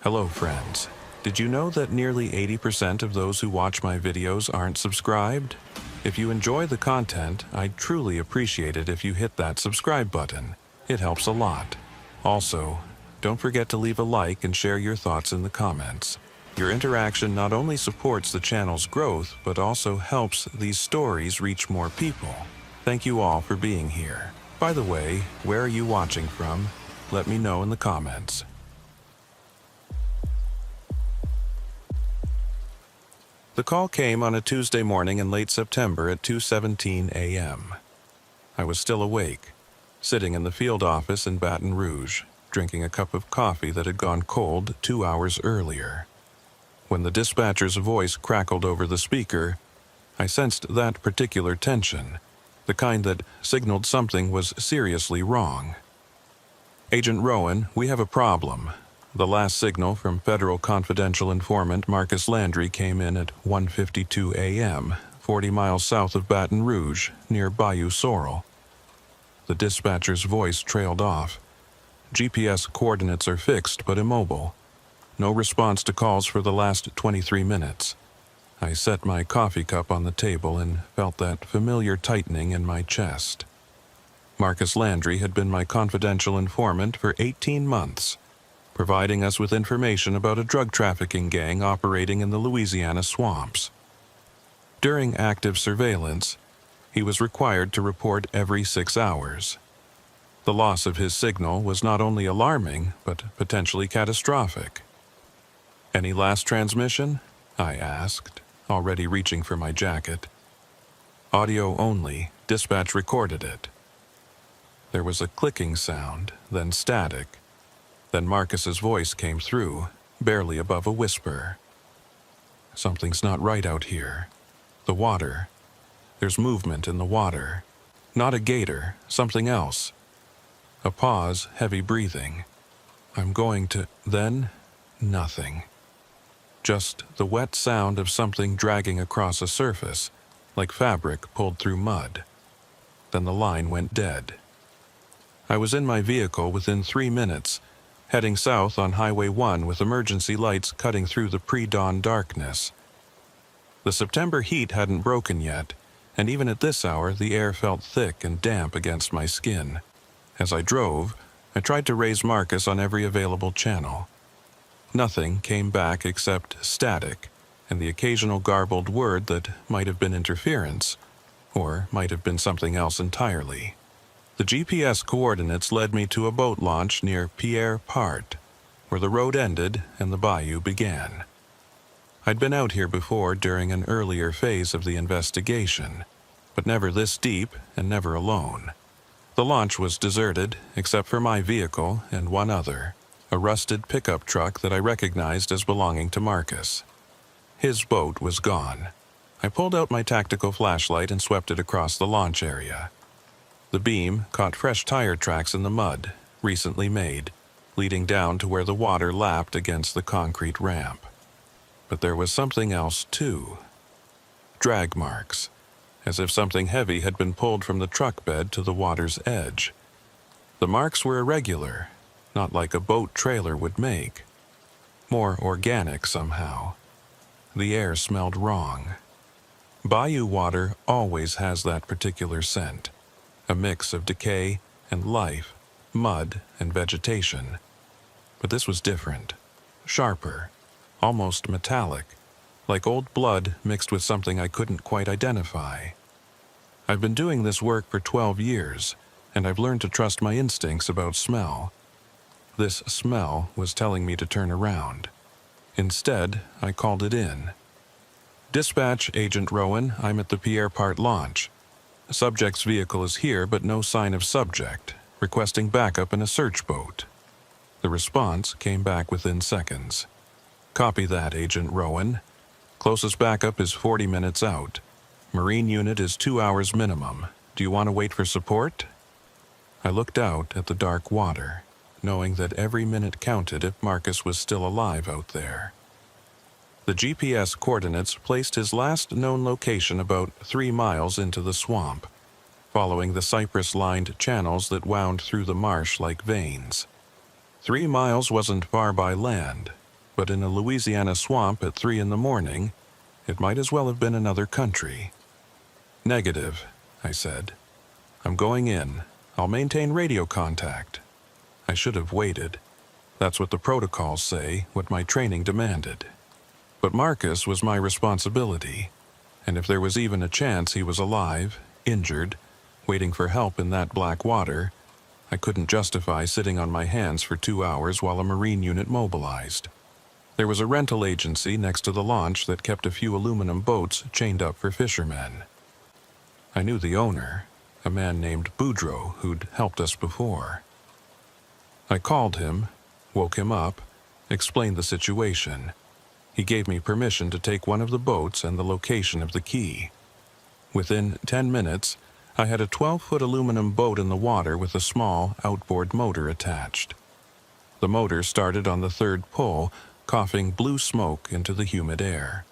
Hello friends. Did you know that nearly 80% of those who watch my videos aren't subscribed? If you enjoy the content, I'd truly appreciate it if you hit that subscribe button. It helps a lot. Also, don't forget to leave a like and share your thoughts in the comments. Your interaction not only supports the channel's growth, but also helps these stories reach more people. Thank you all for being here. By the way, where are you watching from? Let me know in the comments. The call came on a Tuesday morning in late September at 2:17 a.m. I was still awake, sitting in the field office in Baton Rouge, drinking a cup of coffee that had gone cold 2 hours earlier. When the dispatcher's voice crackled over the speaker, I sensed that particular tension, the kind that signaled something was seriously wrong. "Agent Rowan, we have a problem." The last signal from federal confidential informant Marcus Landry came in at 1:52 a.m., 40 miles south of Baton Rouge, near Bayou Sorrel. The dispatcher's voice trailed off. GPS coordinates are fixed but immobile. No response to calls for the last 23 minutes. I set my coffee cup on the table and felt that familiar tightening in my chest. Marcus Landry had been my confidential informant for 18 months. Providing us with information about a drug trafficking gang operating in the Louisiana swamps. During active surveillance, he was required to report every 6 hours. The loss of his signal was not only alarming, but potentially catastrophic. "Any last transmission?" I asked, already reaching for my jacket. "Audio only. Dispatch recorded it." There was a clicking sound, then static. Then Marcus's voice came through, barely above a whisper. "Something's not right out here. The water. There's movement in the water. Not a gator, something else." A pause, heavy breathing. "I'm going to..." Then, nothing. Just the wet sound of something dragging across a surface, like fabric pulled through mud. Then the line went dead. I was in my vehicle within 3 minutes, heading south on Highway 1 with emergency lights cutting through the pre-dawn darkness. The September heat hadn't broken yet, and even at this hour the air felt thick and damp against my skin. As I drove, I tried to raise Marcus on every available channel. Nothing came back except static, and the occasional garbled word that might have been interference, or might have been something else entirely. The GPS coordinates led me to a boat launch near Pierre Part, where the road ended and the bayou began. I'd been out here before during an earlier phase of the investigation, but never this deep and never alone. The launch was deserted, except for my vehicle and one other, a rusted pickup truck that I recognized as belonging to Marcus. His boat was gone. I pulled out my tactical flashlight and swept it across the launch area. The beam caught fresh tire tracks in the mud, recently made, leading down to where the water lapped against the concrete ramp. But there was something else too. Drag marks, as if something heavy had been pulled from the truck bed to the water's edge. The marks were irregular, not like a boat trailer would make. More organic somehow. The air smelled wrong. Bayou water always has that particular scent. A mix of decay and life, mud and vegetation. But this was different, sharper, almost metallic, like old blood mixed with something I couldn't quite identify. I've been doing this work for 12 years, and I've learned to trust my instincts about smell. This smell was telling me to turn around. Instead, I called it in. "Dispatch, Agent Rowan, I'm at the Pierre Part launch. Subject's vehicle is here, but no sign of subject, requesting backup in a search boat." The response came back within seconds. "Copy that, Agent Rowan. Closest backup is 40 minutes out. Marine unit is 2 hours minimum. Do you want to wait for support?" I looked out at the dark water, knowing that every minute counted if Marcus was still alive out there. The GPS coordinates placed his last known location about 3 miles into the swamp, following the cypress-lined channels that wound through the marsh like veins. 3 miles wasn't far by land, but in a Louisiana swamp at 3 in the morning, it might as well have been another country. "Negative," I said. "I'm going in. I'll maintain radio contact." I should have waited. That's what the protocols say, what my training demanded. But Marcus was my responsibility, and if there was even a chance he was alive, injured, waiting for help in that black water, I couldn't justify sitting on my hands for 2 hours while a Marine unit mobilized. There was a rental agency next to the launch that kept a few aluminum boats chained up for fishermen. I knew the owner, a man named Boudreaux, who'd helped us before. I called him, woke him up, explained the situation. He gave me permission to take one of the boats and the location of the key. Within 10 minutes, I had a 12-foot aluminum boat in the water with a small outboard motor attached. The motor started on the third pull, coughing blue smoke into the humid air.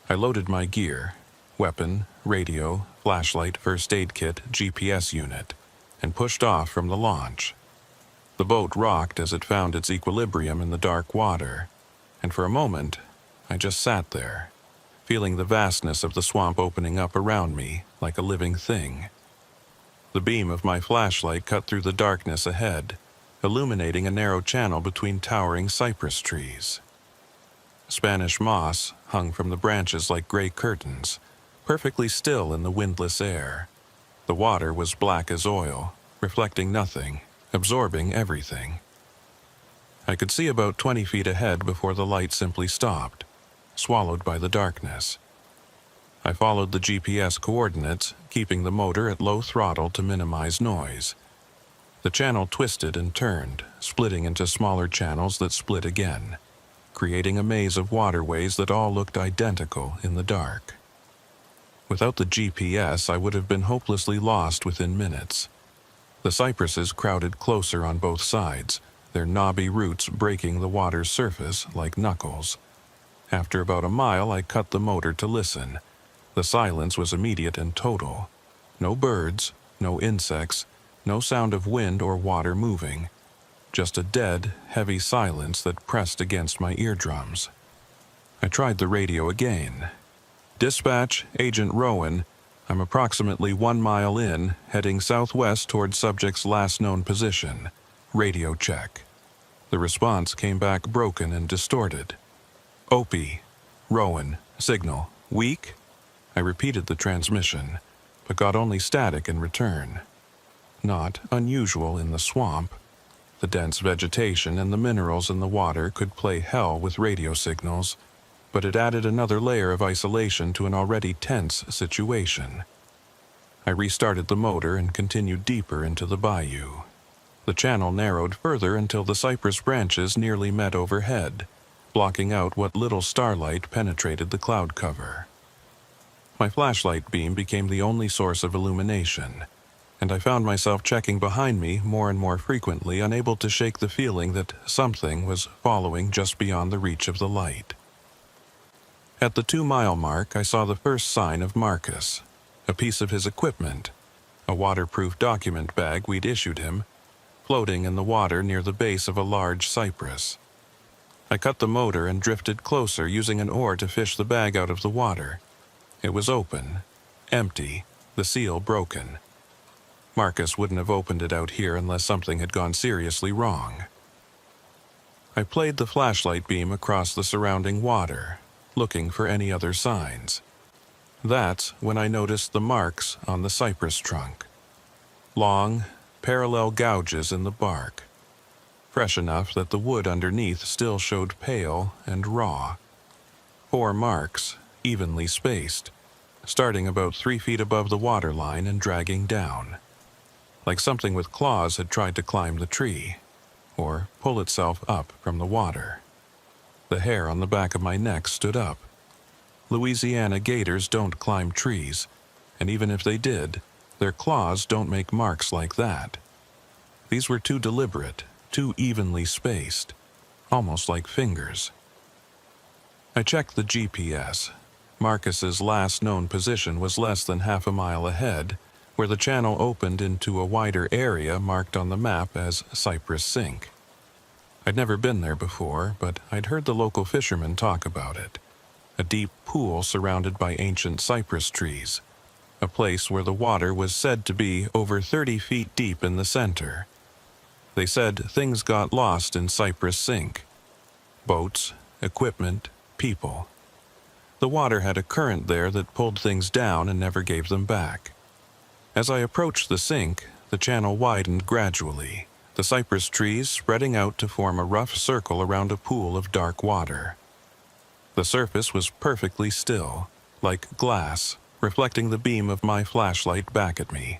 I loaded my gear, weapon, radio, flashlight, first aid kit, GPS unit, and pushed off from the launch. The boat rocked as it found its equilibrium in the dark water, and for a moment, I just sat there, feeling the vastness of the swamp opening up around me like a living thing. The beam of my flashlight cut through the darkness ahead, illuminating a narrow channel between towering cypress trees. Spanish moss hung from the branches like gray curtains, perfectly still in the windless air. The water was black as oil, reflecting nothing, absorbing everything. I could see about 20 feet ahead before the light simply stopped, swallowed by the darkness. I followed the GPS coordinates, keeping the motor at low throttle to minimize noise. The channel twisted and turned, splitting into smaller channels that split again, creating a maze of waterways that all looked identical in the dark. Without the GPS, I would have been hopelessly lost within minutes. The cypresses crowded closer on both sides, their knobby roots breaking the water's surface like knuckles. After about a mile, I cut the motor to listen. The silence was immediate and total. No birds, no insects, no sound of wind or water moving. Just a dead, heavy silence that pressed against my eardrums. I tried the radio again. "Dispatch, Agent Rowan. I'm approximately 1 mile in, heading southwest towards subject's last known position. Radio check." The response came back broken and distorted. "Opie. Rowan. Signal. Weak?" I repeated the transmission, but got only static in return. Not unusual in the swamp. The dense vegetation and the minerals in the water could play hell with radio signals, but it added another layer of isolation to an already tense situation. I restarted the motor and continued deeper into the bayou. The channel narrowed further until the cypress branches nearly met overhead, blocking out what little starlight penetrated the cloud cover. My flashlight beam became the only source of illumination, and I found myself checking behind me more and more frequently, unable to shake the feeling that something was following just beyond the reach of the light. At the 2-mile mark, I saw the first sign of Marcus, a piece of his equipment, a waterproof document bag we'd issued him, floating in the water near the base of a large cypress. I cut the motor and drifted closer, using an oar to fish the bag out of the water. It was open, empty, the seal broken. Marcus wouldn't have opened it out here unless something had gone seriously wrong. I played the flashlight beam across the surrounding water, looking for any other signs. That's when I noticed the marks on the cypress trunk. Long, parallel gouges in the bark, fresh enough that the wood underneath still showed pale and raw. 4 marks, evenly spaced, starting about 3 feet above the waterline and dragging down, like something with claws had tried to climb the tree, or pull itself up from the water. The hair on the back of my neck stood up. Louisiana gators don't climb trees, and even if they did, their claws don't make marks like that. These were too deliberate, too evenly spaced, almost like fingers. I checked the GPS. Marcus's last known position was less than half a mile ahead, where the channel opened into a wider area marked on the map as Cypress Sink. I'd never been there before, but I'd heard the local fishermen talk about it. A deep pool surrounded by ancient cypress trees. A place where the water was said to be over 30 feet deep in the center. They said things got lost in Cypress Sink. Boats, equipment, people. The water had a current there that pulled things down and never gave them back. As I approached the sink, the channel widened gradually, the cypress trees spreading out to form a rough circle around a pool of dark water. The surface was perfectly still, like glass, reflecting the beam of my flashlight back at me.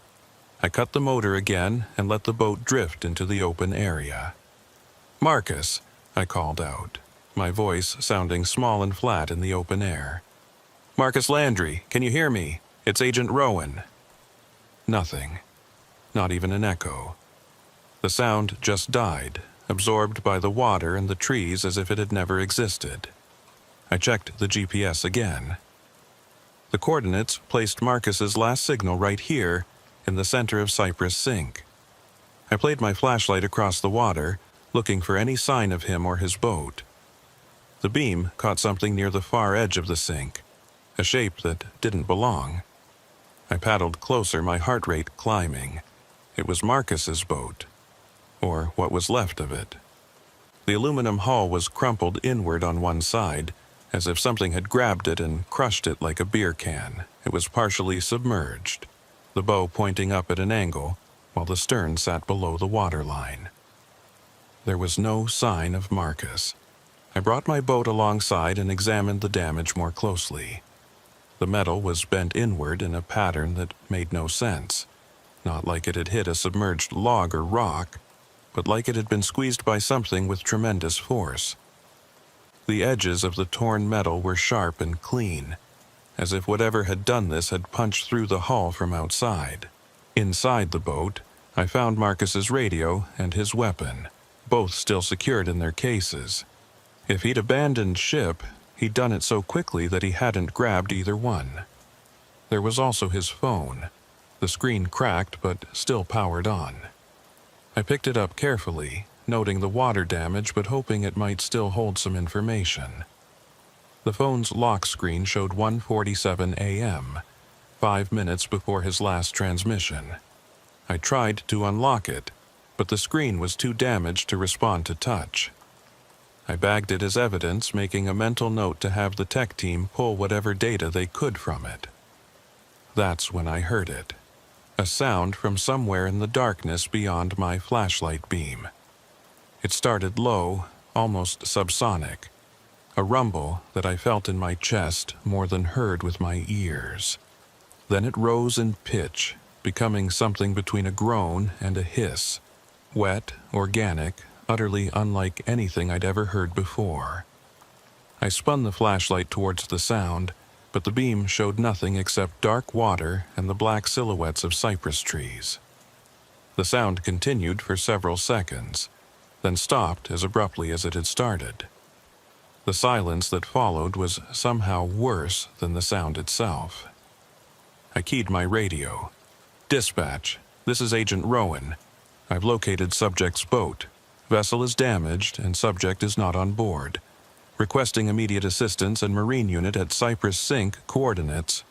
I cut the motor again and let the boat drift into the open area. "Marcus," I called out, my voice sounding small and flat in the open air. "Marcus Landry, can you hear me? It's Agent Rowan." Nothing. Not even an echo. The sound just died, absorbed by the water and the trees as if it had never existed. I checked the GPS again. The coordinates placed Marcus's last signal right here, in the center of Cypress Sink. I played my flashlight across the water, looking for any sign of him or his boat. The beam caught something near the far edge of the sink, a shape that didn't belong. I paddled closer, my heart rate climbing. It was Marcus's boat, or what was left of it. The aluminum hull was crumpled inward on one side, as if something had grabbed it and crushed it like a beer can. It was partially submerged, the bow pointing up at an angle, while the stern sat below the waterline. There was no sign of Marcus. I brought my boat alongside and examined the damage more closely. The metal was bent inward in a pattern that made no sense, not like it had hit a submerged log or rock, but like it had been squeezed by something with tremendous force. The edges of the torn metal were sharp and clean, as if whatever had done this had punched through the hull from outside. Inside the boat, I found Marcus's radio and his weapon, both still secured in their cases. If he'd abandoned ship, he'd done it so quickly that he hadn't grabbed either one. There was also his phone, the screen cracked but still powered on. I picked it up carefully, noting the water damage but hoping it might still hold some information. The phone's lock screen showed 1:47 a.m., 5 minutes before his last transmission. I tried to unlock it, but the screen was too damaged to respond to touch. I bagged it as evidence, making a mental note to have the tech team pull whatever data they could from it. That's when I heard it. A sound from somewhere in the darkness beyond my flashlight beam. It started low, almost subsonic. A rumble that I felt in my chest more than heard with my ears. Then it rose in pitch, becoming something between a groan and a hiss. Wet, organic, utterly unlike anything I'd ever heard before. I spun the flashlight towards the sound, but the beam showed nothing except dark water and the black silhouettes of cypress trees. The sound continued for several seconds, then stopped as abruptly as it had started. The silence that followed was somehow worse than the sound itself. I keyed my radio. "Dispatch, this is Agent Rowan. I've located subject's boat. Vessel is damaged and subject is not on board. Requesting immediate assistance and marine unit at Cypress Sink coordinates."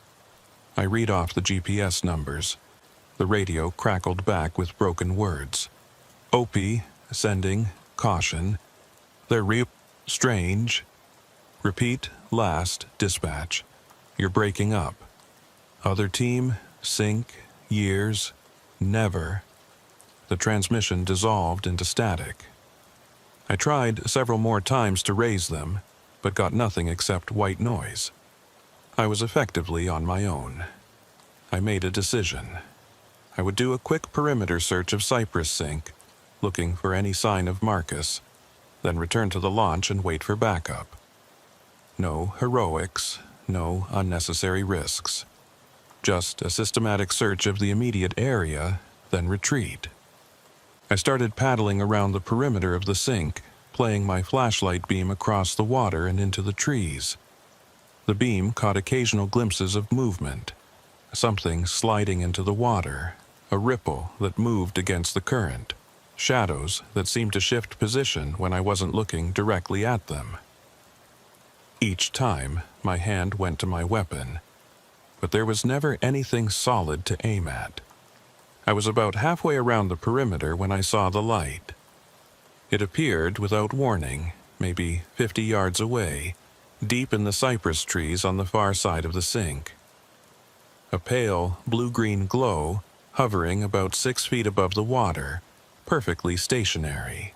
I read off the GPS numbers. The radio crackled back with broken words. "OP, sending, caution. They're strange. Repeat, last, dispatch. You're breaking up. Other team, sink, years, never." The transmission dissolved into static. I tried several more times to raise them, but got nothing except white noise. I was effectively on my own. I made a decision. I would do a quick perimeter search of Cypress Sink, looking for any sign of Marcus, then return to the launch and wait for backup. No heroics, no unnecessary risks. Just a systematic search of the immediate area, then retreat. I started paddling around the perimeter of the sink, playing my flashlight beam across the water and into the trees. The beam caught occasional glimpses of movement, something sliding into the water, a ripple that moved against the current. shadows that seemed to shift position when I wasn't looking directly at them. Each time, my hand went to my weapon, but there was never anything solid to aim at. I was about halfway around the perimeter when I saw the light. It appeared without warning, maybe 50 yards away, deep in the cypress trees on the far side of the sink. A pale, blue-green glow, hovering about 6 feet above the water, perfectly stationary.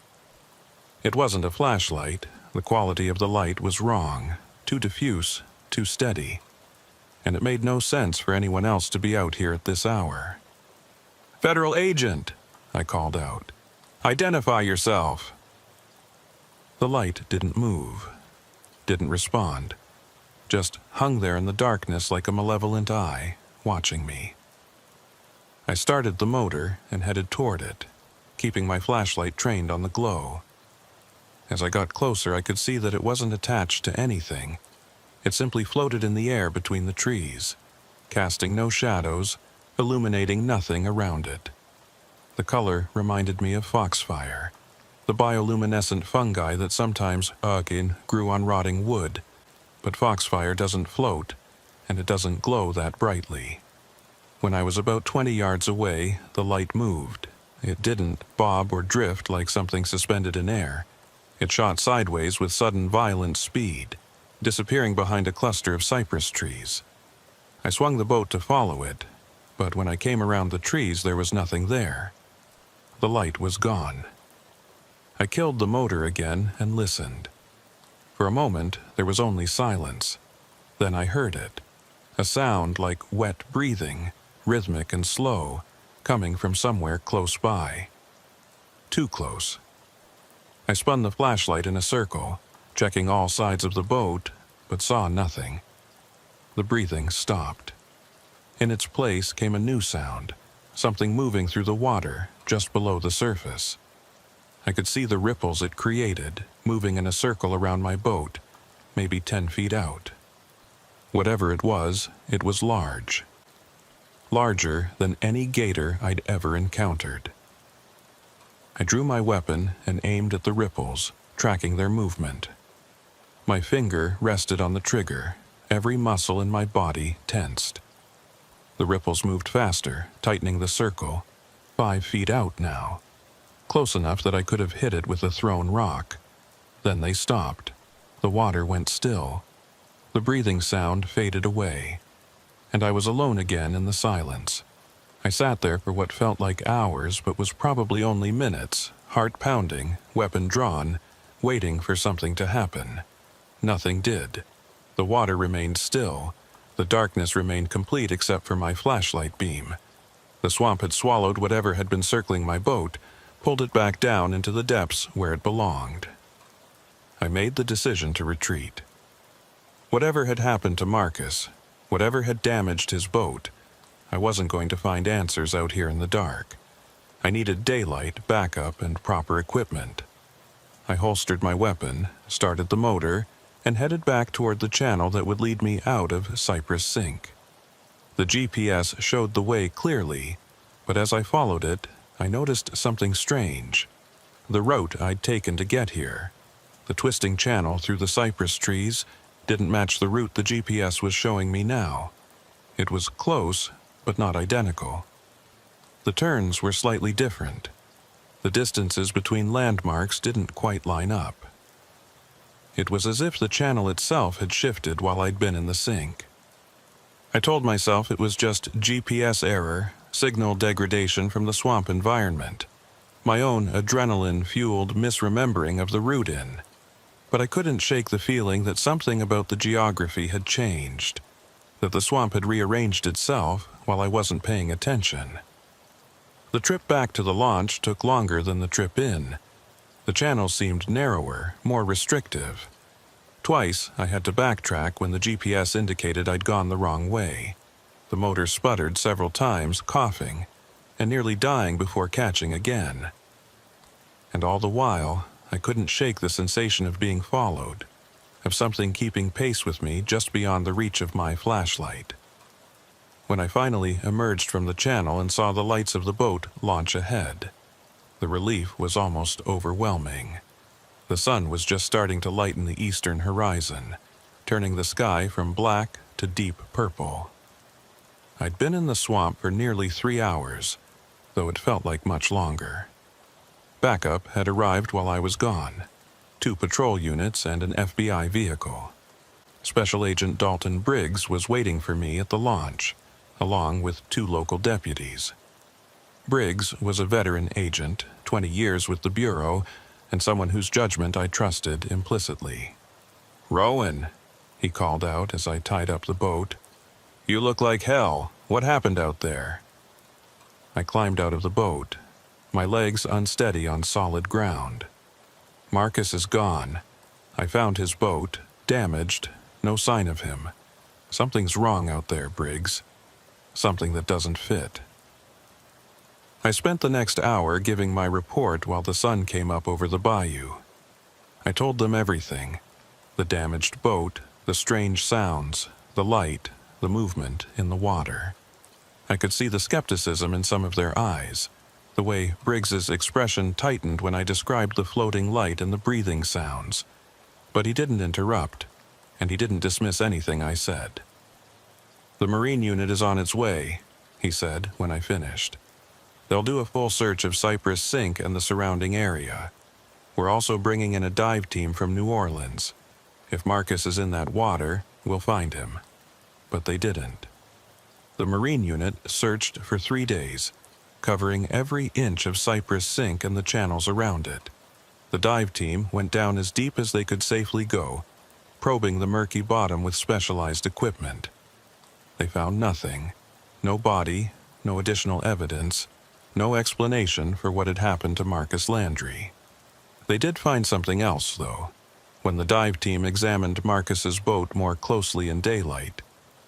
It wasn't a flashlight. The quality of the light was wrong, too diffuse, too steady, and it made no sense for anyone else to be out here at this hour. "Federal agent," I called out. "Identify yourself." The light didn't move, didn't respond, just hung there in the darkness like a malevolent eye, watching me. I started the motor and headed toward it, keeping my flashlight trained on the glow. As I got closer, I could see that it wasn't attached to anything. It simply floated in the air between the trees, casting no shadows, illuminating nothing around it. The color reminded me of foxfire, the bioluminescent fungi that sometimes grew on rotting wood, but foxfire doesn't float, and it doesn't glow that brightly. When I was about 20 yards away, the light moved. It didn't bob or drift like something suspended in air. It shot sideways with sudden violent speed, disappearing behind a cluster of cypress trees. I swung the boat to follow it, but when I came around the trees, there was nothing there. The light was gone. I killed the motor again and listened. For a moment, there was only silence. Then I heard it, a sound like wet breathing, rhythmic and slow, coming from somewhere close by. Too close. I spun the flashlight in a circle, checking all sides of the boat, but saw nothing. The breathing stopped. In its place came a new sound, something moving through the water just below the surface. I could see the ripples it created, moving in a circle around my boat, maybe 10 feet out. Whatever it was large. Larger than any gator I'd ever encountered. I drew my weapon and aimed at the ripples, tracking their movement. My finger rested on the trigger, every muscle in my body tensed. The ripples moved faster, tightening the circle, 5 feet out now, close enough that I could have hit it with a thrown rock. Then they stopped. The water went still. The breathing sound faded away, and I was alone again in the silence. I sat there for what felt like hours but was probably only minutes, heart pounding, weapon drawn, waiting for something to happen. Nothing did. The water remained still. The darkness remained complete except for my flashlight beam. The swamp had swallowed whatever had been circling my boat, pulled it back down into the depths where it belonged. I made the decision to retreat. Whatever had happened to Marcus, whatever had damaged his boat, I wasn't going to find answers out here in the dark. I needed daylight, backup, and proper equipment. I holstered my weapon, started the motor, and headed back toward the channel that would lead me out of Cypress Sink. The GPS showed the way clearly, but as I followed it, I noticed something strange. The route I'd taken to get here, the twisting channel through the cypress trees, didn't match the route the GPS was showing me now. It was close, but not identical. The turns were slightly different. The distances between landmarks didn't quite line up. It was as if the channel itself had shifted while I'd been in the sink. I told myself it was just GPS error, signal degradation from the swamp environment, my own adrenaline-fueled misremembering of the route in. But I couldn't shake the feeling that something about the geography had changed, that the swamp had rearranged itself while I wasn't paying attention. The trip back to the launch took longer than the trip in. The channel seemed narrower, more restrictive. Twice, I had to backtrack when the GPS indicated I'd gone the wrong way. The motor sputtered several times, coughing, and nearly dying before catching again. And all the while, I couldn't shake the sensation of being followed, of something keeping pace with me just beyond the reach of my flashlight. When I finally emerged from the channel and saw the lights of the boat launch ahead, The relief was almost overwhelming. The sun was just starting to lighten the eastern horizon, turning the sky from black to deep purple. I'd been in the swamp for nearly 3 hours, though it felt like much longer. Backup had arrived while I was gone. 2 patrol units and an FBI vehicle. Special Agent Dalton Briggs was waiting for me at the launch, along with 2 local deputies. Briggs was a veteran agent, 20 years with the Bureau, and someone whose judgment I trusted implicitly. "Rowan," he called out as I tied up the boat. "You look like hell. What happened out there?" I climbed out of the boat, my legs unsteady on solid ground. "Marcus is gone. I found his boat, damaged, no sign of him. Something's wrong out there, Briggs. Something that doesn't fit." I spent the next hour giving my report while the sun came up over the bayou. I told them everything: the damaged boat, the strange sounds, the light, the movement in the water. I could see the skepticism in some of their eyes, the way Briggs's expression tightened when I described the floating light and the breathing sounds. But he didn't interrupt, and he didn't dismiss anything I said. "The Marine unit is on its way," he said when I finished. "They'll do a full search of Cypress Sink and the surrounding area. We're also bringing in a dive team from New Orleans. If Marcus is in that water, we'll find him." But they didn't. The Marine unit searched for 3 days, covering every inch of Cypress Sink and the channels around it. The dive team went down as deep as they could safely go, probing the murky bottom with specialized equipment. They found nothing. No body, no additional evidence, no explanation for what had happened to Marcus Landry. They did find something else, though. When the dive team examined Marcus's boat more closely in daylight,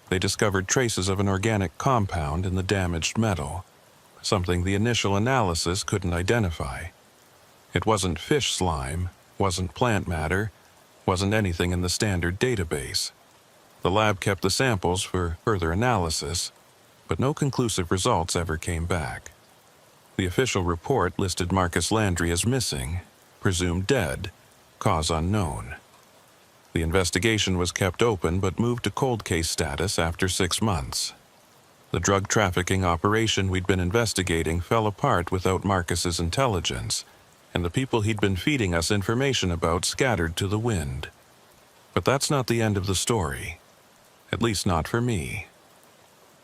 they discovered traces of an organic compound in the damaged metal, something the initial analysis couldn't identify. It wasn't fish slime, wasn't plant matter, wasn't anything in the standard database. The lab kept the samples for further analysis, but no conclusive results ever came back. The official report listed Marcus Landry as missing, presumed dead, cause unknown. The investigation was kept open but moved to cold case status after 6 months. The drug trafficking operation we'd been investigating fell apart without Marcus's intelligence, and the people he'd been feeding us information about scattered to the wind. But that's not the end of the story. At least not for me.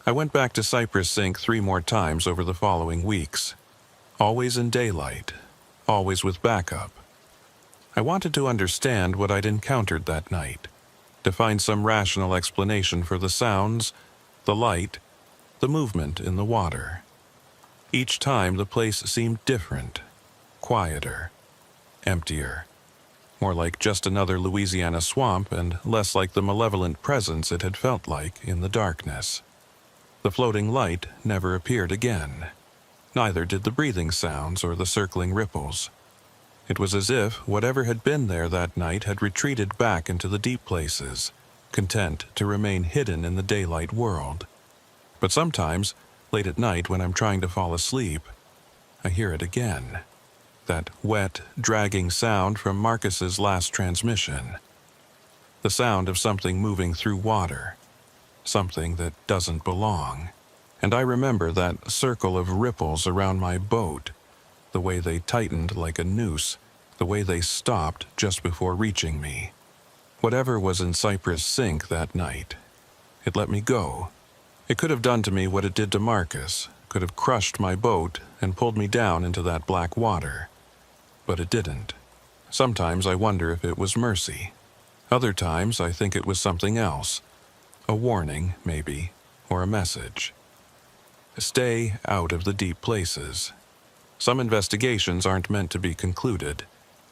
I went back to Cypress Sink 3 more times over the following weeks. Always in daylight, always with backup. I wanted to understand what I'd encountered that night, to find some rational explanation for the sounds, the light, the movement in the water. Each time the place seemed different, quieter, emptier, more like just another Louisiana swamp and less like the malevolent presence it had felt like in the darkness. The floating light never appeared again. Neither did the breathing sounds or the circling ripples. It was as if whatever had been there that night had retreated back into the deep places, content to remain hidden in the daylight world. But sometimes, late at night when I'm trying to fall asleep, I hear it again. That wet, dragging sound from Marcus's last transmission. The sound of something moving through water. Something that doesn't belong. And I remember that circle of ripples around my boat, the way they tightened like a noose, the way they stopped just before reaching me. Whatever was in Cypress Sink that night, it let me go. It could have done to me what it did to Marcus, could have crushed my boat and pulled me down into that black water. But it didn't. Sometimes I wonder if it was mercy. Other times I think it was something else. A warning, maybe, or a message. Stay out of the deep places. Some investigations aren't meant to be concluded.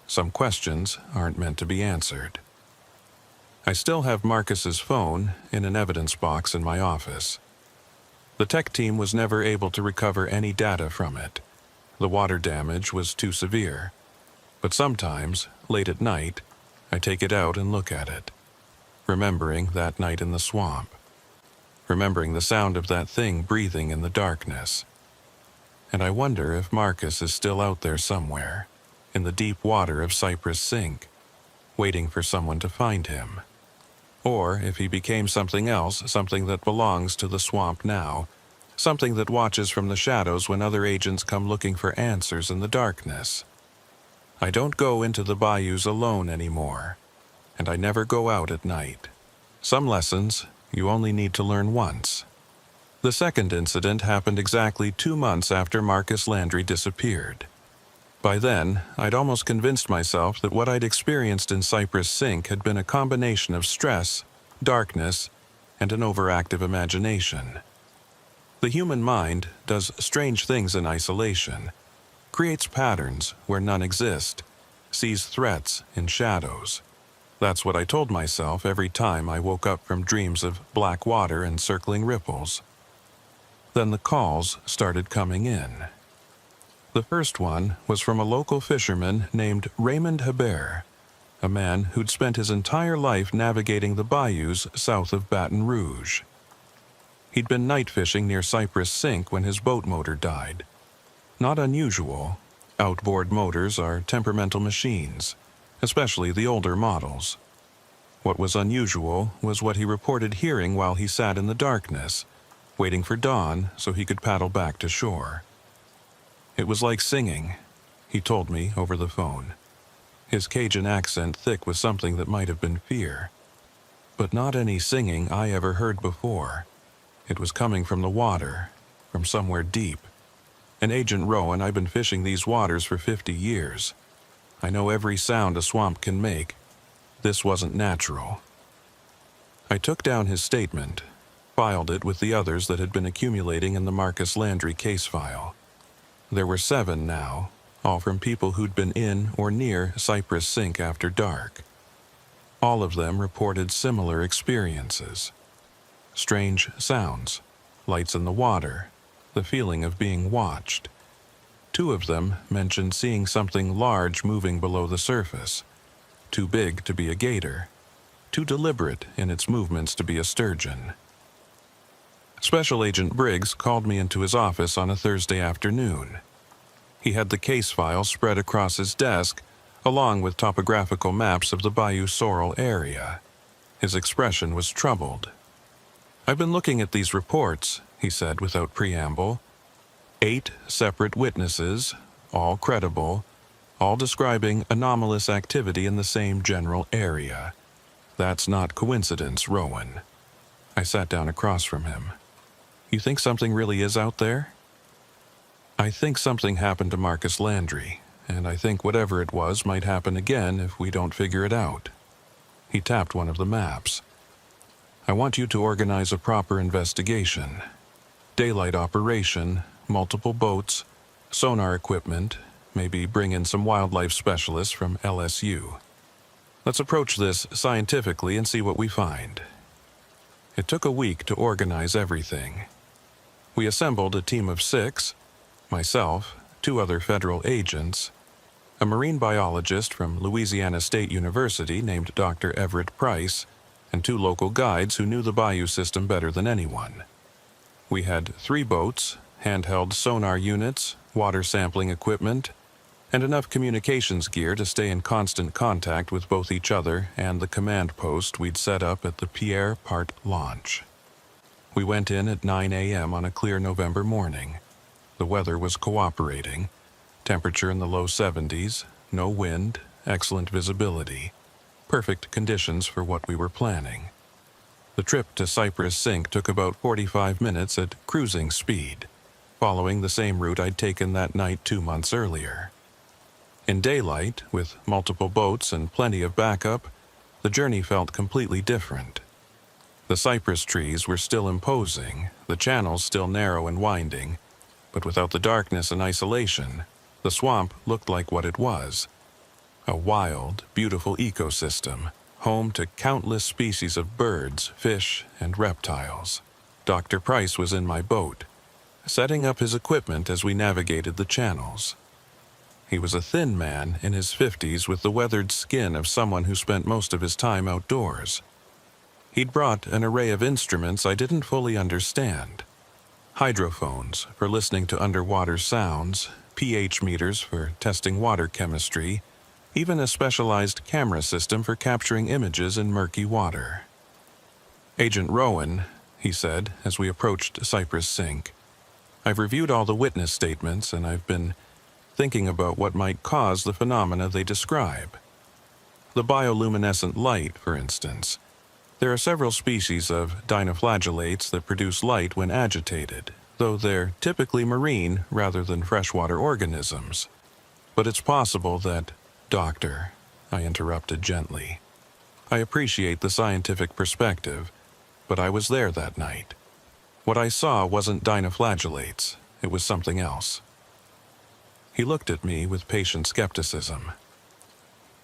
Some questions aren't meant to be answered. I still have Marcus's phone in an evidence box in my office. The tech team was never able to recover any data from it. The water damage was too severe. But sometimes, late at night, I take it out and look at it, remembering that night in the swamp, remembering the sound of that thing breathing in the darkness. and I wonder if Marcus is still out there somewhere, in the deep water of Cypress Sink, waiting for someone to find him. Or if he became something else, something that belongs to the swamp now, something that watches from the shadows when other agents come looking for answers in the darkness. I don't go into the bayous alone anymore, and I never go out at night. Some lessons you only need to learn once. The second incident happened exactly 2 months after Marcus Landry disappeared. By then, I'd almost convinced myself that what I'd experienced in Cypress Sink had been a combination of stress, darkness, and an overactive imagination. The human mind does strange things in isolation, creates patterns where none exist, sees threats in shadows. That's what I told myself every time I woke up from dreams of black water and circling ripples. Then the calls started coming in. The first one was from a local fisherman named Raymond Hebert, a man who'd spent his entire life navigating the bayous south of Baton Rouge. He'd been night fishing near Cypress Sink when his boat motor died. Not unusual. Outboard motors are temperamental machines, especially the older models. What was unusual was what he reported hearing while he sat in the darkness, waiting for dawn so he could paddle back to shore. It was like singing, he told me over the phone, his Cajun accent thick with something that might have been fear. But not any singing I ever heard before. It was coming from the water, from somewhere deep. And Agent Rowan, I've been fishing these waters for 50 years. I know every sound a swamp can make. This wasn't natural. I took down his statement, filed it with the others that had been accumulating in the Marcus Landry case file. There were 7 now, all from people who'd been in or near Cypress Sink after dark. All of them reported similar experiences. Strange sounds, lights in the water, the feeling of being watched. 2 of them mentioned seeing something large moving below the surface, too big to be a gator, too deliberate in its movements to be a sturgeon. Special Agent Briggs called me into his office on a Thursday afternoon. He had the case file spread across his desk, along with topographical maps of the Bayou Sorrel area. His expression was troubled. "I've been looking at these reports," he said without preamble. 8 separate witnesses, all credible, all describing anomalous activity in the same general area. That's not coincidence, Rowan. I sat down across from him. "You think something really is out there?" "I think something happened to Marcus Landry, and I think whatever it was might happen again if we don't figure it out." He tapped one of the maps. "I want you to organize a proper investigation. Daylight operation, multiple boats, sonar equipment, maybe bring in some wildlife specialists from LSU. Let's approach this scientifically and see what we find." It took a week to organize everything. We assembled a team of 6, myself, 2 other federal agents, a marine biologist from Louisiana State University named Dr. Everett Price, and 2 local guides who knew the bayou system better than anyone. We had 3 boats, handheld sonar units, water sampling equipment, and enough communications gear to stay in constant contact with both each other and the command post we'd set up at the Pierre Part launch. We went in at 9 a.m. on a clear November morning. The weather was cooperating, temperature in the low 70s, no wind, excellent visibility, perfect conditions for what we were planning. The trip to Cypress Sink took about 45 minutes at cruising speed, following the same route I'd taken that night 2 months earlier. In daylight, with multiple boats and plenty of backup, the journey felt completely different. The cypress trees were still imposing, the channels still narrow and winding, but without the darkness and isolation, the swamp looked like what it was. A wild, beautiful ecosystem, home to countless species of birds, fish, and reptiles. Dr. Price was in my boat, setting up his equipment as we navigated the channels. He was a thin man in his 50s with the weathered skin of someone who spent most of his time outdoors. He'd brought an array of instruments I didn't fully understand. hydrophones for listening to underwater sounds, pH meters for testing water chemistry, even a specialized camera system for capturing images in murky water. "Agent Rowan," he said as we approached Cypress Sink, "I've reviewed all the witness statements and I've been thinking about what might cause the phenomena they describe. The bioluminescent light, for instance. There are several species of dinoflagellates that produce light when agitated, though they're typically marine rather than freshwater organisms. But it's possible that—" "Doctor," I interrupted gently, "I appreciate the scientific perspective, but I was there that night. What I saw wasn't dinoflagellates, it was something else." He looked at me with patient skepticism.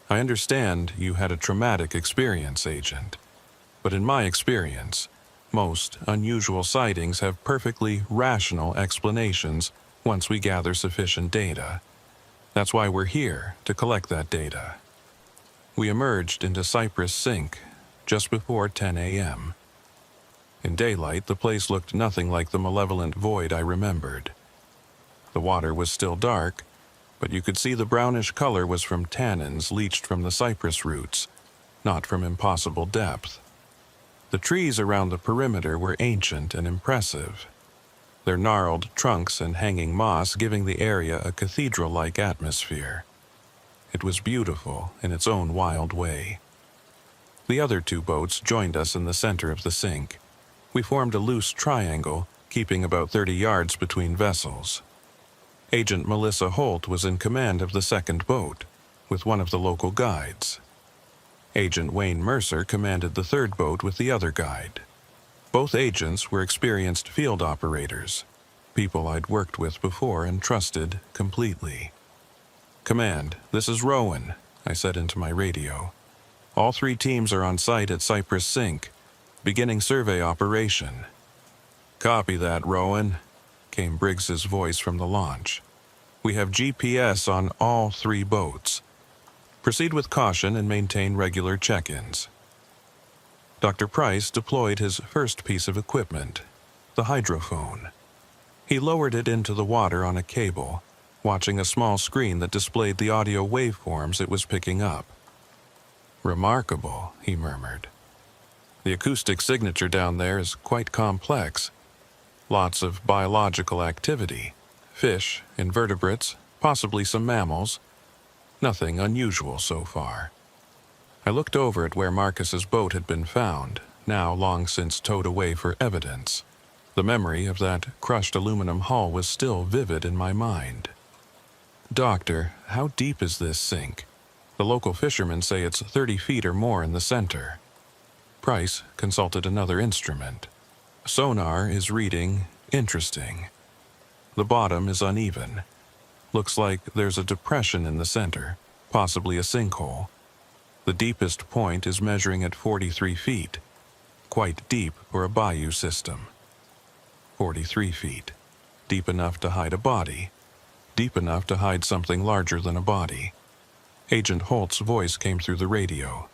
"I understand you had a traumatic experience, Agent, but in my experience, most unusual sightings have perfectly rational explanations once we gather sufficient data. That's why we're here, to collect that data." We emerged into Cypress Sink just before 10 a.m. In daylight, the place looked nothing like the malevolent void I remembered. The water was still dark, but you could see the brownish color was from tannins leached from the cypress roots, not from impossible depth. The trees around the perimeter were ancient and impressive, their gnarled trunks and hanging moss giving the area a cathedral-like atmosphere. It was beautiful in its own wild way. The other two boats joined us in the center of the sink. We formed a loose triangle, keeping about 30 yards between vessels. Agent Melissa Holt was in command of the second boat, with one of the local guides. Agent Wayne Mercer commanded the third boat with the other guide. Both agents were experienced field operators, people I'd worked with before and trusted completely. "Command, this is Rowan," I said into my radio. "All 3 teams are on site at Cypress Sink, beginning survey operation." "Copy that, Rowan," came Briggs's voice from the launch. "We have GPS on all 3 boats. Proceed with caution and maintain regular check-ins." Dr. Price deployed his first piece of equipment, the hydrophone. He lowered it into the water on a cable, watching a small screen that displayed the audio waveforms it was picking up. "Remarkable," he murmured. "The acoustic signature down there is quite complex. Lots of biological activity. Fish, invertebrates, possibly some mammals. Nothing unusual so far." I looked over at where Marcus's boat had been found, now long since towed away for evidence. The memory of that crushed aluminum hull was still vivid in my mind. "Doctor, how deep is this sink? The local fishermen say it's 30 feet or more in the center." Price consulted another instrument. "Sonar is reading interesting. The bottom is uneven. Looks like there's a depression in the center, possibly a sinkhole. The deepest point is measuring at 43 feet. Quite deep for a bayou system. 43 feet. Deep enough to hide a body. Deep enough to hide something larger than a body." Agent Holt's voice came through the radio.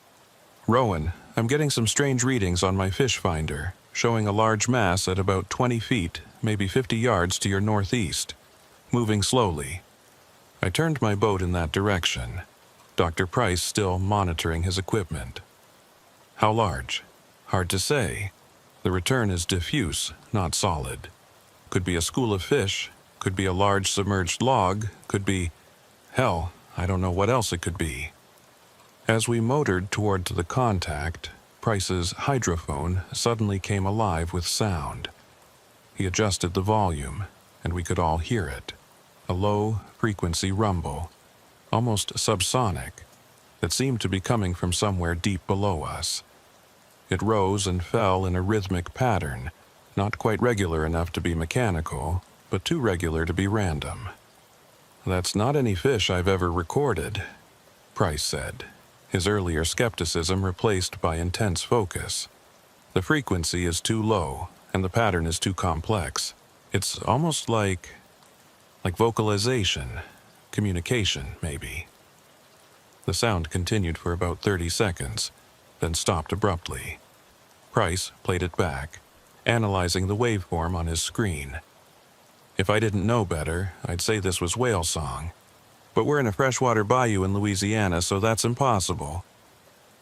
"Rowan, I'm getting some strange readings on my fish finder, showing a large mass at about 20 feet, maybe 50 yards to your northeast. Moving slowly." I turned my boat in that direction, Dr. Price still monitoring his equipment. "How large?" "Hard to say. The return is diffuse, not solid. Could be a school of fish, could be a large submerged log, could be— hell, I don't know what else it could be." As we motored toward the contact, Price's hydrophone suddenly came alive with sound. He adjusted the volume, and we could all hear it. A low-frequency rumble, almost subsonic, that seemed to be coming from somewhere deep below us. It rose and fell in a rhythmic pattern, not quite regular enough to be mechanical, but too regular to be random. "That's not any fish I've ever recorded," Price said, his earlier skepticism replaced by intense focus. "The frequency is too low, and the pattern is too complex. It's almost like vocalization, communication, maybe." The sound continued for about 30 seconds, then stopped abruptly. Price played it back, analyzing the waveform on his screen. If I didn't know better, I'd say this was whale song. But we're in a freshwater bayou in Louisiana, so that's impossible.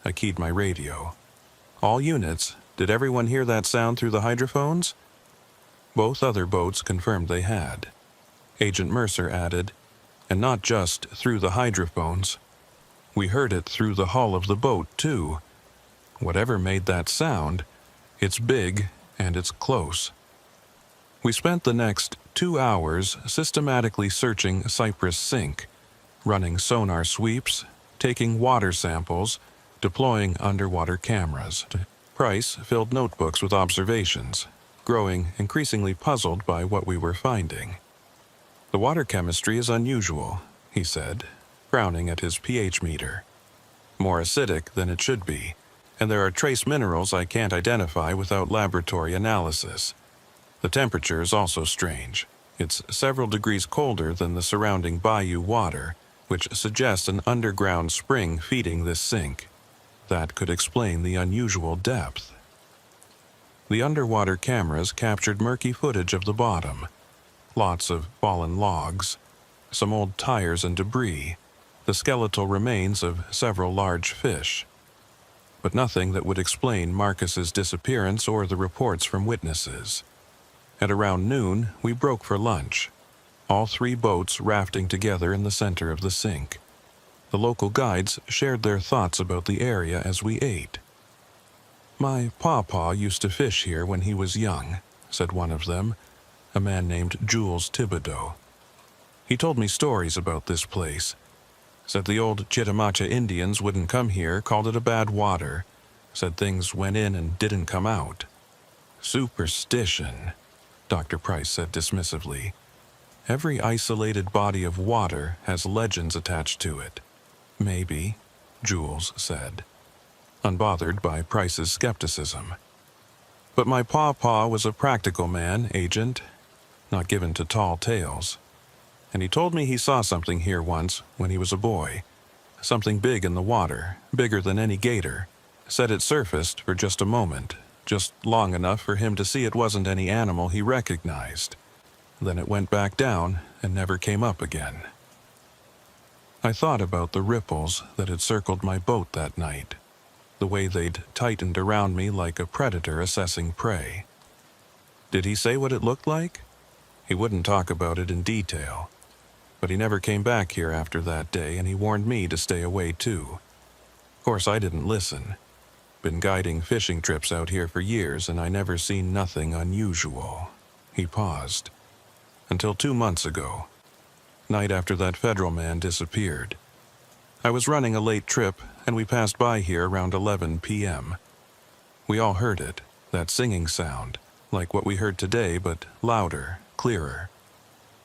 I keyed my radio. All units, did everyone hear that sound through the hydrophones? Both other boats confirmed they had. Agent Mercer added, and not just through the hydrophones. We heard it through the hull of the boat, too. Whatever made that sound, it's big and it's close. We spent the next 2 hours systematically searching Cypress Sink, running sonar sweeps, taking water samples, deploying underwater cameras. Price filled notebooks with observations, growing increasingly puzzled by what we were finding. The water chemistry is unusual, he said, frowning at his pH meter. More acidic than it should be, and there are trace minerals I can't identify without laboratory analysis. The temperature is also strange. It's several degrees colder than the surrounding bayou water, which suggests an underground spring feeding this sink. That could explain the unusual depth. The underwater cameras captured murky footage of the bottom. Lots of fallen logs, some old tires and debris, the skeletal remains of several large fish. But nothing that would explain Marcus's disappearance or the reports from witnesses. At around noon, we broke for lunch, all 3 boats rafting together in the center of the sink. The local guides shared their thoughts about the area as we ate. "My pawpaw used to fish here when he was young," said one of them, a man named Jules Thibodeau. "He told me stories about this place. Said the old Chitimacha Indians wouldn't come here, called it a bad water. Said things went in and didn't come out." "Superstition," Dr. Price said dismissively. "Every isolated body of water has legends attached to it." "Maybe," Jules said, unbothered by Price's skepticism. "But my pawpaw was a practical man, Agent, not given to tall tales. And he told me he saw something here once when he was a boy. Something big in the water, bigger than any gator. Said it surfaced for just a moment, just long enough for him to see it wasn't any animal he recognized. Then it went back down and never came up again." I thought about the ripples that had circled my boat that night, the way they'd tightened around me like a predator assessing prey. Did he say what it looked like? He wouldn't talk about it in detail. But he never came back here after that day, and he warned me to stay away too. Of course, I didn't listen. Been guiding fishing trips out here for years, and I never seen nothing unusual. He paused. Until 2 months ago, night after that federal man disappeared. I was running a late trip, and we passed by here around 11 p.m. We all heard it, that singing sound, like what we heard today, but louder, clearer.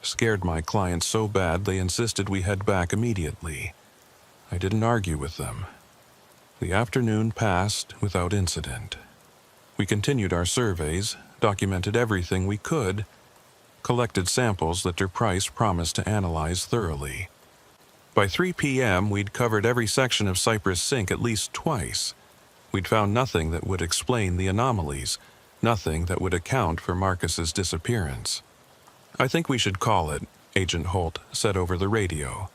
Scared my clients so bad they insisted we head back immediately. I didn't argue with them. The afternoon passed without incident. We continued our surveys, documented everything we could, collected samples that Dr. Price promised to analyze thoroughly. By 3 p.m., we'd covered every section of Cypress Sink at least twice. We'd found nothing that would explain the anomalies, nothing that would account for Marcus's disappearance. "I think we should call it," Agent Holt said over the radio.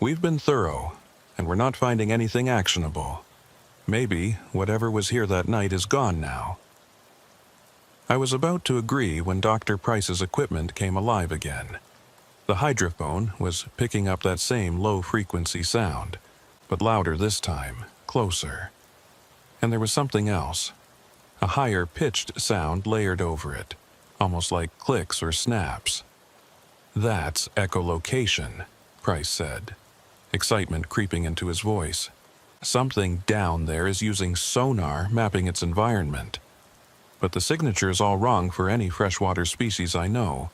"We've been thorough, and we're not finding anything actionable. Maybe whatever was here that night is gone now." I was about to agree when Dr. Price's equipment came alive again. The hydrophone was picking up that same low-frequency sound, but louder this time, closer. And there was something else, a higher-pitched sound layered over it, almost like clicks or snaps. "That's echolocation," Price said, excitement creeping into his voice. "Something down there is using sonar mapping its environment. But the signature is all wrong for any freshwater species I know.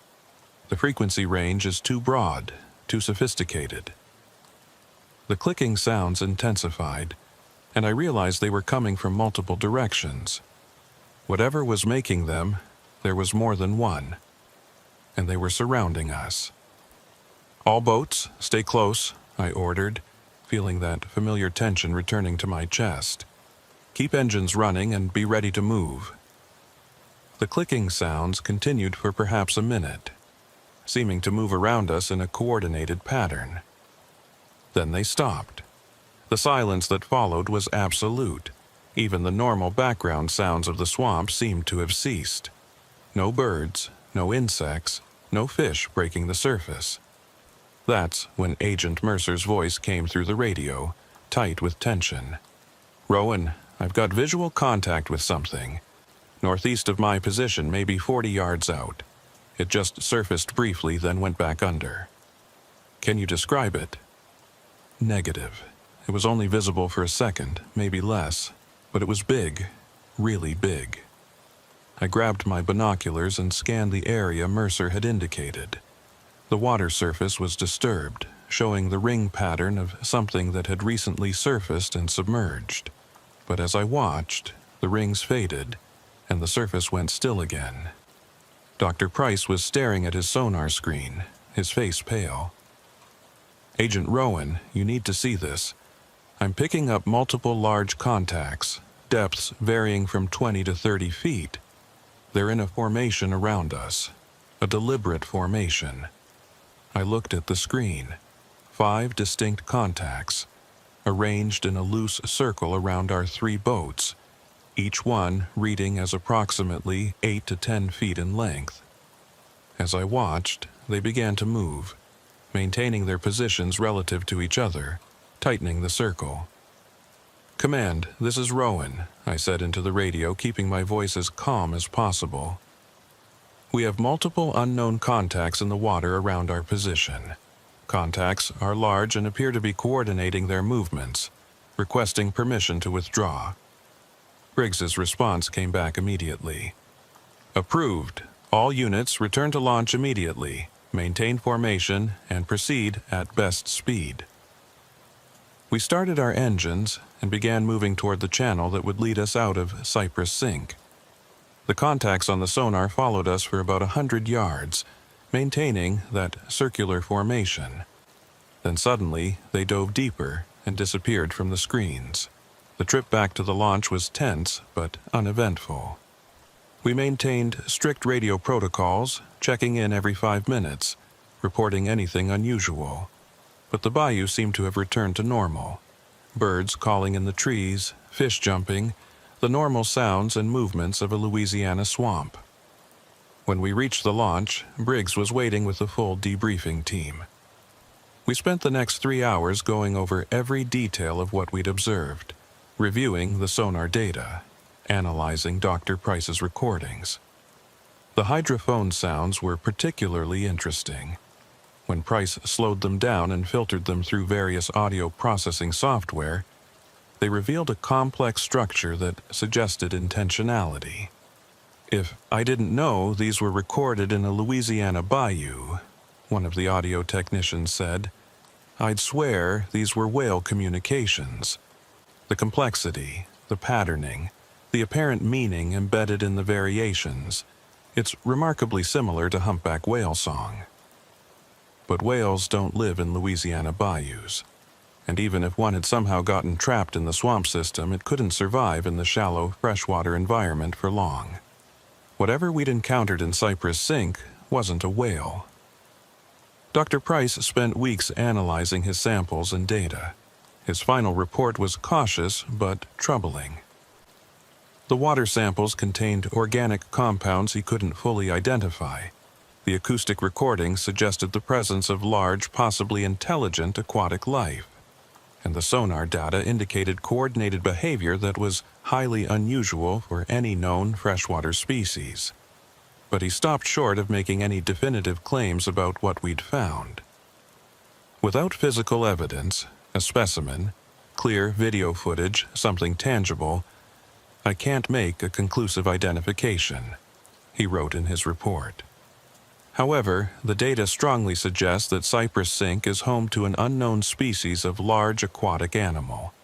The frequency range is too broad, too sophisticated." The clicking sounds intensified, and I realized they were coming from multiple directions. Whatever was making them, there was more than one, and they were surrounding us. "All boats, stay close," I ordered, feeling that familiar tension returning to my chest. "Keep engines running and be ready to move." The clicking sounds continued for perhaps a minute. seeming to move around us in a coordinated pattern. Then they stopped. The silence that followed was absolute. Even the normal background sounds of the swamp seemed to have ceased. No birds, no insects, no fish breaking the surface. That's when Agent Mercer's voice came through the radio, tight with tension. "Rowan, I've got visual contact with something. Northeast of my position, maybe 40 yards out. It just surfaced briefly, then went back under." "Can you describe it?" "Negative. It was only visible for a second, maybe less, but it was big, really big." I grabbed my binoculars and scanned the area Mercer had indicated. The water surface was disturbed, showing the ring pattern of something that had recently surfaced and submerged. But as I watched, the rings faded, and the surface went still again. Dr. Price was staring at his sonar screen, his face pale. "Agent Rowan, you need to see this. I'm picking up multiple large contacts, depths varying from 20 to 30 feet. They're in a formation around us, a deliberate formation." I looked at the screen. 5 distinct contacts, arranged in a loose circle around our 3 boats, each one reading as approximately 8 to 10 feet in length. As I watched, they began to move, maintaining their positions relative to each other, tightening the circle. "Command, this is Rowan," I said into the radio, keeping my voice as calm as possible. "We have multiple unknown contacts in the water around our position. Contacts are large and appear to be coordinating their movements, requesting permission to withdraw." Briggs's response came back immediately. "Approved. All units return to launch immediately, maintain formation, and proceed at best speed." We started our engines and began moving toward the channel that would lead us out of Cypress Sink. The contacts on the sonar followed us for about 100 yards, maintaining that circular formation. Then suddenly, they dove deeper and disappeared from the screens. The trip back to the launch was tense but uneventful. We maintained strict radio protocols, checking in every 5 minutes, reporting anything unusual. But the bayou seemed to have returned to normal. Birds calling in the trees, fish jumping, the normal sounds and movements of a Louisiana swamp. When we reached the launch, Briggs was waiting with the full debriefing team. We spent the next 3 hours going over every detail of what we'd observed, reviewing the sonar data, analyzing Dr. Price's recordings. The hydrophone sounds were particularly interesting. When Price slowed them down and filtered them through various audio processing software, they revealed a complex structure that suggested intentionality. "If I didn't know these were recorded in a Louisiana bayou," one of the audio technicians said, "I'd swear these were whale communications. The complexity, the patterning, the apparent meaning embedded in the variations. It's remarkably similar to humpback whale song." But whales don't live in Louisiana bayous, and even if one had somehow gotten trapped in the swamp system, it couldn't survive in the shallow, freshwater environment for long. Whatever we'd encountered in Cypress Sink wasn't a whale. Dr. Price spent weeks analyzing his samples and data. His final report was cautious but troubling. The water samples contained organic compounds he couldn't fully identify. The acoustic recordings suggested the presence of large, possibly intelligent aquatic life, and the sonar data indicated coordinated behavior that was highly unusual for any known freshwater species. But he stopped short of making any definitive claims about what we'd found. Without physical evidence, a specimen, clear video footage, something tangible, I can't make a conclusive identification, he wrote in his report. However, the data strongly suggests that Cypress Sink is home to an unknown species of large aquatic animal,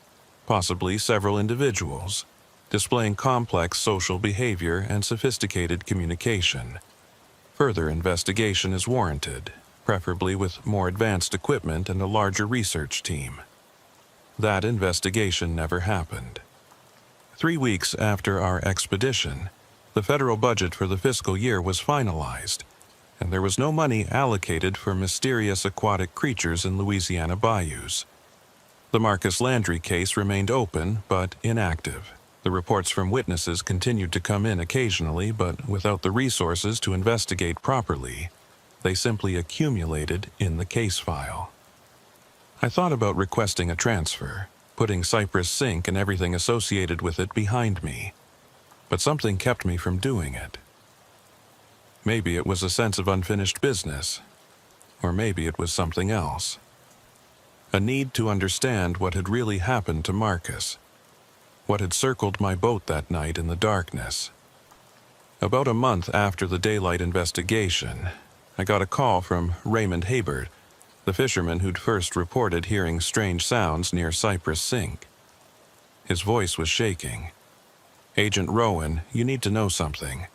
possibly several individuals, displaying complex social behavior and sophisticated communication. Further investigation is warranted, preferably with more advanced equipment and a larger research team. That investigation never happened. 3 weeks after our expedition, the federal budget for the fiscal year was finalized, and there was no money allocated for mysterious aquatic creatures in Louisiana bayous. The Marcus Landry case remained open but inactive. The reports from witnesses continued to come in occasionally, but without the resources to investigate properly, they simply accumulated in the case file. I thought about requesting a transfer, putting Cypress Sink and everything associated with it behind me, but something kept me from doing it. Maybe it was a sense of unfinished business, or maybe it was something else. A need to understand what had really happened to Marcus, what had circled my boat that night in the darkness. About a month after the daylight investigation, I got a call from Raymond Habert, the fisherman who'd first reported hearing strange sounds near Cypress Sink. His voice was shaking. "Agent Rowan, you need to know something.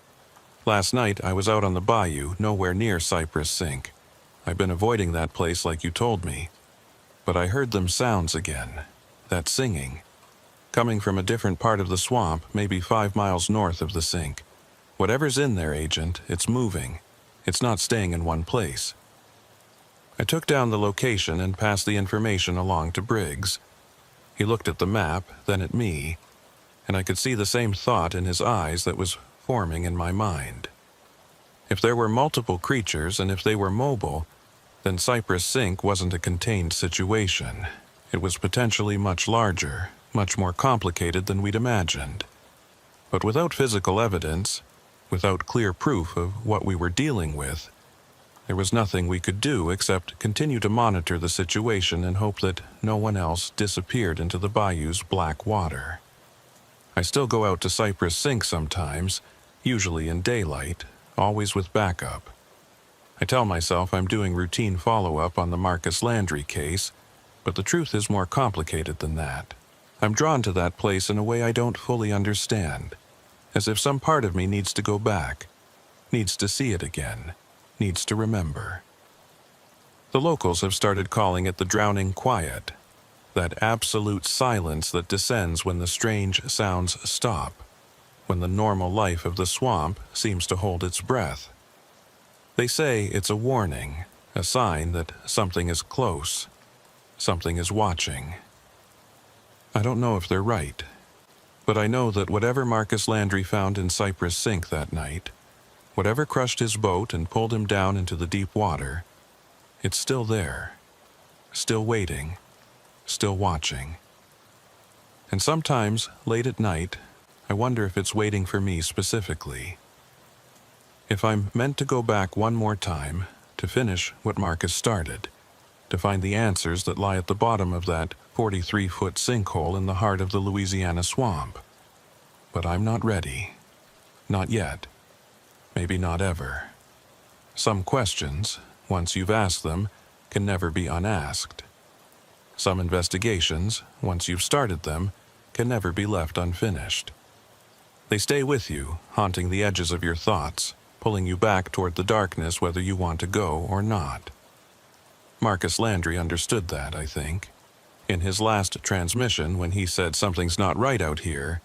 Last night I was out on the bayou, nowhere near Cypress Sink. I've been avoiding that place like you told me. But I heard them sounds again, that singing, coming from a different part of the swamp, maybe 5 miles north of the sink. Whatever's in there, Agent, it's moving. It's not staying in one place." I took down the location and passed the information along to Briggs. He looked at the map, then at me, and I could see the same thought in his eyes that was forming in my mind. If there were multiple creatures and if they were mobile, then Cypress Sink wasn't a contained situation. It was potentially much larger, much more complicated than we'd imagined. But without physical evidence, without clear proof of what we were dealing with, there was nothing we could do except continue to monitor the situation and hope that no one else disappeared into the bayou's black water. I still go out to Cypress Sink sometimes, usually in daylight, always with backup. I tell myself I'm doing routine follow-up on the Marcus Landry case, but the truth is more complicated than that. I'm drawn to that place in a way I don't fully understand, as if some part of me needs to go back, needs to see it again, needs to remember. The locals have started calling it the drowning quiet, that absolute silence that descends when the strange sounds stop, when the normal life of the swamp seems to hold its breath. They say it's a warning, a sign that something is close, something is watching. I don't know if they're right, but I know that whatever Marcus Landry found in Cypress Sink that night, whatever crushed his boat and pulled him down into the deep water, it's still there, still waiting, still watching. And sometimes, late at night, I wonder if it's waiting for me specifically. If I'm meant to go back one more time, to finish what Marcus started, to find the answers that lie at the bottom of that 43-foot sinkhole in the heart of the Louisiana swamp. But I'm not ready. Not yet. Maybe not ever. Some questions, once you've asked them, can never be unasked. Some investigations, once you've started them, can never be left unfinished. They stay with you, haunting the edges of your thoughts, pulling you back toward the darkness whether you want to go or not. Marcus Landry understood that, I think. In his last transmission, when he said something's not right out here,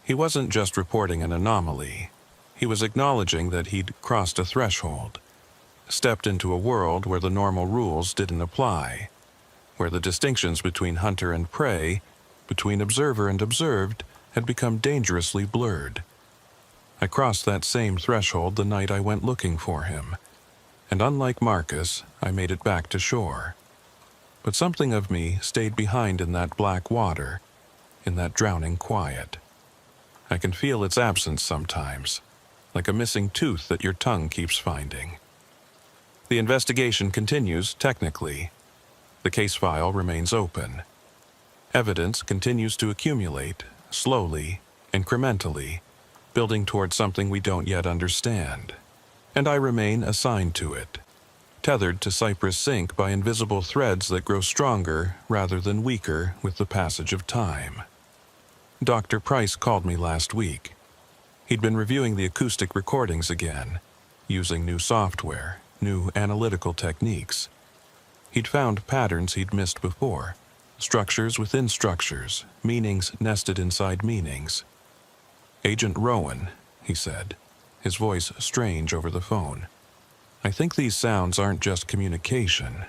he wasn't just reporting an anomaly. He was acknowledging that he'd crossed a threshold, stepped into a world where the normal rules didn't apply, where the distinctions between hunter and prey, between observer and observed, had become dangerously blurred. I crossed that same threshold the night I went looking for him, and unlike Marcus, I made it back to shore. But something of me stayed behind in that black water, in that drowning quiet. I can feel its absence sometimes, like a missing tooth that your tongue keeps finding. The investigation continues, technically. The case file remains open. Evidence continues to accumulate, slowly, incrementally, building towards something we don't yet understand. And I remain assigned to it, tethered to Cypress Sink by invisible threads that grow stronger rather than weaker with the passage of time. Dr. Price called me last week. He'd been reviewing the acoustic recordings again, using new software, new analytical techniques. He'd found patterns he'd missed before, structures within structures, meanings nested inside meanings. "Agent Rowan," he said, his voice strange over the phone. I think these sounds aren't just communication.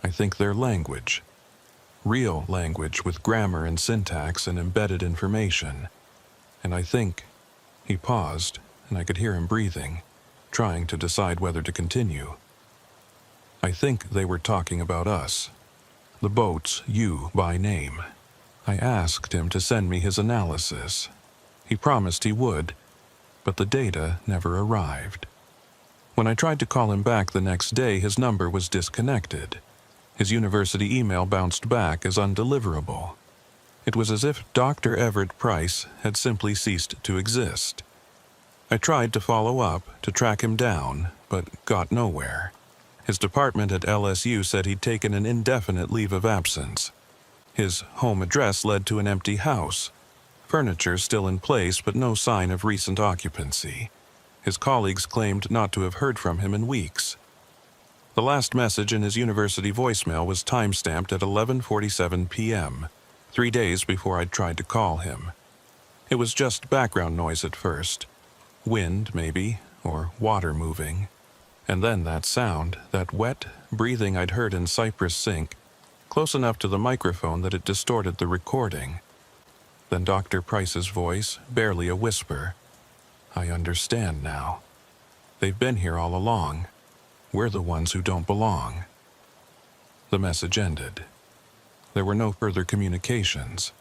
I think they're language. Real language with grammar and syntax and embedded information. And I think... He paused, and I could hear him breathing, trying to decide whether to continue. I think they were talking about us. The boats, you by name. I asked him to send me his analysis. He promised he would, but the data never arrived. When I tried to call him back the next day, his number was disconnected. His university email bounced back as undeliverable. It was as if Dr. Everett Price had simply ceased to exist. I tried to follow up, to track him down, but got nowhere. His department at LSU said he'd taken an indefinite leave of absence. His home address led to an empty house. Furniture still in place, but no sign of recent occupancy. His colleagues claimed not to have heard from him in weeks. The last message in his university voicemail was time-stamped at 11:47 p.m., 3 days before I'd tried to call him. It was just background noise at first. Wind, maybe, or water moving. And then that sound, that wet breathing I'd heard in Cypress Sink, close enough to the microphone that it distorted the recording. Then Dr. Price's voice, barely a whisper. I understand now. They've been here all along. We're the ones who don't belong. The message ended. There were no further communications.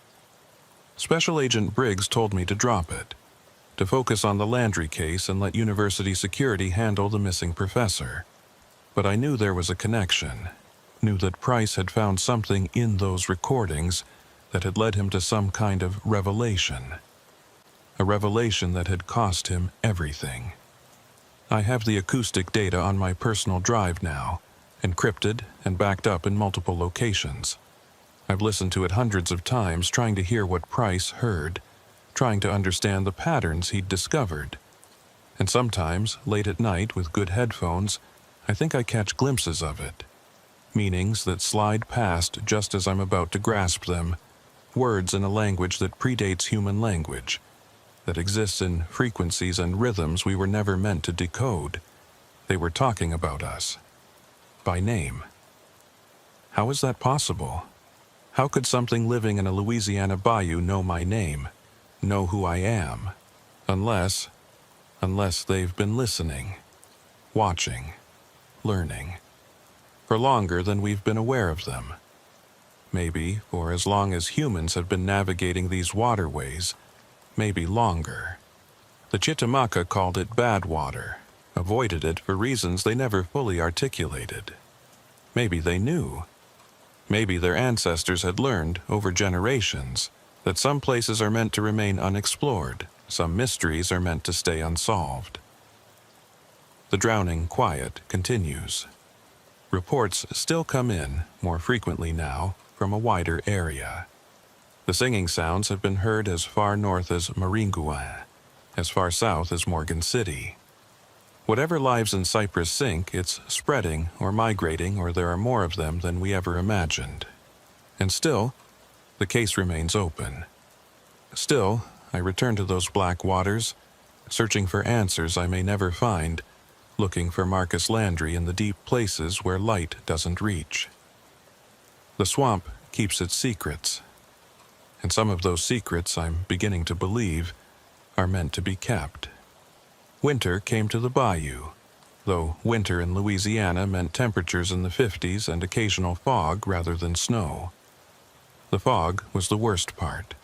Special Agent Briggs told me to drop it, to focus on the Landry case and let university security handle the missing professor. But I knew there was a connection, knew that Price had found something in those recordings that had led him to some kind of revelation. A revelation that had cost him everything. I have the acoustic data on my personal drive now, encrypted and backed up in multiple locations. I've listened to it hundreds of times, trying to hear what Price heard, trying to understand the patterns he'd discovered. And sometimes, late at night with good headphones, I think I catch glimpses of it. Meanings that slide past just as I'm about to grasp them. Words in a language that predates human language, that exists in frequencies and rhythms we were never meant to decode. They were talking about us. By name. How is that possible? How could something living in a Louisiana bayou know my name, know who I am, unless they've been listening, watching, learning, for longer than we've been aware of them? Maybe for as long as humans have been navigating these waterways, maybe longer. The Chickamauga called it bad water, avoided it for reasons they never fully articulated. Maybe they knew. Maybe their ancestors had learned, over generations, that some places are meant to remain unexplored, some mysteries are meant to stay unsolved. The drowning quiet continues. Reports still come in, more frequently now, from a wider area. The singing sounds have been heard as far north as Maringouin, as far south as Morgan City. Whatever lives in Cypress Sink, it's spreading or migrating, or there are more of them than we ever imagined. And still, the case remains open. Still, I return to those black waters, searching for answers I may never find, looking for Marcus Landry in the deep places where light doesn't reach. The swamp keeps its secrets, and some of those secrets, I'm beginning to believe, are meant to be kept. Winter came to the bayou, though winter in Louisiana meant temperatures in the 50s and occasional fog rather than snow. The fog was the worst part.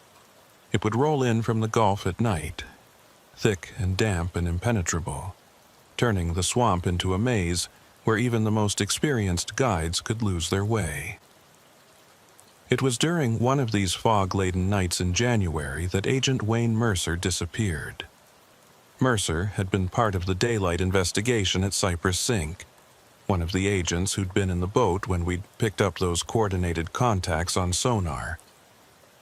It would roll in from the Gulf at night, thick and damp and impenetrable, turning the swamp into a maze where even the most experienced guides could lose their way. It was during one of these fog-laden nights in January that Agent Wayne Mercer disappeared. Mercer had been part of the daylight investigation at Cypress Sink, one of the agents who'd been in the boat when we'd picked up those coordinated contacts on sonar.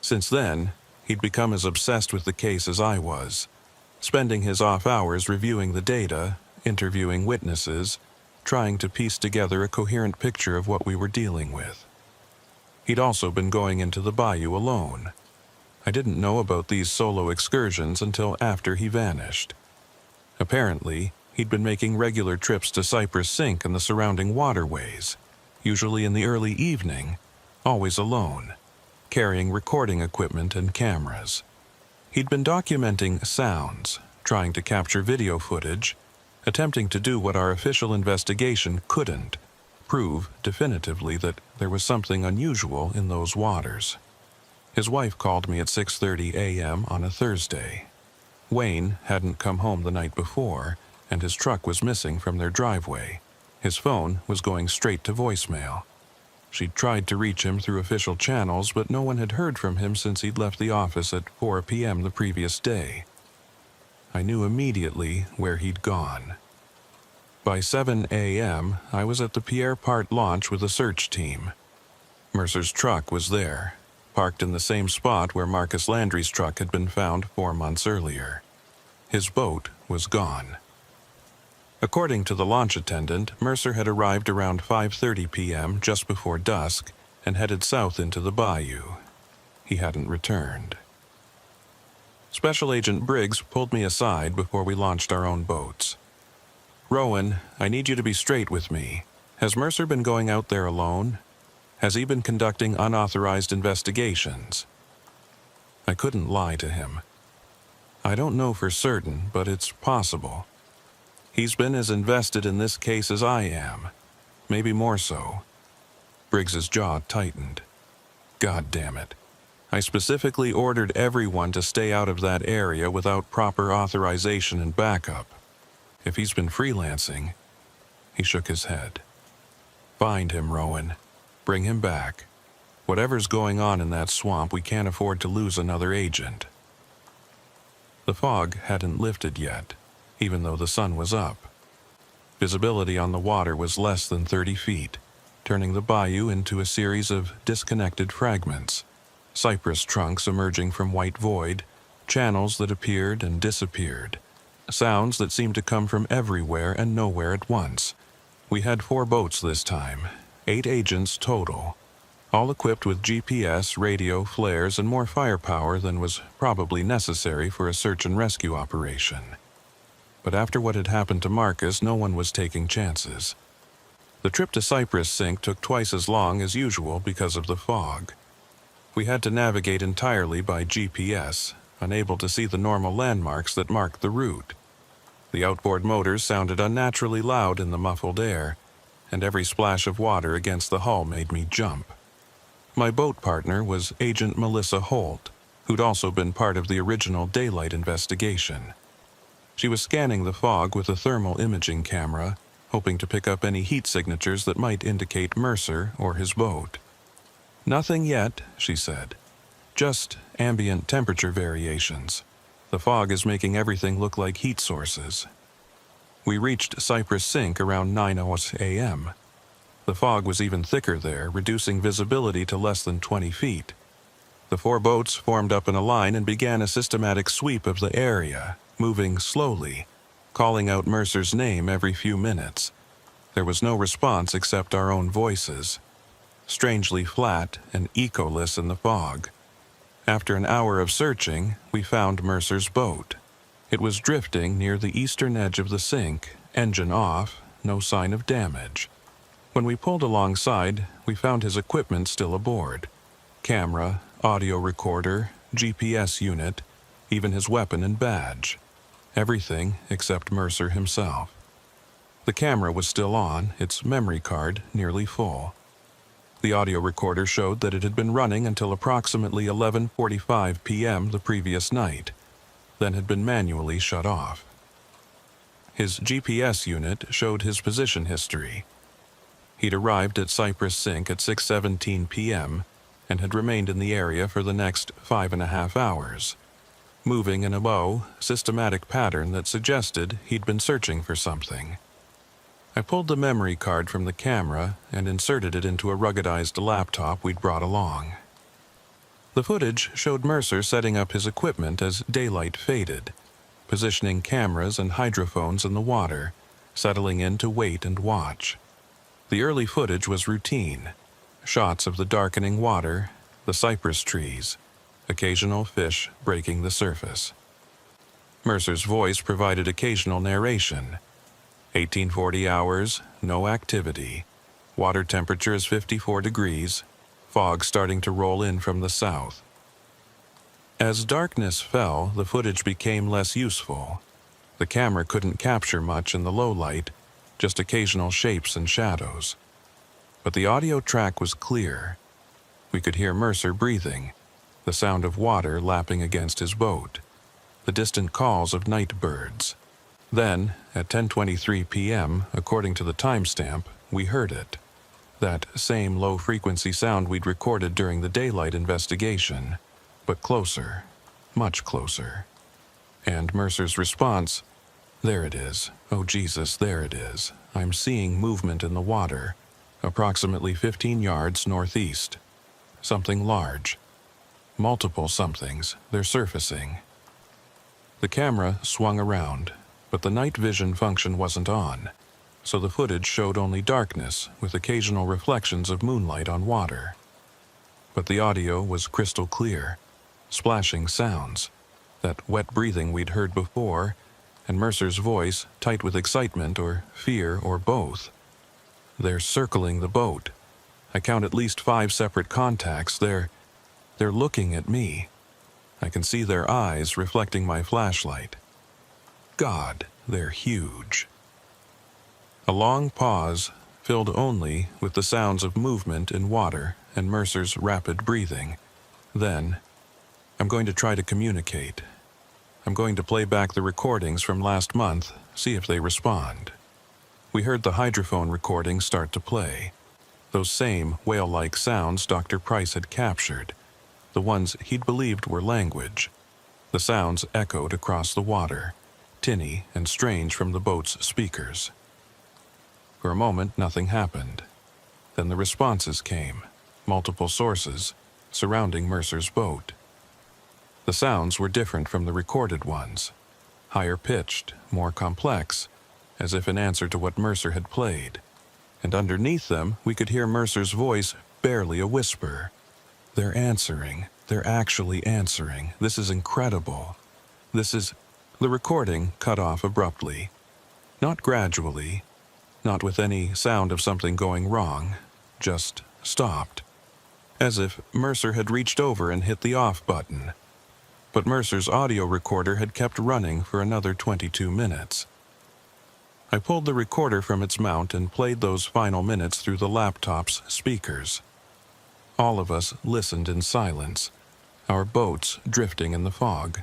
Since then, he'd become as obsessed with the case as I was, spending his off hours reviewing the data, interviewing witnesses, trying to piece together a coherent picture of what we were dealing with. He'd also been going into the bayou alone. I didn't know about these solo excursions until after he vanished. Apparently, he'd been making regular trips to Cypress Sink and the surrounding waterways, usually in the early evening, always alone, carrying recording equipment and cameras. He'd been documenting sounds, trying to capture video footage, attempting to do what our official investigation couldn't, prove definitively that there was something unusual in those waters. His wife called me at 6:30 a.m. on a Thursday. Wayne hadn't come home the night before, and his truck was missing from their driveway. His phone was going straight to voicemail. She'd tried to reach him through official channels, but no one had heard from him since he'd left the office at 4 p.m. the previous day. I knew immediately where he'd gone. By 7 a.m., I was at the Pierre Part launch with a search team. Mercer's truck was there, parked in the same spot where Marcus Landry's truck had been found 4 months earlier. His boat was gone. According to the launch attendant, Mercer had arrived around 5:30 p.m. just before dusk and headed south into the bayou. He hadn't returned. Special Agent Briggs pulled me aside before we launched our own boats. "Rowan, I need you to be straight with me. Has Mercer been going out there alone? Has he been conducting unauthorized investigations?" I couldn't lie to him. I don't know for certain, but it's possible. He's been as invested in this case as I am, maybe more so. Briggs's jaw tightened. God damn it. I specifically ordered everyone to stay out of that area without proper authorization and backup. If he's been freelancing, he shook his head. Find him, Rowan. Bring him back. Whatever's going on in that swamp, we can't afford to lose another agent. The fog hadn't lifted yet, even though the sun was up. Visibility on the water was less than 30 feet, turning the bayou into a series of disconnected fragments, cypress trunks emerging from white void, channels that appeared and disappeared, sounds that seemed to come from everywhere and nowhere at once. We had 4 boats this time, 8 agents total, all equipped with GPS, radio, flares, and more firepower than was probably necessary for a search and rescue operation. But after what had happened to Marcus, no one was taking chances. The trip to Cypress Sink took twice as long as usual because of the fog. We had to navigate entirely by GPS, unable to see the normal landmarks that marked the route. The outboard motors sounded unnaturally loud in the muffled air, and every splash of water against the hull made me jump. My boat partner was Agent Melissa Holt, who'd also been part of the original daylight investigation. She was scanning the fog with a thermal imaging camera, hoping to pick up any heat signatures that might indicate Mercer or his boat. "Nothing yet," she said. "Just ambient temperature variations. The fog is making everything look like heat sources." We reached Cypress Sink around 9 a.m. The fog was even thicker there, reducing visibility to less than 20 feet. The 4 boats formed up in a line and began a systematic sweep of the area, moving slowly, calling out Mercer's name every few minutes. There was no response except our own voices, strangely flat and echoless in the fog. After an hour of searching, we found Mercer's boat. It was drifting near the eastern edge of the sink, engine off, no sign of damage. When we pulled alongside, we found his equipment still aboard. Camera, audio recorder, GPS unit, even his weapon and badge. Everything except Mercer himself. The camera was still on, its memory card nearly full. The audio recorder showed that it had been running until approximately 11:45 p.m. the previous night, then had been manually shut off. His GPS unit showed his position history. He'd arrived at Cypress Sink at 6:17 p.m. and had remained in the area for the next 5.5 hours, moving in a low, systematic pattern that suggested he'd been searching for something. I pulled the memory card from the camera and inserted it into a ruggedized laptop we'd brought along. The footage showed Mercer setting up his equipment as daylight faded, positioning cameras and hydrophones in the water, settling in to wait and watch. The early footage was routine. Shots of the darkening water, the cypress trees, occasional fish breaking the surface. Mercer's voice provided occasional narration, 1840 hours, no activity. Water temperature is 54 degrees. Fog starting to roll in from the south. As darkness fell, the footage became less useful. The camera couldn't capture much in the low light, just occasional shapes and shadows. But the audio track was clear. We could hear Mercer breathing, the sound of water lapping against his boat, the distant calls of night birds. Then, at 10:23 p.m., according to the timestamp, we heard it. That same low-frequency sound we'd recorded during the daylight investigation, but closer, much closer. And Mercer's response, "There it is. Oh Jesus, there it is. I'm seeing movement in the water, approximately 15 yards northeast. Something large. Multiple somethings, they're surfacing." The camera swung around, but the night vision function wasn't on, so the footage showed only darkness with occasional reflections of moonlight on water. But the audio was crystal clear, splashing sounds, that wet breathing we'd heard before, and Mercer's voice tight with excitement or fear or both. "They're circling the boat. I count at least 5 separate contacts. They're looking at me. I can see their eyes reflecting my flashlight. God, they're huge." A long pause, filled only with the sounds of movement in water and Mercer's rapid breathing. Then, "I'm going to try to communicate. I'm going to play back the recordings from last month, see if they respond." We heard the hydrophone recording start to play. Those same whale-like sounds Dr. Price had captured, the ones he'd believed were language. The sounds echoed across the water, tinny and strange from the boat's speakers. For a moment, nothing happened. Then the responses came, multiple sources, surrounding Mercer's boat. The sounds were different from the recorded ones, higher pitched, more complex, as if in answer to what Mercer had played. And underneath them, we could hear Mercer's voice, barely a whisper. "They're answering. They're actually answering. This is incredible. This is..." The recording cut off abruptly. Not gradually, not with any sound of something going wrong, just stopped. As if Mercer had reached over and hit the off button. But Mercer's audio recorder had kept running for another 22 minutes. I pulled the recorder from its mount and played those final minutes through the laptop's speakers. All of us listened in silence, our boats drifting in the fog.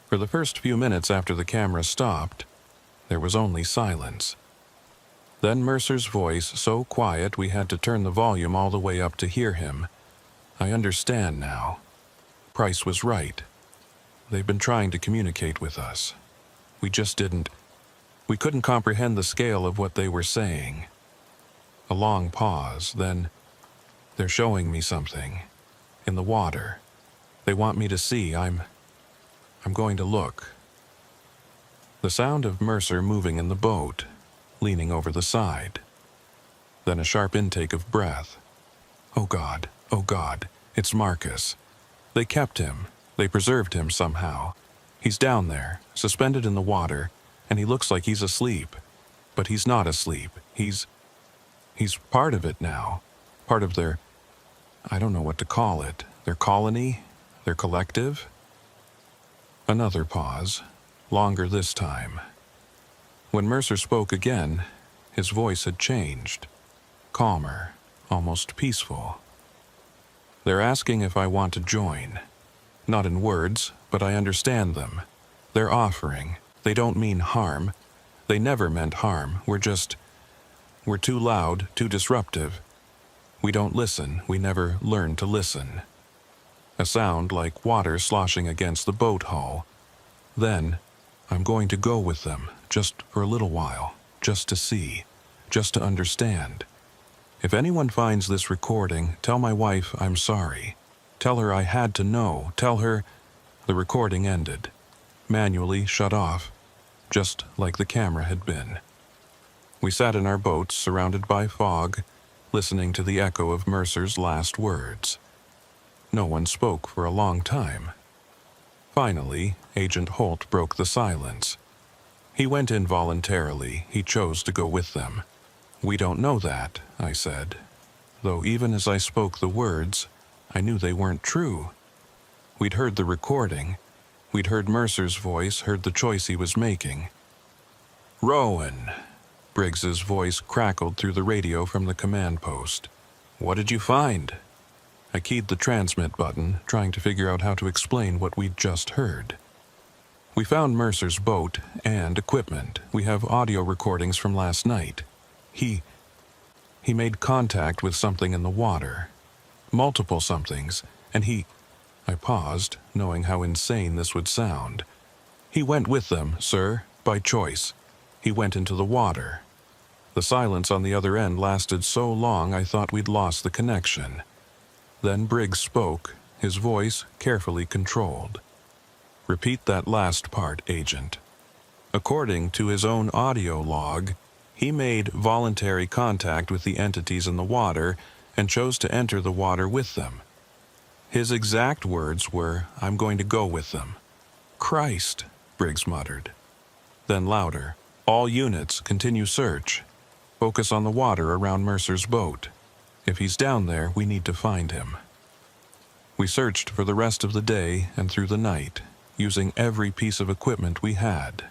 For the first few minutes after the camera stopped, there was only silence. Then Mercer's voice, so quiet we had to turn the volume all the way up to hear him. "I understand now. Price was right. They've been trying to communicate with us. We just didn't. We couldn't comprehend the scale of what they were saying." A long pause, then, "They're showing me something. In the water. They want me to see. I'm going to look." The sound of Mercer moving in the boat, leaning over the side. Then a sharp intake of breath. Oh God, it's Marcus. They kept him. They preserved him somehow. He's down there, suspended in the water, and he looks like he's asleep. But he's not asleep. He's part of it now. Part of their, I don't know what to call it, their colony, their collective. Another pause, longer this time. When Mercer spoke again, his voice had changed. Calmer, almost peaceful. "They're asking if I want to join. Not in words, but I understand them. They're offering. They don't mean harm. They never meant harm. We're too loud, too disruptive. We don't listen. We never learn to listen." A sound like water sloshing against the boat hull. Then, "I'm going to go with them, just for a little while, just to see, just to understand. If anyone finds this recording, tell my wife I'm sorry. Tell her I had to know. Tell her..." The recording ended, manually shut off, just like the camera had been. We sat in our boats, surrounded by fog, listening to the echo of Mercer's last words. No one spoke for a long time. Finally, Agent Holt broke the silence. He went in voluntarily. He chose to go with them. We don't know that, I said, though even as I spoke the words, I knew they weren't true. We'd heard the recording. We'd heard Mercer's voice, heard the choice he was making. "Rowan," Briggs's voice crackled through the radio from the command post. "What did you find?" I keyed the transmit button, trying to figure out how to explain what we'd just heard. "We found Mercer's boat and equipment. We have audio recordings from last night. He made contact with something in the water. Multiple somethings, and I paused, knowing how insane this would sound. "He went with them, sir, by choice. He went into the water." The silence on the other end lasted so long I thought we'd lost the connection. Then Briggs spoke, his voice carefully controlled. "Repeat that last part, Agent." According to his own audio log, he made voluntary contact with the entities in the water and chose to enter the water with them. His exact words were, "I'm going to go with them." "Christ," Briggs muttered. Then louder, "All units, continue search. Focus on the water around Mercer's boat. If he's down there, we need to find him." We searched for the rest of the day and through the night, using every piece of equipment we had.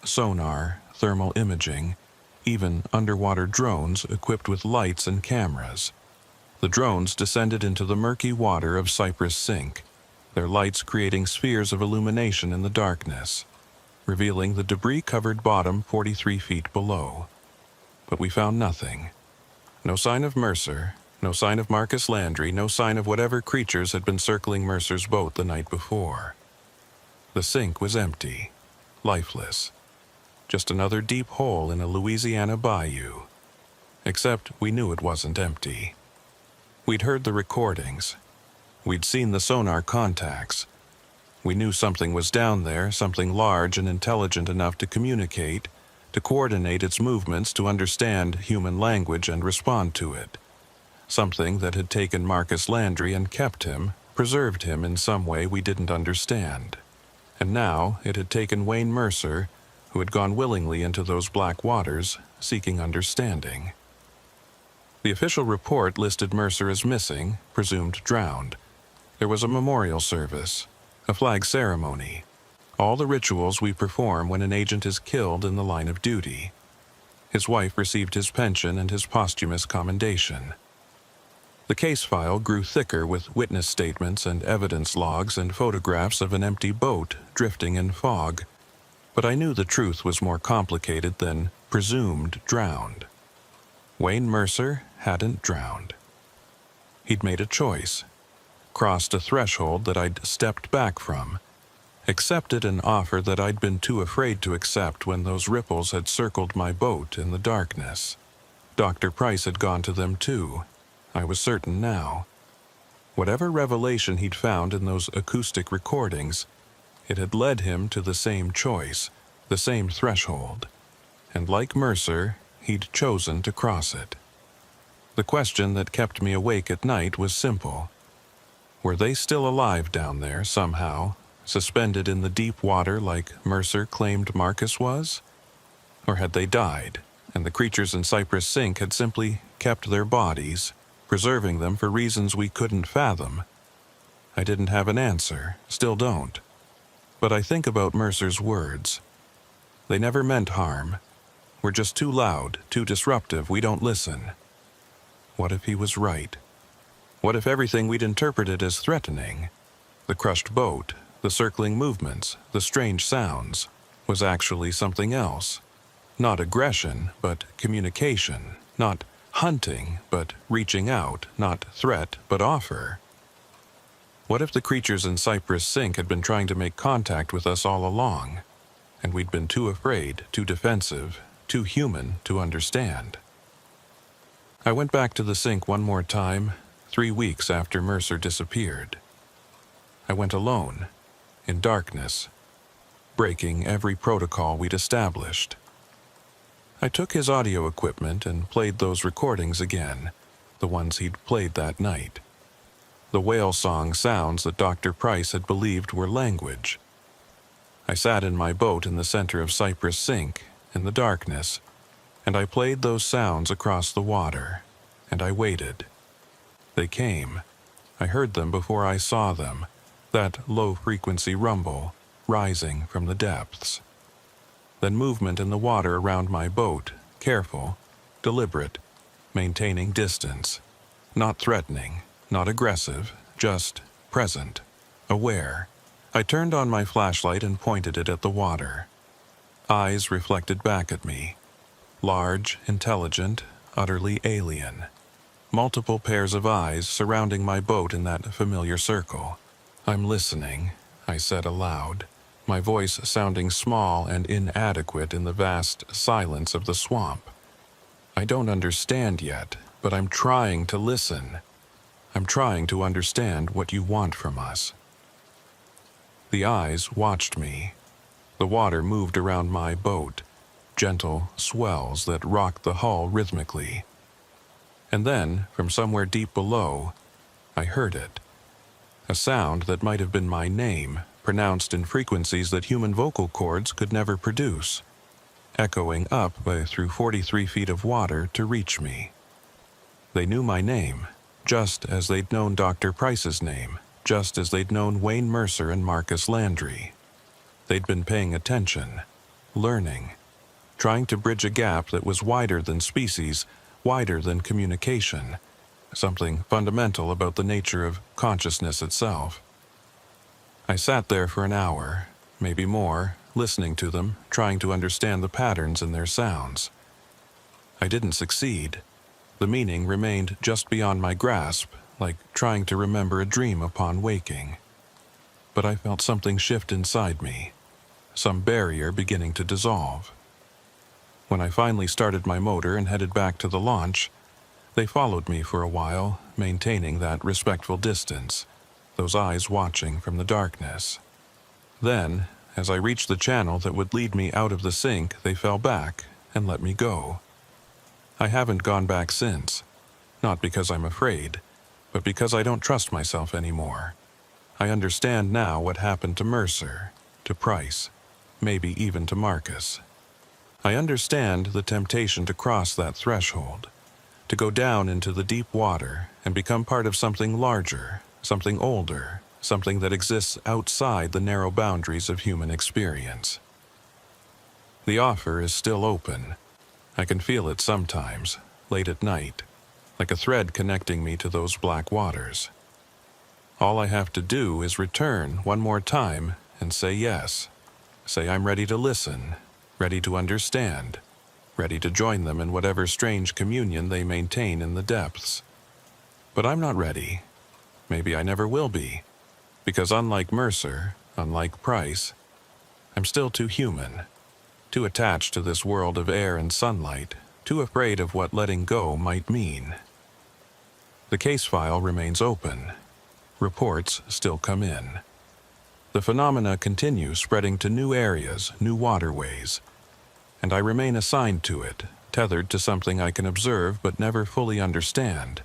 Sonar, thermal imaging, even underwater drones equipped with lights and cameras. The drones descended into the murky water of Cypress Sink, their lights creating spheres of illumination in the darkness, revealing the debris-covered bottom 43 feet below. But we found nothing. No sign of Mercer, no sign of Marcus Landry, no sign of whatever creatures had been circling Mercer's boat the night before. The sink was empty, lifeless. Just another deep hole in a Louisiana bayou. Except we knew it wasn't empty. We'd heard the recordings. We'd seen the sonar contacts. We knew something was down there, something large and intelligent enough to communicate, to coordinate its movements, to understand human language and respond to it. Something that had taken Marcus Landry and kept him, preserved him in some way we didn't understand. And now it had taken Wayne Mercer, who had gone willingly into those black waters, seeking understanding. The official report listed Mercer as missing, presumed drowned. There was a memorial service, a flag ceremony, all the rituals we perform when an agent is killed in the line of duty. His wife received his pension and his posthumous commendation. The case file grew thicker with witness statements and evidence logs and photographs of an empty boat drifting in fog. But I knew the truth was more complicated than presumed drowned. Wayne Mercer hadn't drowned. He'd made a choice, crossed a threshold that I'd stepped back from, accepted an offer that I'd been too afraid to accept when those ripples had circled my boat in the darkness. Dr. Price had gone to them too. I was certain now. Whatever revelation he'd found in those acoustic recordings, it had led him to the same choice, the same threshold. And like Mercer, he'd chosen to cross it. The question that kept me awake at night was simple. Were they still alive down there somehow, suspended in the deep water like Mercer claimed Marcus was? Or had they died, and the creatures in Cypress Sink had simply kept their bodies, preserving them for reasons we couldn't fathom? I didn't have an answer, still don't. But I think about Mercer's words. They never meant harm. We're just too loud, too disruptive, we don't listen. What if he was right? What if everything we'd interpreted as threatening, the crushed boat, the circling movements, the strange sounds, was actually something else? Not aggression, but communication. Not hunting, but reaching out. Not threat, but offer. What if the creatures in Cypress Sink had been trying to make contact with us all along, and we'd been too afraid, too defensive, too human to understand? I went back to the sink one more time, 3 weeks after Mercer disappeared. I went alone, in darkness, breaking every protocol we'd established. I took his audio equipment and played those recordings again, the ones he'd played that night. The whale song sounds that Dr. Price had believed were language. I sat in my boat in the center of Cypress Sink, in the darkness, and I played those sounds across the water, and I waited. They came. I heard them before I saw them, that low-frequency rumble, rising from the depths. Then movement in the water around my boat, careful, deliberate, maintaining distance, not threatening, not aggressive, just present, aware. I turned on my flashlight and pointed it at the water. Eyes reflected back at me. Large, intelligent, utterly alien. Multiple pairs of eyes surrounding my boat in that familiar circle. "I'm listening," I said aloud, my voice sounding small and inadequate in the vast silence of the swamp. "I don't understand yet, but I'm trying to listen. I'm trying to understand what you want from us." The eyes watched me. The water moved around my boat, gentle swells that rocked the hull rhythmically. And then, from somewhere deep below, I heard it. A sound that might have been my name, pronounced in frequencies that human vocal cords could never produce, echoing up through 43 feet of water to reach me. They knew my name, just as they'd known Dr. Price's name, just as they'd known Wayne Mercer and Marcus Landry. They'd been paying attention, learning, trying to bridge a gap that was wider than species, wider than communication, something fundamental about the nature of consciousness itself. I sat there for an hour, maybe more, listening to them, trying to understand the patterns in their sounds. I didn't succeed. The meaning remained just beyond my grasp, like trying to remember a dream upon waking. But I felt something shift inside me, some barrier beginning to dissolve. When I finally started my motor and headed back to the launch, they followed me for a while, maintaining that respectful distance, those eyes watching from the darkness. Then, as I reached the channel that would lead me out of the sink, they fell back and let me go. I haven't gone back since, not because I'm afraid, but because I don't trust myself anymore. I understand now what happened to Mercer, to Price, maybe even to Marcus. I understand the temptation to cross that threshold, to go down into the deep water and become part of something larger, something older, something that exists outside the narrow boundaries of human experience. The offer is still open. I can feel it sometimes, late at night, like a thread connecting me to those black waters. All I have to do is return one more time and say yes. Say I'm ready to listen, ready to understand, ready to join them in whatever strange communion they maintain in the depths. But I'm not ready. Maybe I never will be, because unlike Mercer, unlike Price, I'm still too human, too attached to this world of air and sunlight, too afraid of what letting go might mean. The case file remains open. Reports still come in. The phenomena continue spreading to new areas, new waterways, and I remain assigned to it, tethered to something I can observe but never fully understand,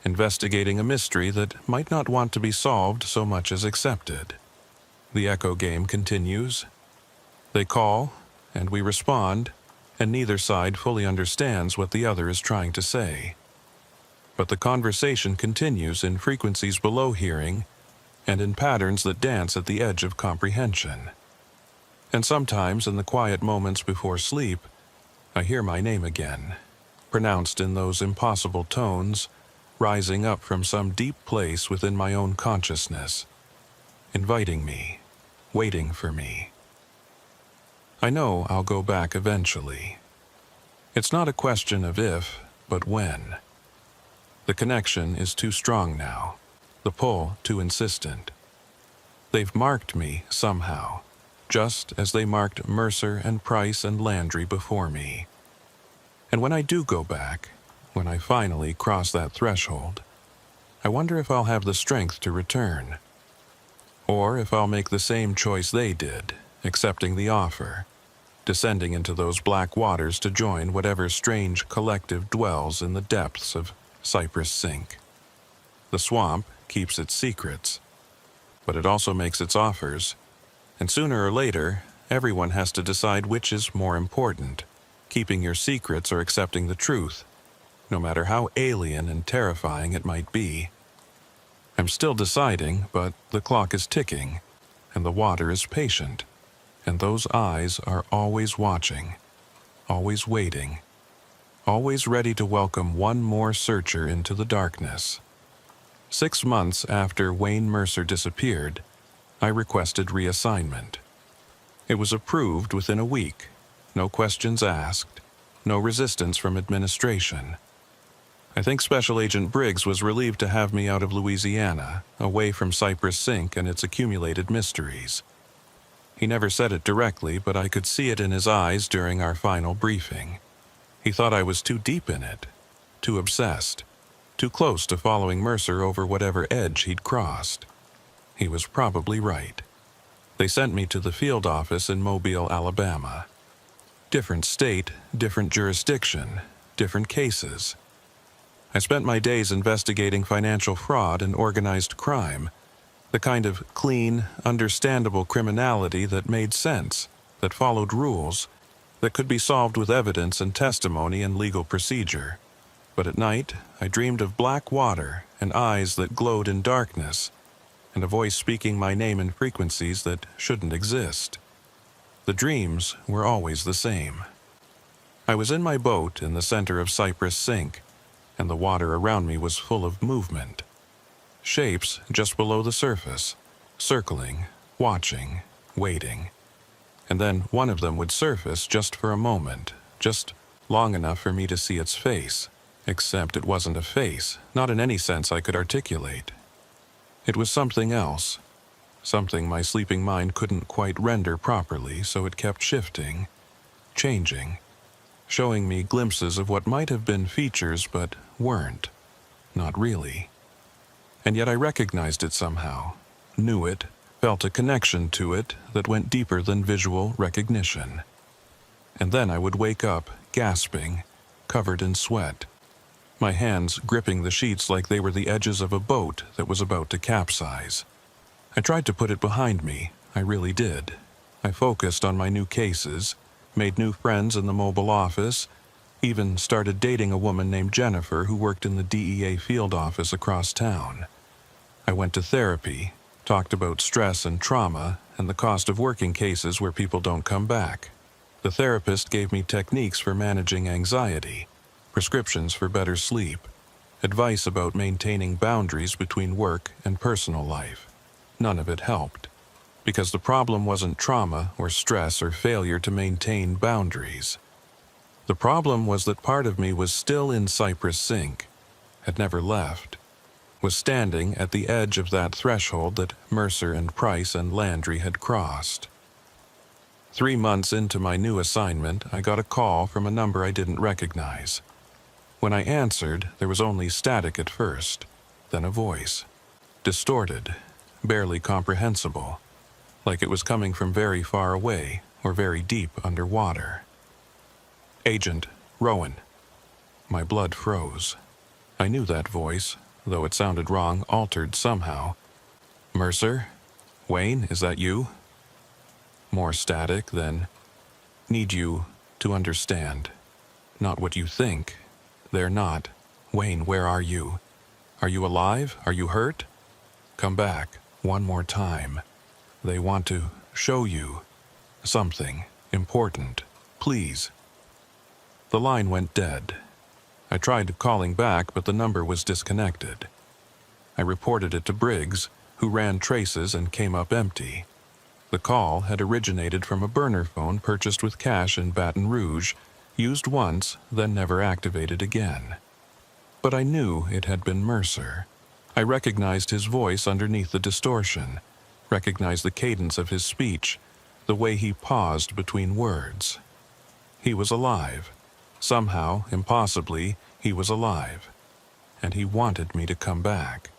investigating a mystery that might not want to be solved so much as accepted. The echo game continues. They call, and we respond, and neither side fully understands what the other is trying to say. But the conversation continues in frequencies below hearing and in patterns that dance at the edge of comprehension. And sometimes in the quiet moments before sleep, I hear my name again, pronounced in those impossible tones, rising up from some deep place within my own consciousness, inviting me, waiting for me. I know I'll go back eventually. It's not a question of if, but when. The connection is too strong now, the pull too insistent. They've marked me somehow, just as they marked Mercer and Price and Landry before me. And when I do go back, when I finally cross that threshold, I wonder if I'll have the strength to return. Or if I'll make the same choice they did, accepting the offer, descending into those black waters to join whatever strange collective dwells in the depths of Cypress Sink. The swamp keeps its secrets, but it also makes its offers, And sooner or later, everyone has to decide which is more important, keeping your secrets or accepting the truth, no matter how alien and terrifying it might be. I'm still deciding, but the clock is ticking, and the water is patient, and those eyes are always watching, always waiting, always ready to welcome one more searcher into the darkness. 6 months after Wayne Mercer disappeared, I requested reassignment. It was approved within a week, no questions asked, no resistance from administration. I think Special Agent Briggs was relieved to have me out of Louisiana, away from Cypress Sink and its accumulated mysteries. He never said it directly, but I could see it in his eyes during our final briefing. He thought I was too deep in it, too obsessed, too close to following Mercer over whatever edge he'd crossed. He was probably right. They sent me to the field office in Mobile, Alabama. Different state, different jurisdiction, different cases. I spent my days investigating financial fraud and organized crime, the kind of clean, understandable criminality that made sense, that followed rules, that could be solved with evidence and testimony and legal procedure. But at night, I dreamed of black water and eyes that glowed in darkness, and a voice speaking my name in frequencies that shouldn't exist. The dreams were always the same. I was in my boat in the center of Cypress Sink, and the water around me was full of movement. Shapes just below the surface, circling, watching, waiting. And then one of them would surface just for a moment, just long enough for me to see its face, except it wasn't a face, not in any sense I could articulate. It was something else, something my sleeping mind couldn't quite render properly, so it kept shifting, changing, showing me glimpses of what might have been features but weren't, not really. And yet I recognized it somehow, knew it, felt a connection to it that went deeper than visual recognition. And then I would wake up, gasping, covered in sweat, my hands gripping the sheets like they were the edges of a boat that was about to capsize. I tried to put it behind me, I really did. I focused on my new cases, made new friends in the mobile office, even started dating a woman named Jennifer who worked in the DEA field office across town. I went to therapy, talked about stress and trauma and the cost of working cases where people don't come back. The therapist gave me techniques for managing anxiety, prescriptions for better sleep, advice about maintaining boundaries between work and personal life. None of it helped, because the problem wasn't trauma or stress or failure to maintain boundaries. The problem was that part of me was still in Cypress Sink, had never left, was standing at the edge of that threshold that Mercer and Price and Landry had crossed. 3 months into my new assignment, I got a call from a number I didn't recognize. When I answered, there was only static at first, then a voice, distorted, barely comprehensible, like it was coming from very far away or very deep underwater. Agent Rowan. My blood froze. I knew that voice, though it sounded wrong, altered somehow. Mercer? Wayne, is that you? More static, then. Need you to understand. Not what you think. They're not. Wayne, where are you? Are you alive? Are you hurt? Come back, one more time. They want to show you something important. Please. The line went dead. I tried calling back, but the number was disconnected. I reported it to Briggs, who ran traces and came up empty. The call had originated from a burner phone purchased with cash in Baton Rouge, used once, then never activated again. But I knew it had been Mercer. I recognized his voice underneath the distortion, recognized the cadence of his speech, the way he paused between words. He was alive. Somehow, impossibly, he was alive. And he wanted me to come back.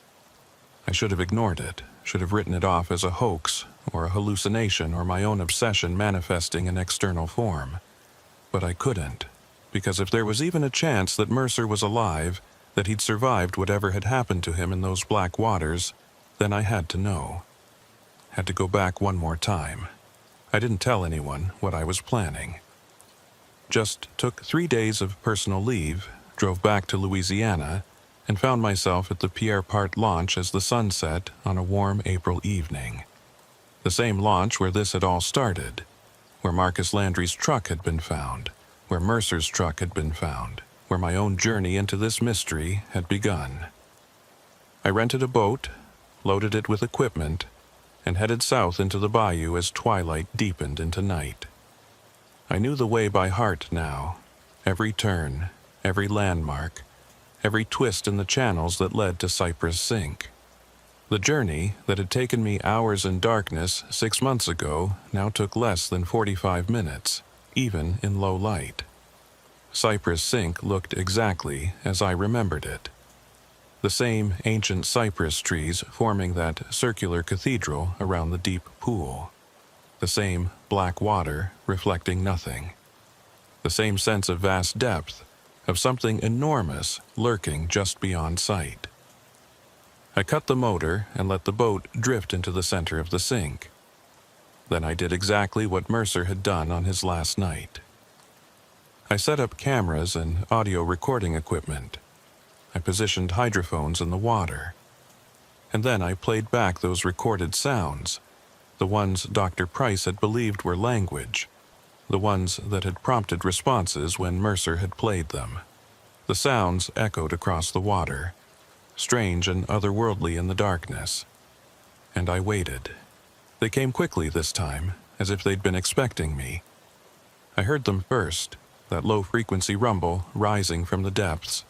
I should have ignored it, should have written it off as a hoax, or a hallucination, or my own obsession manifesting in external form. But I couldn't, because if there was even a chance that Mercer was alive, that he'd survived whatever had happened to him in those black waters, then I had to know. Had to go back one more time. I didn't tell anyone what I was planning. Just took 3 days of personal leave, drove back to Louisiana, and found myself at the Pierre Part launch as the sun set on a warm April evening. The same launch where this had all started, where Marcus Landry's truck had been found, where Mercer's truck had been found, where my own journey into this mystery had begun. I rented a boat, loaded it with equipment, and headed south into the bayou as twilight deepened into night. I knew the way by heart now, every turn, every landmark, every twist in the channels that led to Cypress Sink. The journey that had taken me hours in darkness 6 months ago now took less than 45 minutes, even in low light. Cypress Sink looked exactly as I remembered it. The same ancient cypress trees forming that circular cathedral around the deep pool. The same black water reflecting nothing. The same sense of vast depth, of something enormous lurking just beyond sight. I cut the motor and let the boat drift into the center of the sink. Then I did exactly what Mercer had done on his last night. I set up cameras and audio recording equipment. I positioned hydrophones in the water. And then I played back those recorded sounds, the ones Dr. Price had believed were language, the ones that had prompted responses when Mercer had played them. The sounds echoed across the water, strange and otherworldly in the darkness. And I waited. They came quickly this time, as if they'd been expecting me. I heard them first, that low-frequency rumble rising from the depths,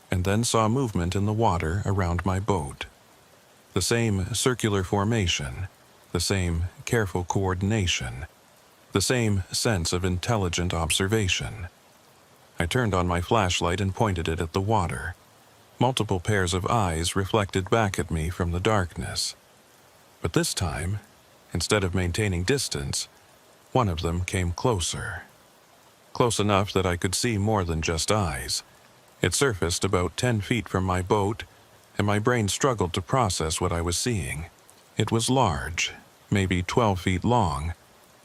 and then saw movement in the water around my boat. The same circular formation, the same careful coordination, the same sense of intelligent observation. I turned on my flashlight and pointed it at the water. Multiple pairs of eyes reflected back at me from the darkness. But this time, instead of maintaining distance, one of them came closer. Close enough that I could see more than just eyes. It surfaced about 10 feet from my boat, and my brain struggled to process what I was seeing. It was large, maybe 12 feet long,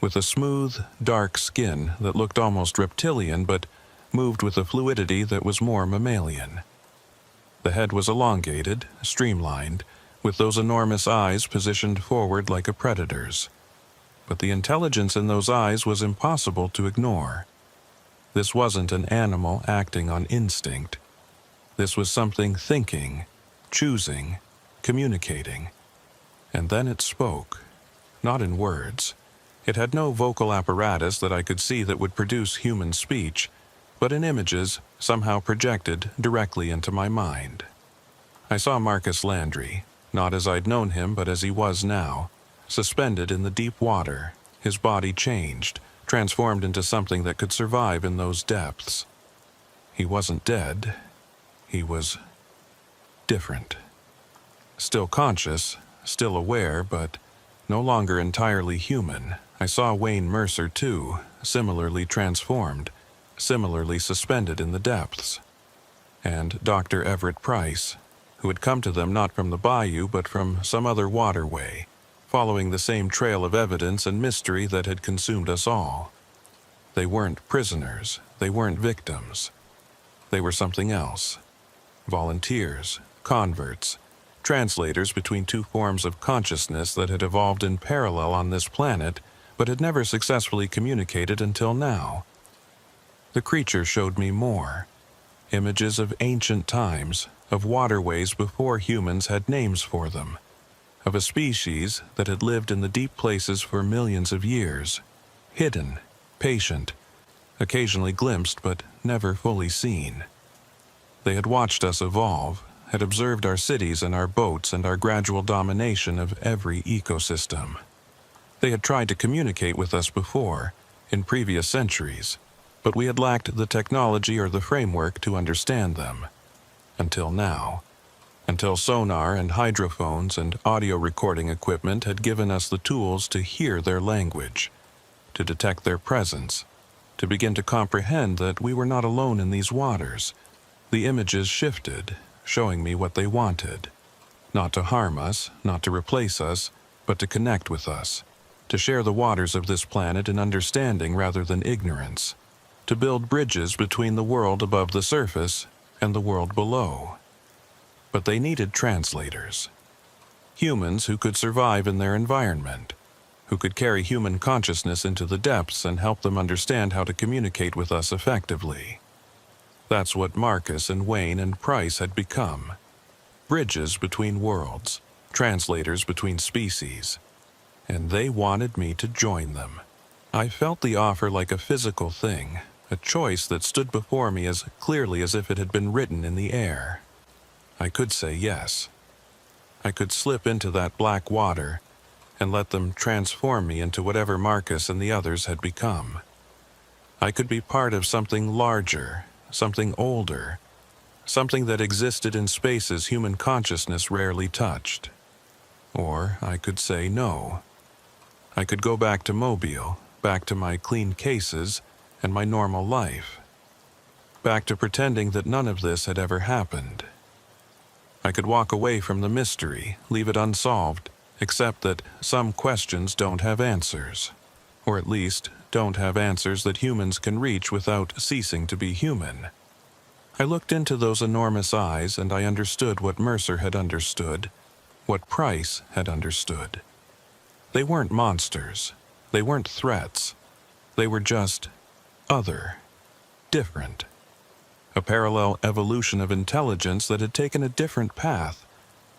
with a smooth, dark skin that looked almost reptilian but moved with a fluidity that was more mammalian. The head was elongated, streamlined, with those enormous eyes positioned forward like a predator's. But the intelligence in those eyes was impossible to ignore. This wasn't an animal acting on instinct. This was something thinking, choosing, communicating. And then it spoke, not in words. It had no vocal apparatus that I could see that would produce human speech, but in images somehow projected directly into my mind. I saw Marcus Landry, not as I'd known him but as he was now, suspended in the deep water, his body changed, transformed into something that could survive in those depths. He wasn't dead. He was different. Still conscious, still aware, but no longer entirely human. I saw Wayne Mercer, too, similarly transformed, similarly suspended in the depths. And Dr. Everett Price, who had come to them not from the bayou but from some other waterway, following the same trail of evidence and mystery that had consumed us all. They weren't prisoners. They weren't victims. They were something else. Volunteers, converts, translators between two forms of consciousness that had evolved in parallel on this planet but had never successfully communicated until now. The creature showed me more. Images of ancient times, of waterways before humans had names for them, of a species that had lived in the deep places for millions of years, hidden, patient, occasionally glimpsed but never fully seen. They had watched us evolve, had observed our cities and our boats and our gradual domination of every ecosystem. They had tried to communicate with us before, in previous centuries, but we had lacked the technology or the framework to understand them. Until now. Until sonar and hydrophones and audio recording equipment had given us the tools to hear their language, to detect their presence, to begin to comprehend that we were not alone in these waters. The images shifted, showing me what they wanted. Not to harm us, not to replace us, but to connect with us, to share the waters of this planet in understanding rather than ignorance, to build bridges between the world above the surface and the world below. But they needed translators. Humans who could survive in their environment, who could carry human consciousness into the depths and help them understand how to communicate with us effectively. That's what Marcus and Wayne and Price had become. Bridges between worlds, translators between species. And they wanted me to join them. I felt the offer like a physical thing, a choice that stood before me as clearly as if it had been written in the air. I could say yes. I could slip into that black water and let them transform me into whatever Marcus and the others had become. I could be part of something larger, something older, something that existed in spaces human consciousness rarely touched. Or I could say no. I could go back to Mobile, back to my clean cases and my normal life. Back to pretending that none of this had ever happened. I could walk away from the mystery, leave it unsolved, except that some questions don't have answers. Or at least, don't have answers that humans can reach without ceasing to be human. I looked into those enormous eyes and I understood what Mercer had understood, what Price had understood. They weren't monsters. They weren't threats. They were just other, different. A parallel evolution of intelligence that had taken a different path,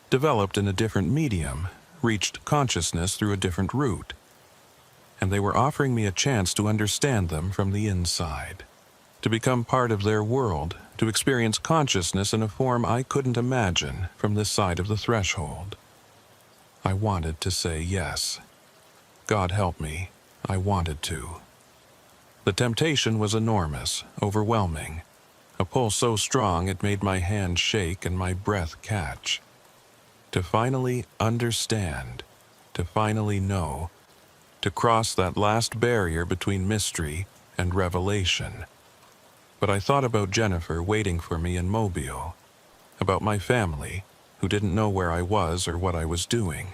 developed in a different medium, reached consciousness through a different route. And they were offering me a chance to understand them from the inside, to become part of their world, to experience consciousness in a form I couldn't imagine from this side of the threshold. I wanted to say yes. God help me, I wanted to. The temptation was enormous, overwhelming, a pull so strong it made my hand shake and my breath catch. To finally understand, to finally know, to cross that last barrier between mystery and revelation. But I thought about Jennifer waiting for me in Mobile, about my family, who didn't know where I was or what I was doing.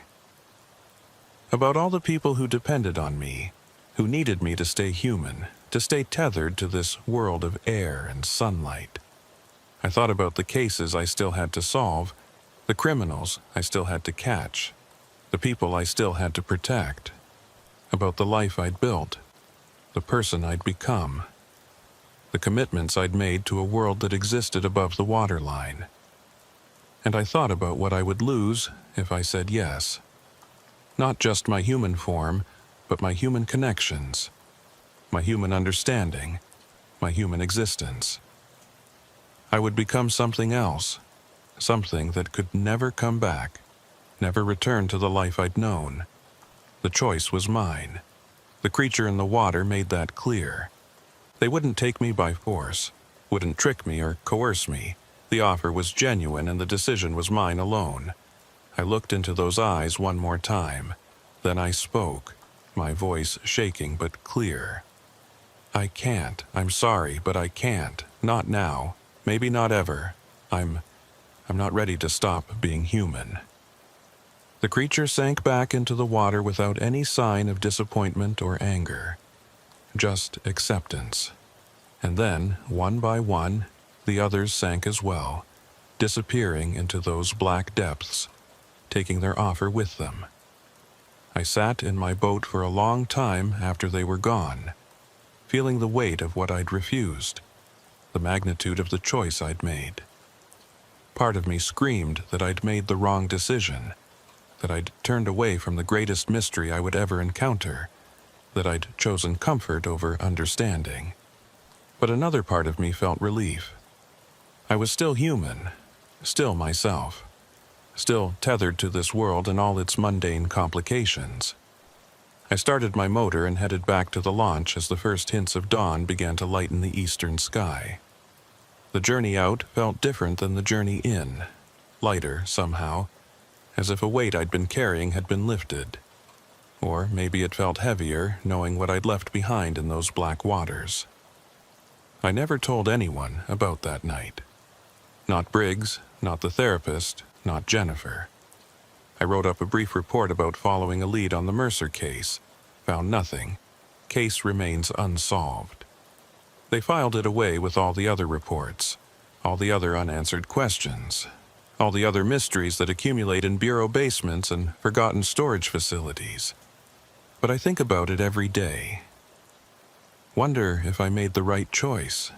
About all the people who depended on me, who needed me to stay human, to stay tethered to this world of air and sunlight. I thought about the cases I still had to solve, the criminals I still had to catch, the people I still had to protect, about the life I'd built, the person I'd become, the commitments I'd made to a world that existed above the waterline. And I thought about what I would lose if I said yes. Not just my human form, but my human connections, my human understanding, my human existence. I would become something else, something that could never come back, never return to the life I'd known. The choice was mine. The creature in the water made that clear. They wouldn't take me by force, wouldn't trick me or coerce me. The offer was genuine and the decision was mine alone. I looked into those eyes one more time. Then I spoke, my voice shaking but clear. I can't. I'm sorry, but I can't. Not now. Maybe not ever. I'm not ready to stop being human. The creature sank back into the water without any sign of disappointment or anger. Just acceptance. And then, one by one, the others sank as well, disappearing into those black depths, taking their offer with them. I sat in my boat for a long time after they were gone, feeling the weight of what I'd refused, the magnitude of the choice I'd made. Part of me screamed that I'd made the wrong decision, that I'd turned away from the greatest mystery I would ever encounter, that I'd chosen comfort over understanding. But another part of me felt relief. I was still human, still myself, still tethered to this world and all its mundane complications. I started my motor and headed back to the launch as the first hints of dawn began to lighten the eastern sky. The journey out felt different than the journey in, lighter somehow, as if a weight I'd been carrying had been lifted. Or maybe it felt heavier, knowing what I'd left behind in those black waters. I never told anyone about that night. Not Briggs, not the therapist, not Jennifer. I wrote up a brief report about following a lead on the Mercer case. Found nothing. Case remains unsolved. They filed it away with all the other reports, all the other unanswered questions, all the other mysteries that accumulate in bureau basements and forgotten storage facilities. But I think about it every day. Wonder if I made the right choice.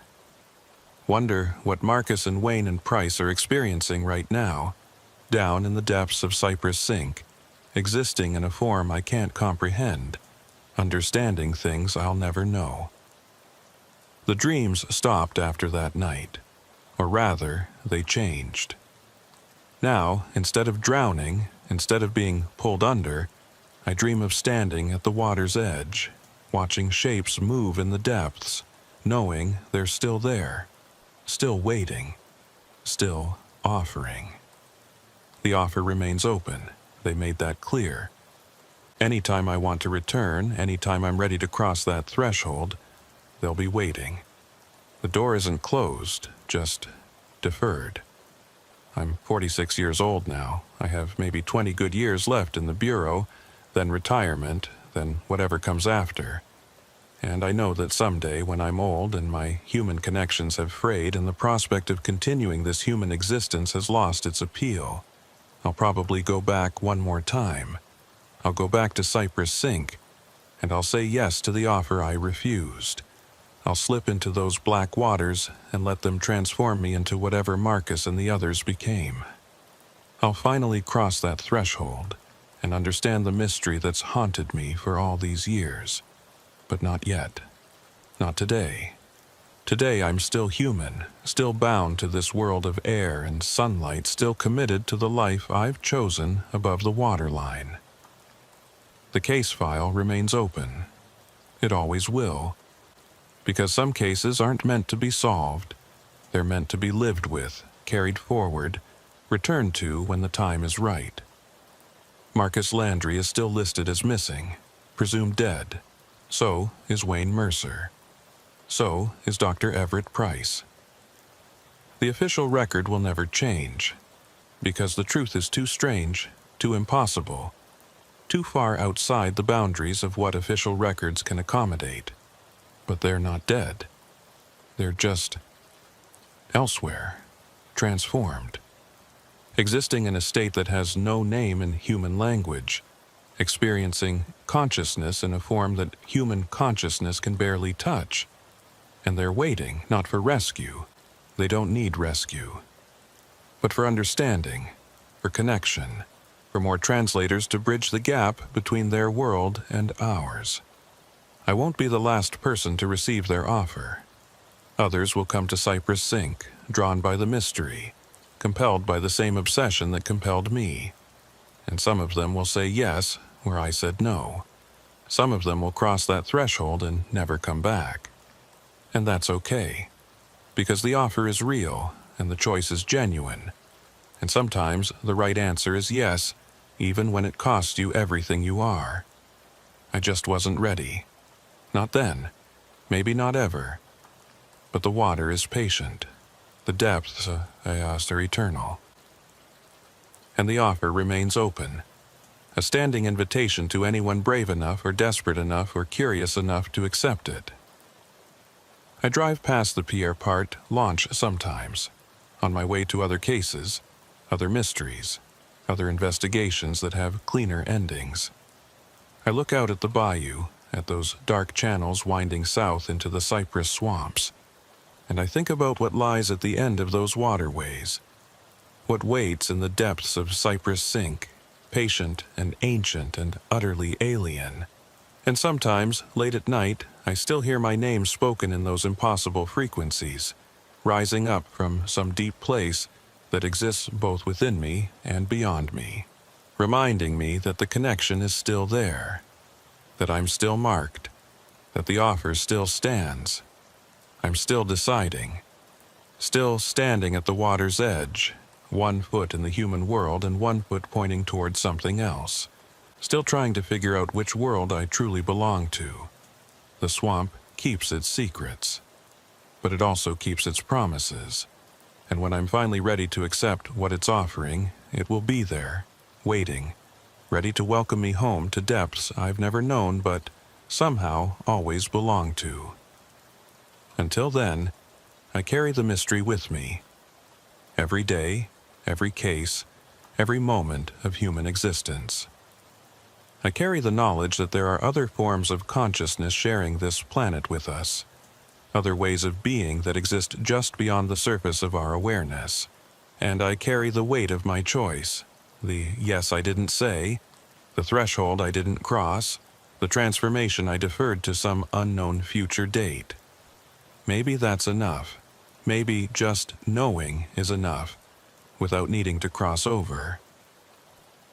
Wonder what Marcus and Wayne and Price are experiencing right now, down in the depths of Cypress Sink, existing in a form I can't comprehend, understanding things I'll never know. The dreams stopped after that night, or rather, they changed. Now, instead of drowning, instead of being pulled under, I dream of standing at the water's edge, watching shapes move in the depths, knowing they're still there, still waiting, still offering. The offer remains open. They made that clear. Anytime I want to return, anytime I'm ready to cross that threshold, they'll be waiting. The door isn't closed, just deferred. I'm 46 years old now. I have maybe 20 good years left in the bureau, then retirement, then whatever comes after. And I know that someday, when I'm old and my human connections have frayed and the prospect of continuing this human existence has lost its appeal, I'll probably go back one more time. I'll go back to Cypress Sink, and I'll say yes to the offer I refused. I'll slip into those black waters and let them transform me into whatever Marcus and the others became. I'll finally cross that threshold and understand the mystery that's haunted me for all these years. But not yet. Not today. Today I'm still human, still bound to this world of air and sunlight, still committed to the life I've chosen above the waterline. The case file remains open. It always will. Because some cases aren't meant to be solved. They're meant to be lived with, carried forward, returned to when the time is right. Marcus Landry is still listed as missing, presumed dead. So is Wayne Mercer. So is Dr. Everett Price. The official record will never change, because the truth is too strange, too impossible, too far outside the boundaries of what official records can accommodate. But they're not dead. They're just elsewhere, transformed, existing in a state that has no name in human language, experiencing consciousness in a form that human consciousness can barely touch. And they're waiting, not for rescue. They don't need rescue. But for understanding, for connection, for more translators to bridge the gap between their world and ours. I won't be the last person to receive their offer. Others will come to Cypress Sink, drawn by the mystery, compelled by the same obsession that compelled me. And some of them will say yes where I said no. Some of them will cross that threshold and never come back. And that's okay, because the offer is real and the choice is genuine. And sometimes the right answer is yes, even when it costs you everything you are. I just wasn't ready. Not then, maybe not ever. But the water is patient. The depths, are eternal. And the offer remains open, a standing invitation to anyone brave enough or desperate enough or curious enough to accept it. I drive past the Pierre Part launch sometimes, on my way to other cases, other mysteries, other investigations that have cleaner endings. I look out at the bayou, at those dark channels winding south into the cypress swamps, and I think about what lies at the end of those waterways, what waits in the depths of Cypress Sink, patient and ancient and utterly alien. And sometimes, late at night, I still hear my name spoken in those impossible frequencies, rising up from some deep place that exists both within me and beyond me, reminding me that the connection is still there, that I'm still marked, that the offer still stands. I'm still deciding, still standing at the water's edge, 1 foot in the human world and 1 foot pointing towards something else. Still trying to figure out which world I truly belong to. The swamp keeps its secrets, but it also keeps its promises. And when I'm finally ready to accept what it's offering, it will be there, waiting, ready to welcome me home to depths I've never known but somehow always belonged to. Until then, I carry the mystery with me. Every day, every case, every moment of human existence. I carry the knowledge that there are other forms of consciousness sharing this planet with us, other ways of being that exist just beyond the surface of our awareness. And I carry the weight of my choice, the yes I didn't say, the threshold I didn't cross, the transformation I deferred to some unknown future date. Maybe that's enough. Maybe just knowing is enough, without needing to cross over.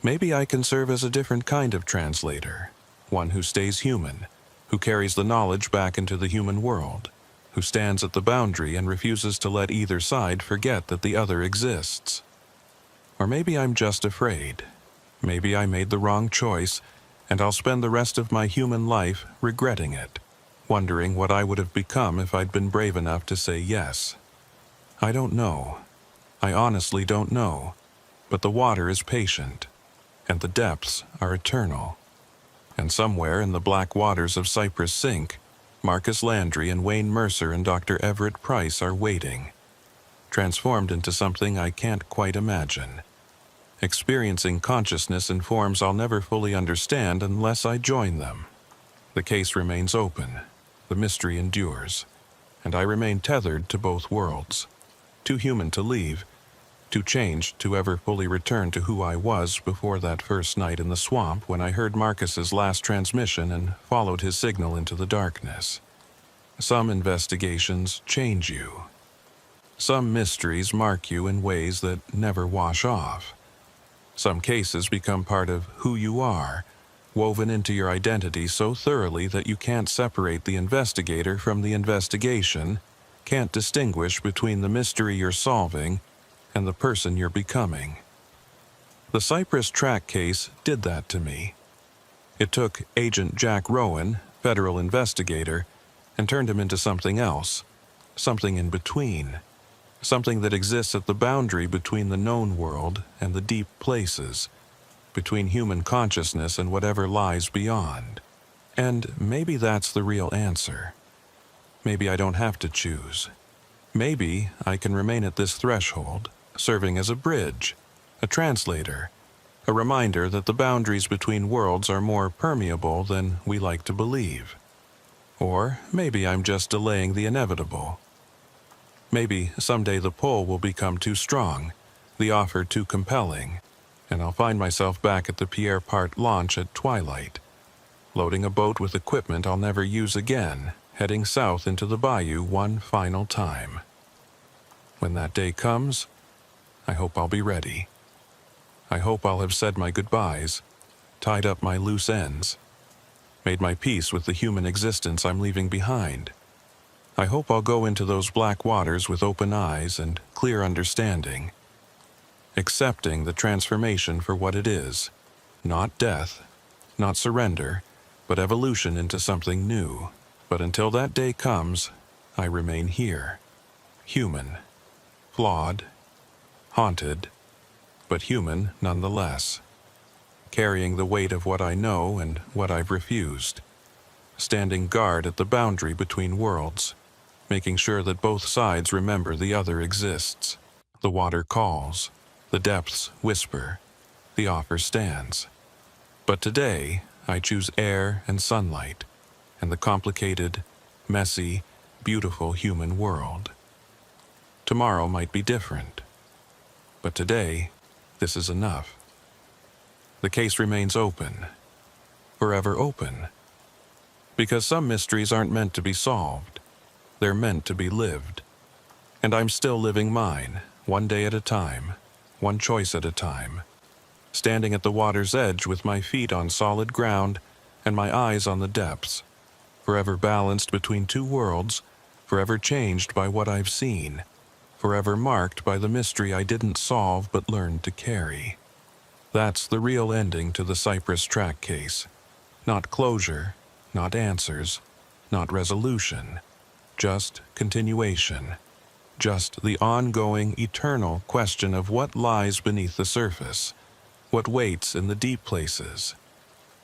Maybe I can serve as a different kind of translator, one who stays human, who carries the knowledge back into the human world, who stands at the boundary and refuses to let either side forget that the other exists. Or maybe I'm just afraid. Maybe I made the wrong choice, and I'll spend the rest of my human life regretting it, wondering what I would have become if I'd been brave enough to say yes. I don't know. I honestly don't know. But the water is patient, and the depths are eternal. And somewhere in the black waters of Cypress Sink, Marcus Landry and Wayne Mercer and Dr. Everett Price are waiting, transformed into something I can't quite imagine, experiencing consciousness in forms I'll never fully understand unless I join them. The case remains open, the mystery endures, and I remain tethered to both worlds, too human to leave, too changed to ever fully return to who I was before that first night in the swamp when I heard Marcus's last transmission and followed his signal into the darkness. Some investigations change you. Some mysteries mark you in ways that never wash off. Some cases become part of who you are, woven into your identity so thoroughly that you can't separate the investigator from the investigation, can't distinguish between the mystery you're solving and the person you're becoming. The Cypress Track case did that to me. It took Agent Jack Rowan, federal investigator, and turned him into something else, something in between, something that exists at the boundary between the known world and the deep places, between human consciousness and whatever lies beyond. And maybe that's the real answer. Maybe I don't have to choose. Maybe I can remain at this threshold, serving as a bridge, a translator, a reminder that the boundaries between worlds are more permeable than we like to believe. Or maybe I'm just delaying the inevitable. Maybe someday the pull will become too strong, the offer too compelling, and I'll find myself back at the Pierre Part launch at twilight, loading a boat with equipment I'll never use again, heading south into the bayou one final time. When that day comes, I hope I'll be ready. I hope I'll have said my goodbyes, tied up my loose ends, made my peace with the human existence I'm leaving behind. I hope I'll go into those black waters with open eyes and clear understanding, accepting the transformation for what it is, not death, not surrender, but evolution into something new. But until that day comes, I remain here, human, flawed, haunted, but human nonetheless, carrying the weight of what I know and what I've refused, standing guard at the boundary between worlds, making sure that both sides remember the other exists. The water calls, the depths whisper, the offer stands. But today, I choose air and sunlight, and the complicated, messy, beautiful human world. Tomorrow might be different, but today, this is enough. The case remains open, forever open, because some mysteries aren't meant to be solved, they're meant to be lived. And I'm still living mine, one day at a time, one choice at a time, standing at the water's edge with my feet on solid ground and my eyes on the depths, forever balanced between two worlds, forever changed by what I've seen, forever marked by the mystery I didn't solve but learned to carry. That's the real ending to the Cypress Track case. Not closure, not answers, not resolution, just continuation, just the ongoing, eternal question of what lies beneath the surface, what waits in the deep places,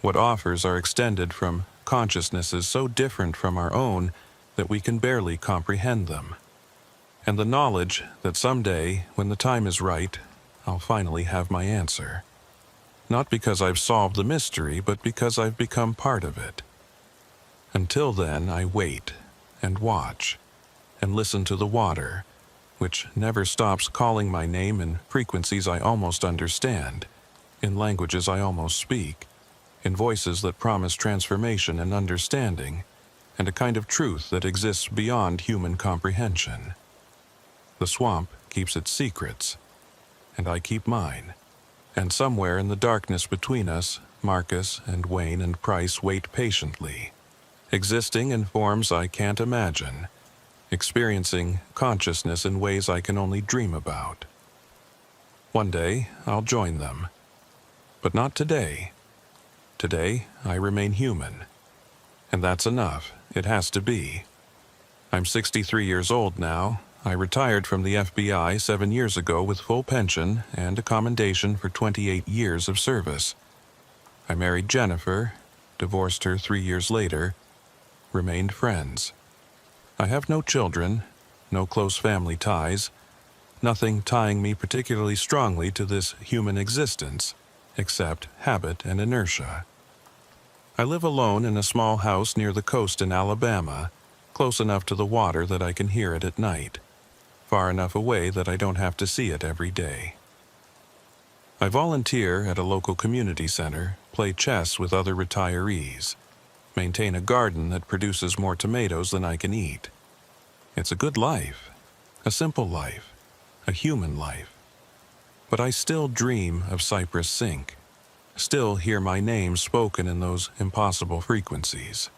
what offers are extended from consciousnesses so different from our own that we can barely comprehend them, and the knowledge that someday, when the time is right, I'll finally have my answer. Not because I've solved the mystery, but because I've become part of it. Until then, I wait and watch and listen to the water, which never stops calling my name in frequencies I almost understand, in languages I almost speak, in voices that promise transformation and understanding, and a kind of truth that exists beyond human comprehension. The swamp keeps its secrets, and I keep mine. And somewhere in the darkness between us, Marcus and Wayne and Price wait patiently, existing in forms I can't imagine, experiencing consciousness in ways I can only dream about. One day, I'll join them. But not today. Today, I remain human. And that's enough. It has to be. I'm 63 years old now. I retired from the FBI 7 years ago with full pension and a commendation for 28 years of service. I married Jennifer, divorced her 3 years later, remained friends. I have no children, no close family ties, nothing tying me particularly strongly to this human existence, except habit and inertia. I live alone in a small house near the coast in Alabama, close enough to the water that I can hear it at night, far enough away that I don't have to see it every day. I volunteer at a local community center, play chess with other retirees, maintain a garden that produces more tomatoes than I can eat. It's a good life, a simple life, a human life. But I still dream of Cypress Sink, still hear my name spoken in those impossible frequencies,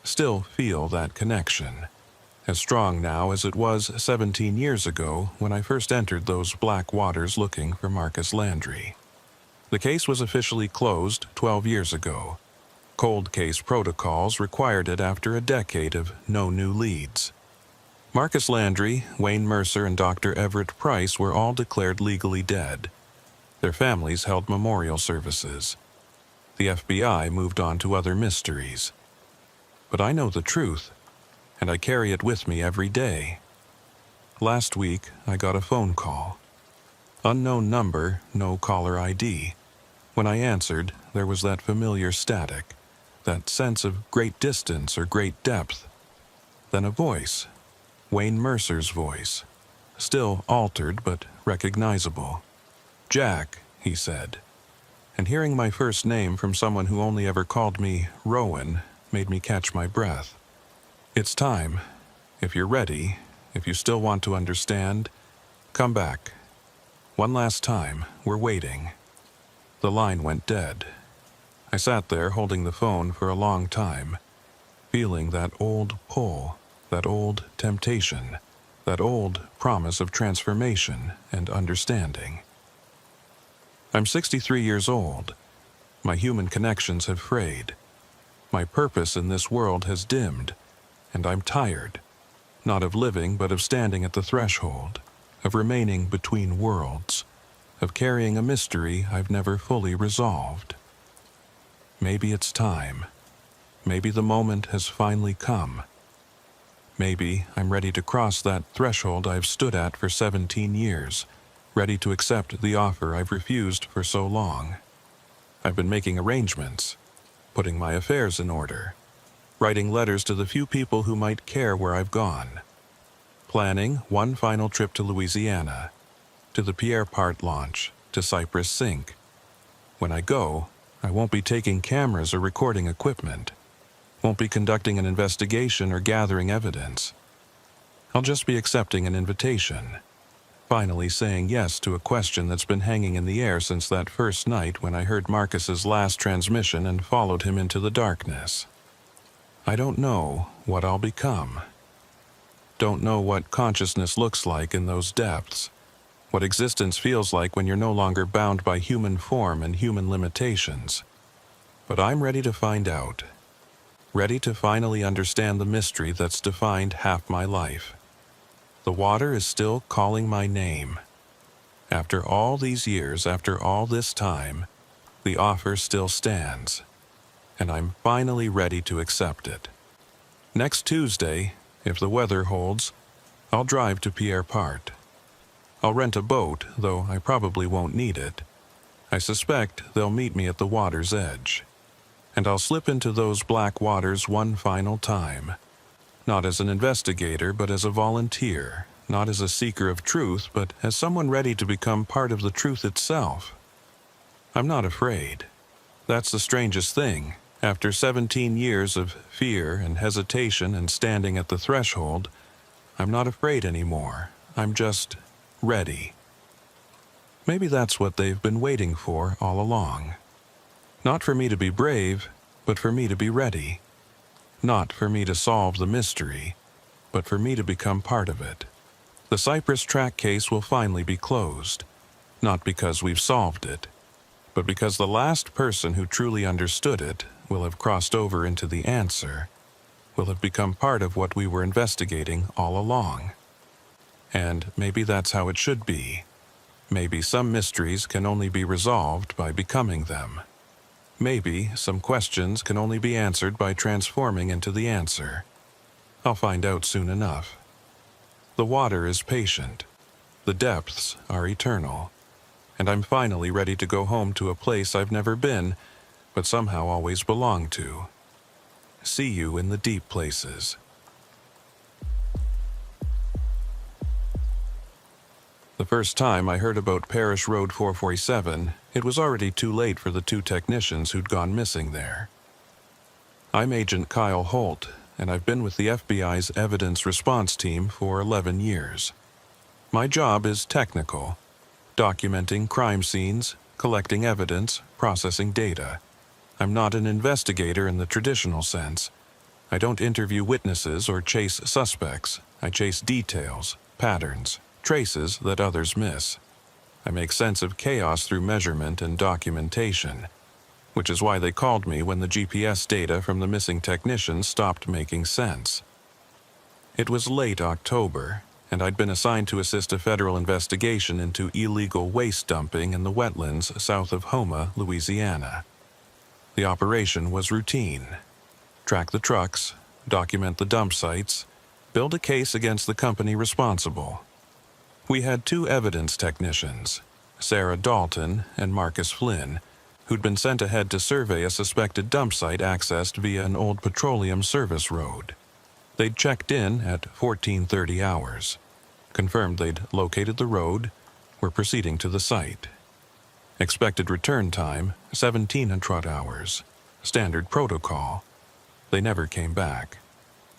still feel that connection, as strong now as it was 17 years ago when I first entered those black waters looking for Marcus Landry. The case was officially closed 12 years ago. Cold case protocols required it after a decade of no new leads. Marcus Landry, Wayne Mercer, and Dr. Everett Price were all declared legally dead. Their families held memorial services. The FBI moved on to other mysteries. But I know the truth, and I carry it with me every day. Last week, I got a phone call. Unknown number, no caller ID. When I answered, there was that familiar static, that sense of great distance or great depth. Then a voice, Wayne Mercer's voice, still altered but recognizable. "Jack," he said, and hearing my first name from someone who only ever called me Rowan made me catch my breath. "It's time. If you're ready, if you still want to understand, come back. One last time, we're waiting." The line went dead. I sat there holding the phone for a long time, feeling that old pull, that old temptation, that old promise of transformation and understanding. I'm 63 years old. My human connections have frayed. My purpose in this world has dimmed, and I'm tired, not of living but of standing at the threshold, of remaining between worlds, of carrying a mystery I've never fully resolved. Maybe it's time. Maybe the moment has finally come. Maybe I'm ready to cross that threshold I've stood at for 17 years, ready to accept the offer I've refused for so long. I've been making arrangements, putting my affairs in order, writing letters to the few people who might care where I've gone, planning one final trip to Louisiana, to the Pierre Part launch, to Cypress Sink. When I go, I won't be taking cameras or recording equipment, won't be conducting an investigation or gathering evidence. I'll just be accepting an invitation, finally saying yes to a question that's been hanging in the air since that first night when I heard Marcus's last transmission and followed him into the darkness. I don't know what I'll become. Don't know what consciousness looks like in those depths, what existence feels like when you're no longer bound by human form and human limitations. But I'm ready to find out, ready to finally understand the mystery that's defined half my life. The water is still calling my name. After all these years, after all this time, the offer still stands, and I'm finally ready to accept it. Next Tuesday, if the weather holds, I'll drive to Pierre Part. I'll rent a boat, though I probably won't need it. I suspect they'll meet me at the water's edge. And I'll slip into those black waters one final time. Not as an investigator, but as a volunteer. Not as a seeker of truth, but as someone ready to become part of the truth itself. I'm not afraid. That's the strangest thing. After 17 years of fear and hesitation and standing at the threshold, I'm not afraid anymore. I'm just ready. Maybe that's what they've been waiting for all along. Not for me to be brave, but for me to be ready. Not for me to solve the mystery, but for me to become part of it. The Cypress Track case will finally be closed, not because we've solved it, but because the last person who truly understood it will have crossed over into the answer, will have become part of what we were investigating all along. And maybe that's how it should be. Maybe some mysteries can only be resolved by becoming them. Maybe some questions can only be answered by transforming into the answer. I'll find out soon enough. The water is patient. The depths are eternal. And I'm finally ready to go home to a place I've never been, but somehow always belonged to. See you in the deep places. The first time I heard about Parish Road 447, it was already too late for the 2 technicians who'd gone missing there. I'm Agent Kyle Holt, and I've been with the FBI's Evidence Response Team for 11 years. My job is technical, documenting crime scenes, collecting evidence, processing data. I'm not an investigator in the traditional sense. I don't interview witnesses or chase suspects. I chase details, patterns, traces that others miss. I make sense of chaos through measurement and documentation, which is why they called me when the GPS data from the missing technicians stopped making sense. It was late October, and I'd been assigned to assist a federal investigation into illegal waste dumping in the wetlands south of Houma, Louisiana. The operation was routine. Track the trucks, document the dump sites, build a case against the company responsible. We had 2 evidence technicians, Sarah Dalton and Marcus Flynn, who'd been sent ahead to survey a suspected dump site accessed via an old petroleum service road. They'd checked in at 14:30 hours, confirmed they'd located the road, were proceeding to the site. Expected return time, 1700 hours. Standard protocol. They never came back.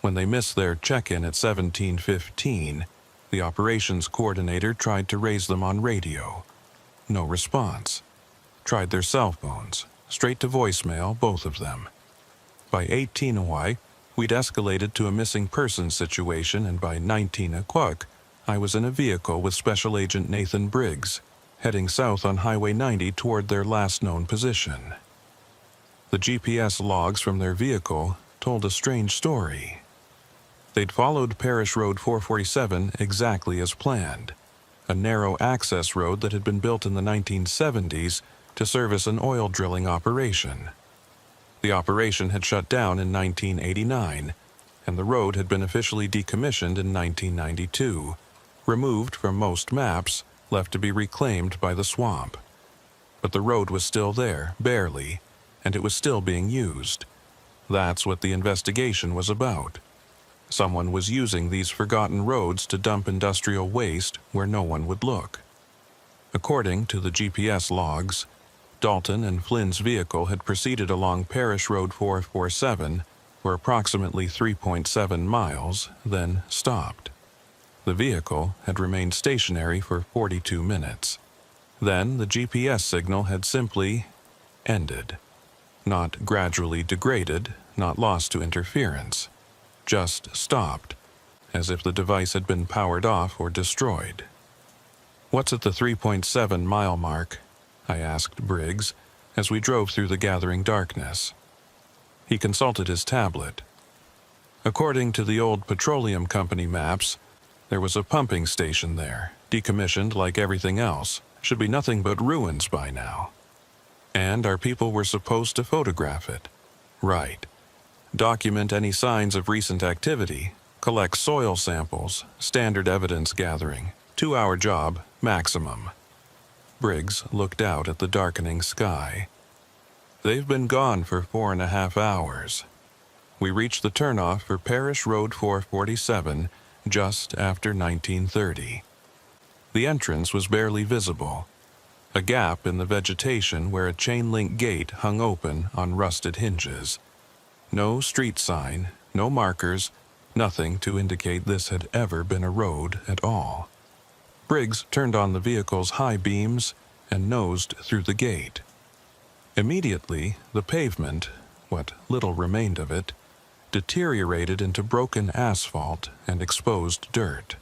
When they missed their check-in at 17:15, the operations coordinator tried to raise them on radio. No response. Tried their cell phones. Straight to voicemail, both of them. By 18 Hawaii, we'd escalated to a missing persons situation, and by 19 Aquak, I was in a vehicle with Special Agent Nathan Briggs, heading south on Highway 90 toward their last known position. The GPS logs from their vehicle told a strange story. They'd followed Parish Road 447 exactly as planned, a narrow access road that had been built in the 1970s to service an oil drilling operation. The operation had shut down in 1989, and the road had been officially decommissioned in 1992, removed from most maps, left to be reclaimed by the swamp. But the road was still there, barely, and it was still being used. That's what the investigation was about. Someone was using these forgotten roads to dump industrial waste where no one would look. According to the GPS logs, Dalton and Flynn's vehicle had proceeded along Parish Road 447 for approximately 3.7 miles, then stopped. The vehicle had remained stationary for 42 minutes. Then the GPS signal had simply ended. Not gradually degraded, not lost to interference. Just stopped, as if the device had been powered off or destroyed. "What's at the 3.7-mile mark?" I asked Briggs, as we drove through the gathering darkness. He consulted his tablet. According to the old petroleum company maps, there was a pumping station there, Decommissioned like everything else, should be nothing but ruins by now. And our people were supposed to photograph it. Right. Document any signs of recent activity, collect soil samples, standard evidence gathering, 2-hour job, maximum. Briggs looked out at the darkening sky. They've been gone for 4.5 hours. We reached the turnoff for Parish Road 447 just after 1930. The entrance was barely visible, a gap in the vegetation where a chain-link gate hung open on rusted hinges. No street sign, no markers, nothing to indicate this had ever been a road at all. Briggs turned on the vehicle's high beams and nosed through the gate. Immediately, the pavement, what little remained of it, deteriorated into broken asphalt and exposed dirt.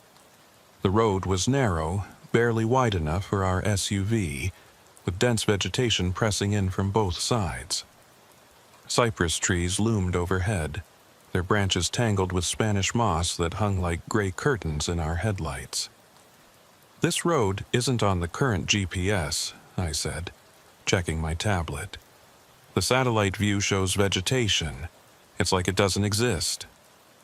The road was narrow, barely wide enough for our SUV, with dense vegetation pressing in from both sides. Cypress trees loomed overhead, their branches tangled with Spanish moss that hung like gray curtains in our headlights. "This road isn't on the current GPS," I said, checking my tablet. "The satellite view shows vegetation. It's like it doesn't exist."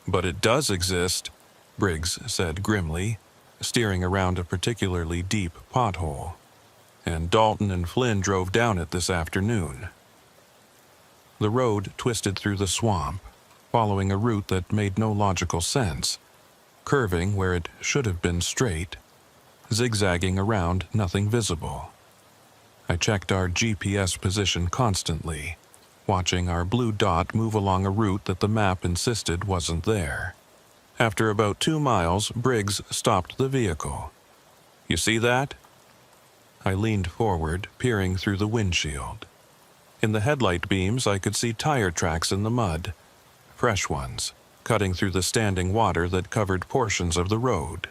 "But it does exist," Briggs said grimly, steering around a particularly deep pothole. "And Dalton and Flynn drove down it this afternoon." The road twisted through the swamp, following a route that made no logical sense, curving where it should have been straight, zigzagging around nothing visible. I checked our GPS position constantly, watching our blue dot move along a route that the map insisted wasn't there. After about 2 miles, Briggs stopped the vehicle. "You see that?" I leaned forward, peering through the windshield. In the headlight beams, I could see tire tracks in the mud, fresh ones, cutting through the standing water that covered portions of the road.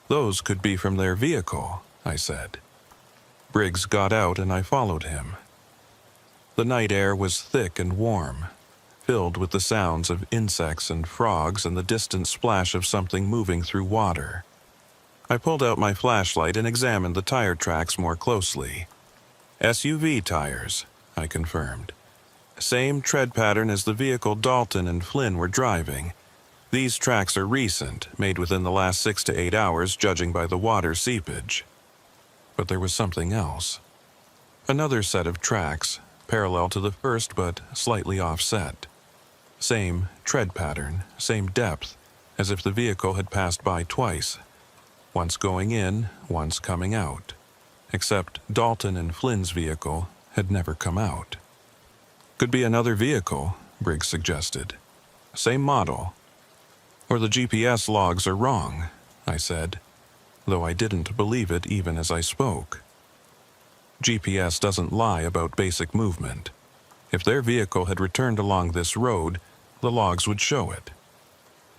"Those could be from their vehicle," I said. Briggs got out and I followed him. The night air was thick and warm, filled with the sounds of insects and frogs and the distant splash of something moving through water. I pulled out my flashlight and examined the tire tracks more closely. "SUV tires," I confirmed. "Same tread pattern as the vehicle Dalton and Flynn were driving. These tracks are recent, made within the last 6 to 8 hours, judging by the water seepage." But there was something else. Another set of tracks, parallel to the first but slightly offset. Same tread pattern, same depth, as if the vehicle had passed by twice, once going in, once coming out. Except Dalton and Flynn's vehicle had never come out. "Could be another vehicle," Briggs suggested. "Same model." "Or the GPS logs are wrong," I said, though I didn't believe it even as I spoke. GPS doesn't lie about basic movement. If their vehicle had returned along this road, the logs would show it.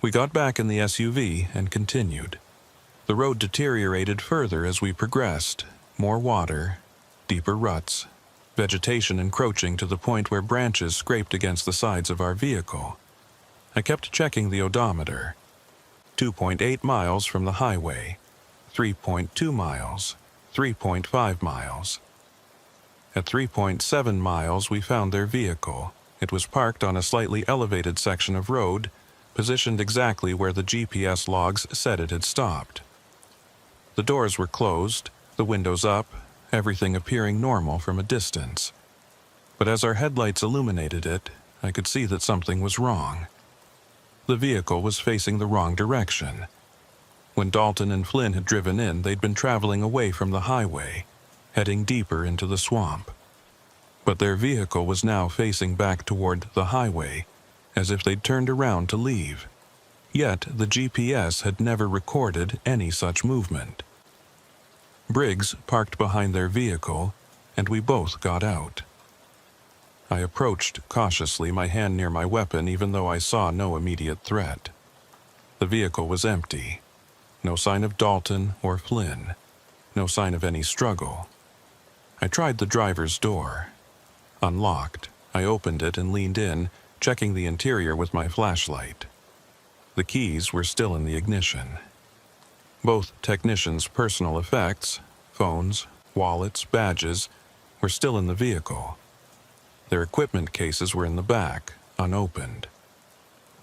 We got back in the SUV and continued. The road deteriorated further as we progressed. More water, deeper ruts, vegetation encroaching to the point where branches scraped against the sides of our vehicle. I kept checking the odometer. 2.8 miles from the highway, 3.2 miles, 3.5 miles. At 3.7 miles, we found their vehicle. It was parked on a slightly elevated section of road, positioned exactly where the GPS logs said it had stopped. The doors were closed, the windows up, everything appearing normal from a distance. But as our headlights illuminated it, I could see that something was wrong. The vehicle was facing the wrong direction. When Dalton and Flynn had driven in, they'd been traveling away from the highway, heading deeper into the swamp. But their vehicle was now facing back toward the highway, as if they'd turned around to leave. Yet the GPS had never recorded any such movement. Briggs parked behind their vehicle, and we both got out. I approached cautiously, my hand near my weapon, even though I saw no immediate threat. The vehicle was empty. No sign of Dalton or Flynn. No sign of any struggle. I tried the driver's door. Unlocked, I opened it and leaned in, checking the interior with my flashlight. The keys were still in the ignition. Both technicians' personal effects, phones, wallets, badges, were still in the vehicle. Their equipment cases were in the back, unopened.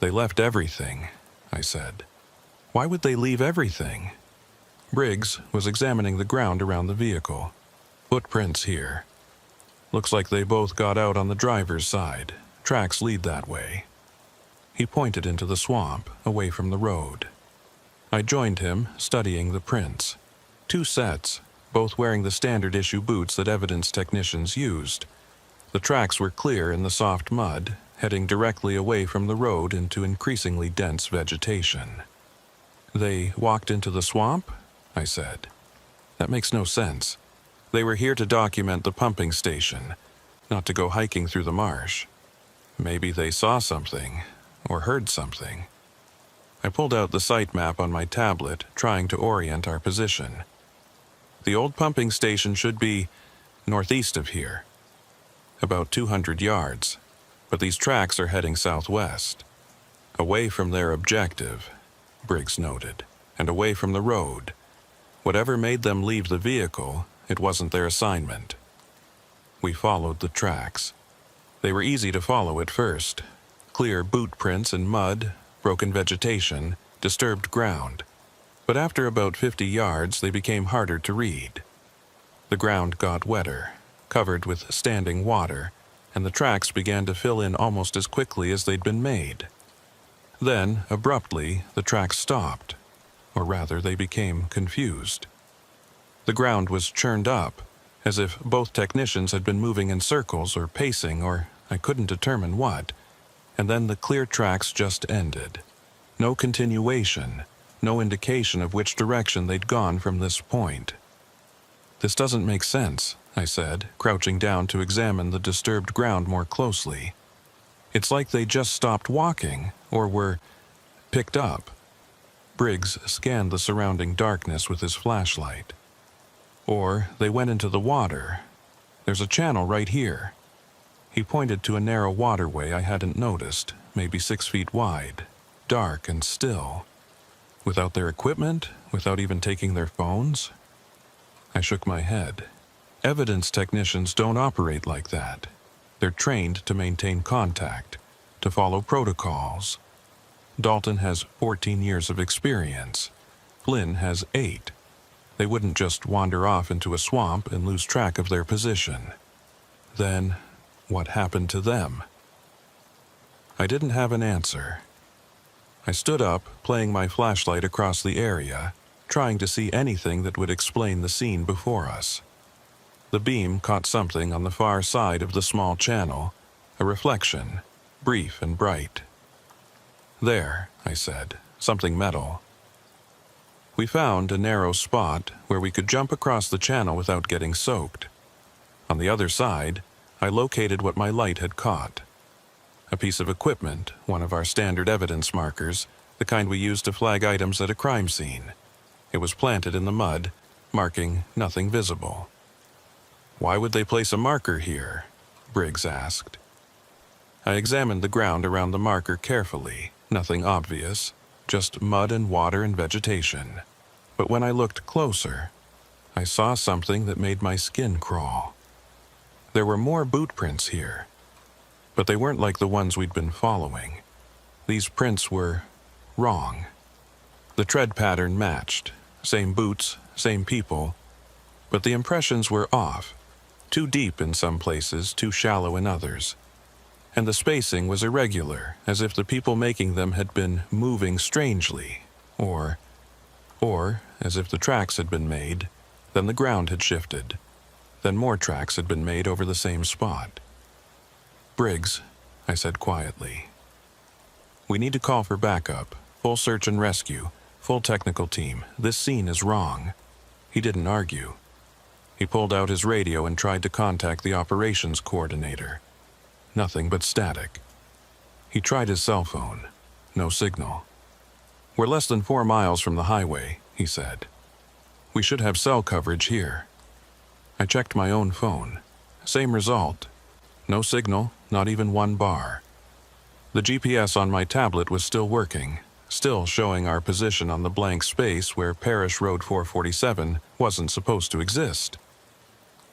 They left everything, I said. Why would they leave everything? Briggs was examining the ground around the vehicle. Footprints here. Looks like they both got out on the driver's side. Tracks lead that way. He pointed into the swamp, away from the road. I joined him, studying the prints. 2 sets, both wearing the standard issue boots that evidence technicians used. The tracks were clear in the soft mud, heading directly away from the road into increasingly dense vegetation. They walked into the swamp? I said. That makes no sense. They were here to document the pumping station, not to go hiking through the marsh. Maybe they saw something, or heard something. I pulled out the site map on my tablet, trying to orient our position. The old pumping station should be northeast of here, about 200 yards, but these tracks are heading southwest, away from their objective, Briggs noted, and away from the road. Whatever made them leave the vehicle, it wasn't their assignment. We followed the tracks. They were easy to follow at first. Clear boot prints in mud, broken vegetation, disturbed ground. But after about 50 yards, they became harder to read. The ground got wetter, covered with standing water, and the tracks began to fill in almost as quickly as they'd been made. Then, abruptly, the tracks stopped, or rather, they became confused. The ground was churned up, as if both technicians had been moving in circles or pacing, or I couldn't determine what, and then the clear tracks just ended. No continuation, no indication of which direction they'd gone from this point. This doesn't make sense, I said, crouching down to examine the disturbed ground more closely. It's like they just stopped walking, or were picked up. Briggs scanned the surrounding darkness with his flashlight. Or they went into the water. There's a channel right here. He pointed to a narrow waterway I hadn't noticed, maybe 6 feet wide, dark and still. Without their equipment, without even taking their phones? I shook my head. Evidence technicians don't operate like that. They're trained to maintain contact, to follow protocols. Dalton has 14 years of experience. Flynn has 8. They wouldn't just wander off into a swamp and lose track of their position. Then, what happened to them? I didn't have an answer. I stood up, playing my flashlight across the area, trying to see anything that would explain the scene before us. The beam caught something on the far side of the small channel, a reflection, brief and bright. There, I said, something metal. We found a narrow spot where we could jump across the channel without getting soaked. On the other side, I located what my light had caught. A piece of equipment, one of our standard evidence markers, the kind we use to flag items at a crime scene. It was planted in the mud, marking nothing visible. Why would they place a marker here? Briggs asked. I examined the ground around the marker carefully, nothing obvious, just mud and water and vegetation. But when I looked closer, I saw something that made my skin crawl. There were more boot prints here, but they weren't like the ones we'd been following. These prints were wrong. The tread pattern matched, same boots, same people, but the impressions were off, too deep in some places, too shallow in others. And the spacing was irregular, as if the people making them had been moving strangely, or as if the tracks had been made, then the ground had shifted, then more tracks had been made over the same spot. Briggs, I said quietly, we need to call for backup, full search and rescue, full technical team. This scene is wrong. He didn't argue. He pulled out his radio and tried to contact the operations coordinator. Nothing but static. He tried his cell phone. No signal. We're less than 4 miles from the highway, he said. We should have cell coverage here. I checked my own phone. Same result. No signal, not even 1 bar. The GPS on my tablet was still working, still showing our position on the blank space where Parish Road 447 wasn't supposed to exist.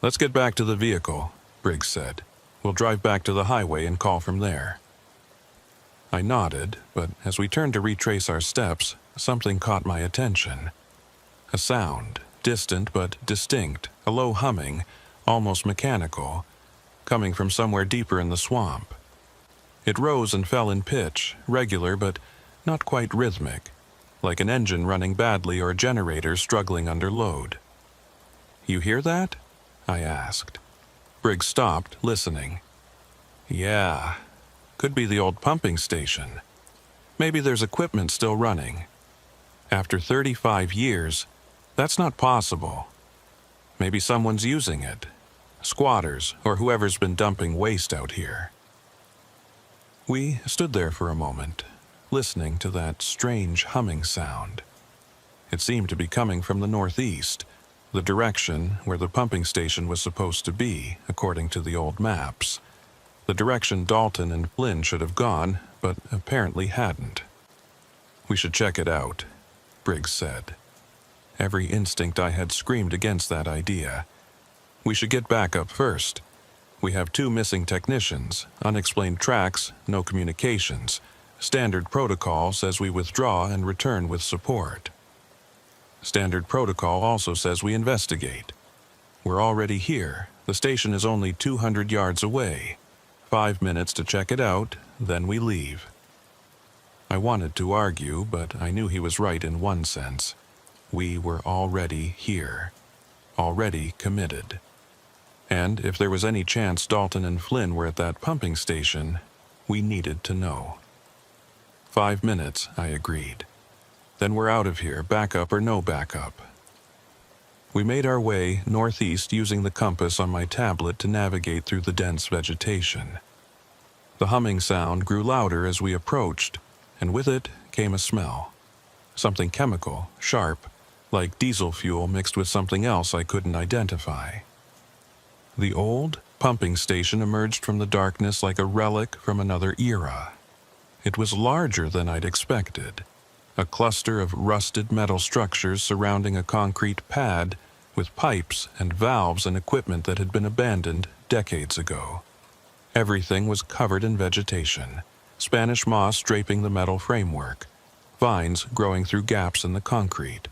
"Let's get back to the vehicle," Briggs said. "We'll drive back to the highway and call from there." I nodded, but as we turned to retrace our steps, something caught my attention. A sound, distant but distinct, a low humming, almost mechanical, coming from somewhere deeper in the swamp. It rose and fell in pitch, regular but not quite rhythmic, like an engine running badly or a generator struggling under load. "You hear that?" I asked. Briggs stopped, listening. "Yeah, could be the old pumping station. Maybe there's equipment still running. After 35 years, that's not possible. Maybe someone's using it. Squatters or whoever's been dumping waste out here." We stood there for a moment, listening to that strange humming sound. It seemed to be coming from the northeast, the direction where the pumping station was supposed to be, according to the old maps. The direction Dalton and Flynn should have gone, but apparently hadn't. "We should check it out," Briggs said. Every instinct I had screamed against that idea. "We should get back up first. We have 2 missing technicians, unexplained tracks, no communications. Standard protocol says we withdraw and return with support. Standard protocol also says we investigate. We're already here. The station is only 200 yards away. 5 minutes to check it out, then we leave." I wanted to argue, but I knew he was right in one sense. We were already here. Already committed. And if there was any chance Dalton and Flynn were at that pumping station, we needed to know. 5 minutes, I agreed. Then we're out of here, backup or no backup. We made our way northeast using the compass on my tablet to navigate through the dense vegetation. The humming sound grew louder as we approached, and with it came a smell. Something chemical, sharp, like diesel fuel mixed with something else I couldn't identify. The old pumping station emerged from the darkness like a relic from another era. It was larger than I'd expected, a cluster of rusted metal structures surrounding a concrete pad with pipes and valves and equipment that had been abandoned decades ago. Everything was covered in vegetation, Spanish moss draping the metal framework, vines growing through gaps in the concrete.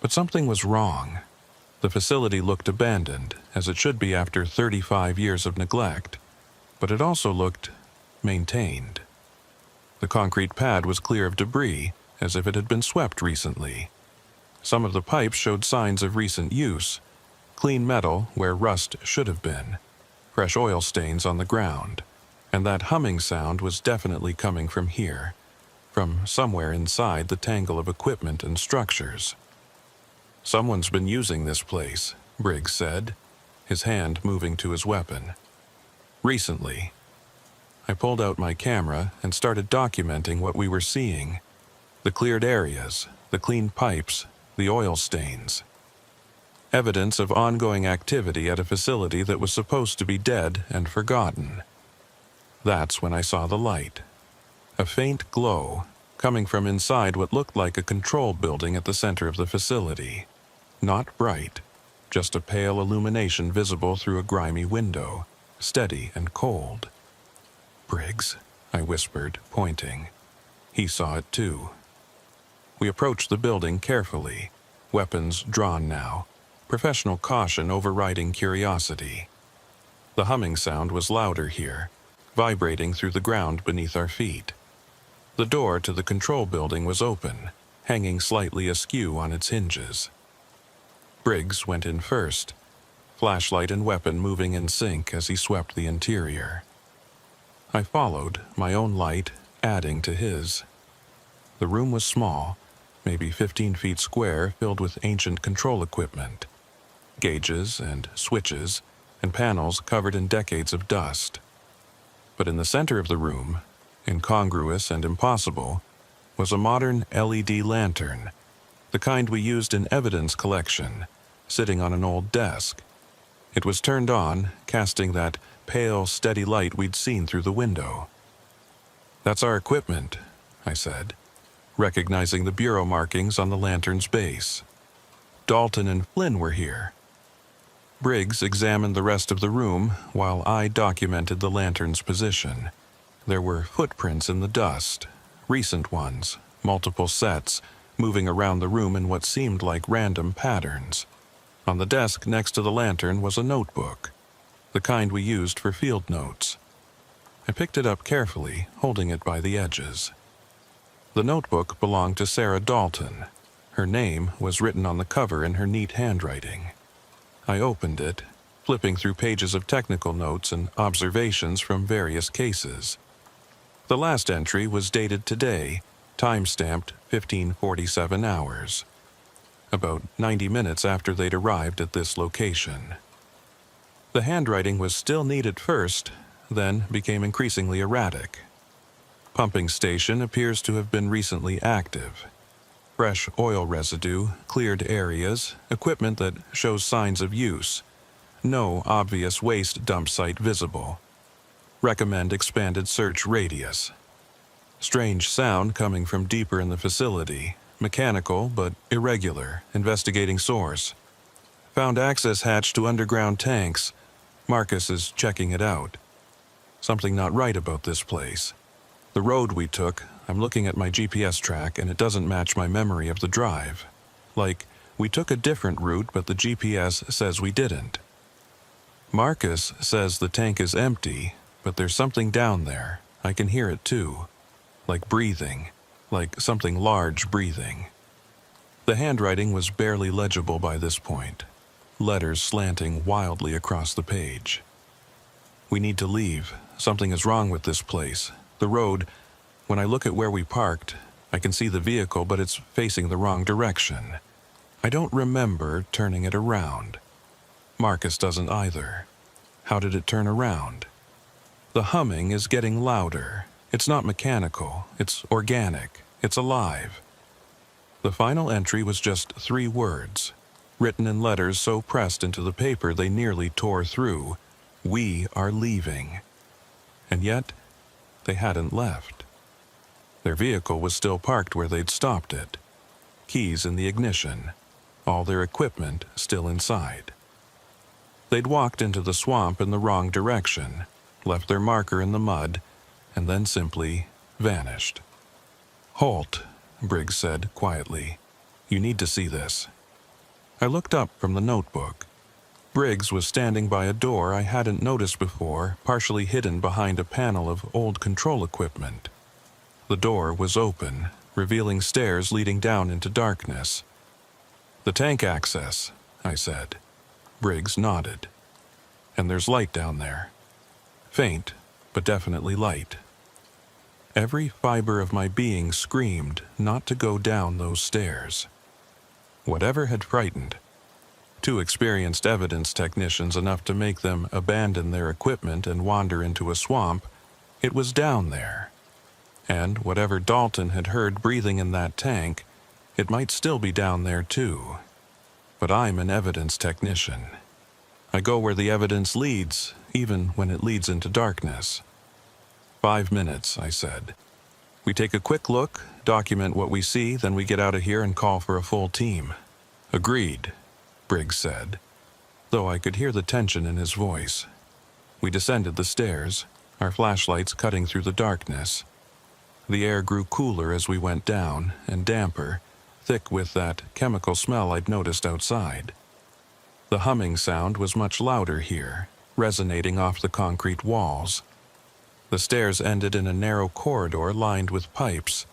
But something was wrong. The facility looked abandoned, as it should be after 35 years of neglect, but it also looked maintained. The concrete pad was clear of debris, as if it had been swept recently. Some of the pipes showed signs of recent use, clean metal where rust should have been, fresh oil stains on the ground, and that humming sound was definitely coming from here, from somewhere inside the tangle of equipment and structures. "Someone's been using this place," Briggs said, his hand moving to his weapon. "Recently." I pulled out my camera and started documenting what we were seeing. The cleared areas, the clean pipes, the oil stains. Evidence of ongoing activity at a facility that was supposed to be dead and forgotten. That's when I saw the light. A faint glow coming from inside what looked like a control building at the center of the facility. Not bright, just a pale illumination visible through a grimy window, steady and cold. "Briggs," I whispered, pointing. He saw it too. We approached the building carefully, weapons drawn now, professional caution overriding curiosity. The humming sound was louder here, vibrating through the ground beneath our feet. The door to the control building was open, hanging slightly askew on its hinges. Briggs went in first, flashlight and weapon moving in sync as he swept the interior. I followed, my own light adding to his. The room was small, maybe 15 feet square, filled with ancient control equipment, gauges and switches, and panels covered in decades of dust. But in the center of the room, incongruous and impossible, was a modern LED lantern, the kind we used in evidence collection, sitting on an old desk. It was turned on, casting that pale, steady light we'd seen through the window. "That's our equipment," I said. recognizing the bureau markings on the lantern's base. Dalton and Flynn were here. Briggs examined the rest of the room while I documented the lantern's position. There were footprints in the dust, recent ones, multiple sets, moving around the room in what seemed like random patterns. On the desk next to the lantern was a notebook, the kind we used for field notes. I picked it up carefully, holding it by the edges. The notebook belonged to Sarah Dalton. Her name was written on the cover in her neat handwriting. I opened it, flipping through pages of technical notes and observations from various cases. The last entry was dated today, time-stamped 15:47 hours, about 90 minutes after they'd arrived at this location. The handwriting was still neat at first, then became increasingly erratic. Pumping station appears to have been recently active. Fresh oil residue, cleared areas, equipment that shows signs of use. No obvious waste dump site visible. Recommend expanded search radius. Strange sound coming from deeper in the facility. Mechanical, but irregular. Investigating source. Found access hatch to underground tanks. Marcus is checking it out. Something not right about this place. The road we took, I'm looking at my GPS track and it doesn't match my memory of the drive. Like, we took a different route, but the GPS says we didn't. Marcus says the tank is empty, but there's something down there. I can hear it too. Like breathing. Like something large breathing. The handwriting was barely legible by this point. Letters slanting wildly across the page. We need to leave. Something is wrong with this place. The road, when I look at where we parked, I can see the vehicle, but it's facing the wrong direction. I don't remember turning it around. Marcus doesn't either. How did it turn around? The humming is getting louder. It's not mechanical. It's organic. It's alive. The final entry was just 3 words, written in letters so pressed into the paper they nearly tore through. We are leaving. And yet, they hadn't left. Their vehicle was still parked where they'd stopped it. Keys in the ignition. All their equipment still inside. They'd walked into the swamp in the wrong direction, left their marker in the mud, and then simply vanished. "Halt," Briggs said quietly. "You need to see this." I looked up from the notebook. Briggs was standing by a door I hadn't noticed before, partially hidden behind a panel of old control equipment. The door was open, revealing stairs leading down into darkness. "The tank access," I said. Briggs nodded. "And there's light down there. Faint, but definitely light." Every fiber of my being screamed not to go down those stairs. Whatever had frightened, 2 experienced evidence technicians enough to make them abandon their equipment and wander into a swamp, it was down there. And whatever Dalton had heard breathing in that tank, it might still be down there too. But I'm an evidence technician. I go where the evidence leads, even when it leads into darkness. 5 minutes, I said. We take a quick look, document what we see, then we get out of here and call for a full team. Agreed, Briggs said, though I could hear the tension in his voice. We descended the stairs, our flashlights cutting through the darkness. The air grew cooler as we went down, and damper, thick with that chemical smell I'd noticed outside. The humming sound was much louder here, resonating off the concrete walls. The stairs ended in a narrow corridor lined with pipes.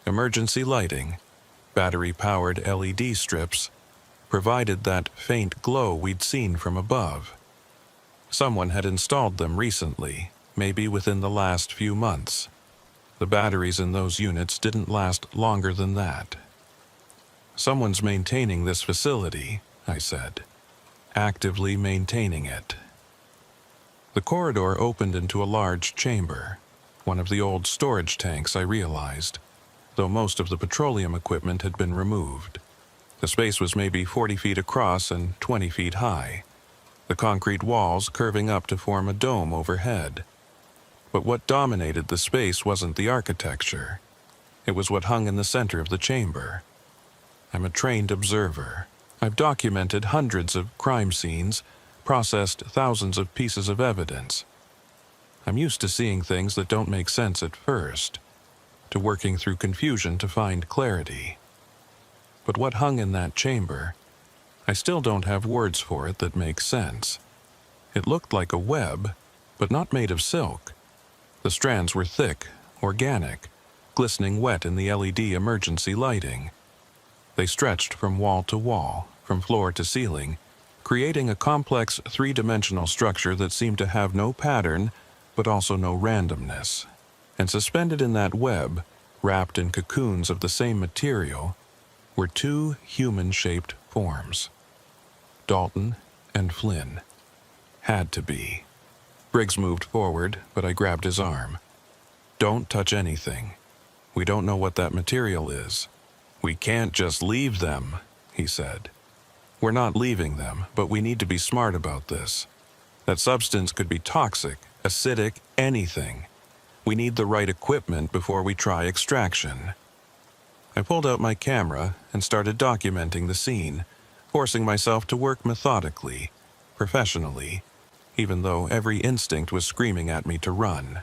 Emergency lighting, battery-powered LED strips, provided that faint glow we'd seen from above. Someone had installed them recently, maybe within the last few months. The batteries in those units didn't last longer than that. Someone's maintaining this facility, I said. Actively maintaining it. The corridor opened into a large chamber, one of the old storage tanks, I realized, though most of the petroleum equipment had been removed. The space was maybe 40 feet across and 20 feet high, the concrete walls curving up to form a dome overhead. But what dominated the space wasn't the architecture. It was what hung in the center of the chamber. I'm a trained observer. I've documented hundreds of crime scenes, processed thousands of pieces of evidence. I'm used to seeing things that don't make sense at first, to working through confusion to find clarity. But what hung in that chamber, I still don't have words for it that make sense. It looked like a web, but not made of silk. The strands were thick, organic, glistening wet in the LED emergency lighting. They stretched from wall to wall, from floor to ceiling, creating a complex three-dimensional structure that seemed to have no pattern, but also no randomness. And suspended in that web, wrapped in cocoons of the same material, were two human-shaped forms. Dalton and Flynn. Had to be. Briggs moved forward, but I grabbed his arm. Don't touch anything. We don't know what that material is. We can't just leave them, he said. We're not leaving them, but we need to be smart about this. That substance could be toxic, acidic, anything. We need the right equipment before we try extraction. I pulled out my camera and started documenting the scene, forcing myself to work methodically, professionally, even though every instinct was screaming at me to run.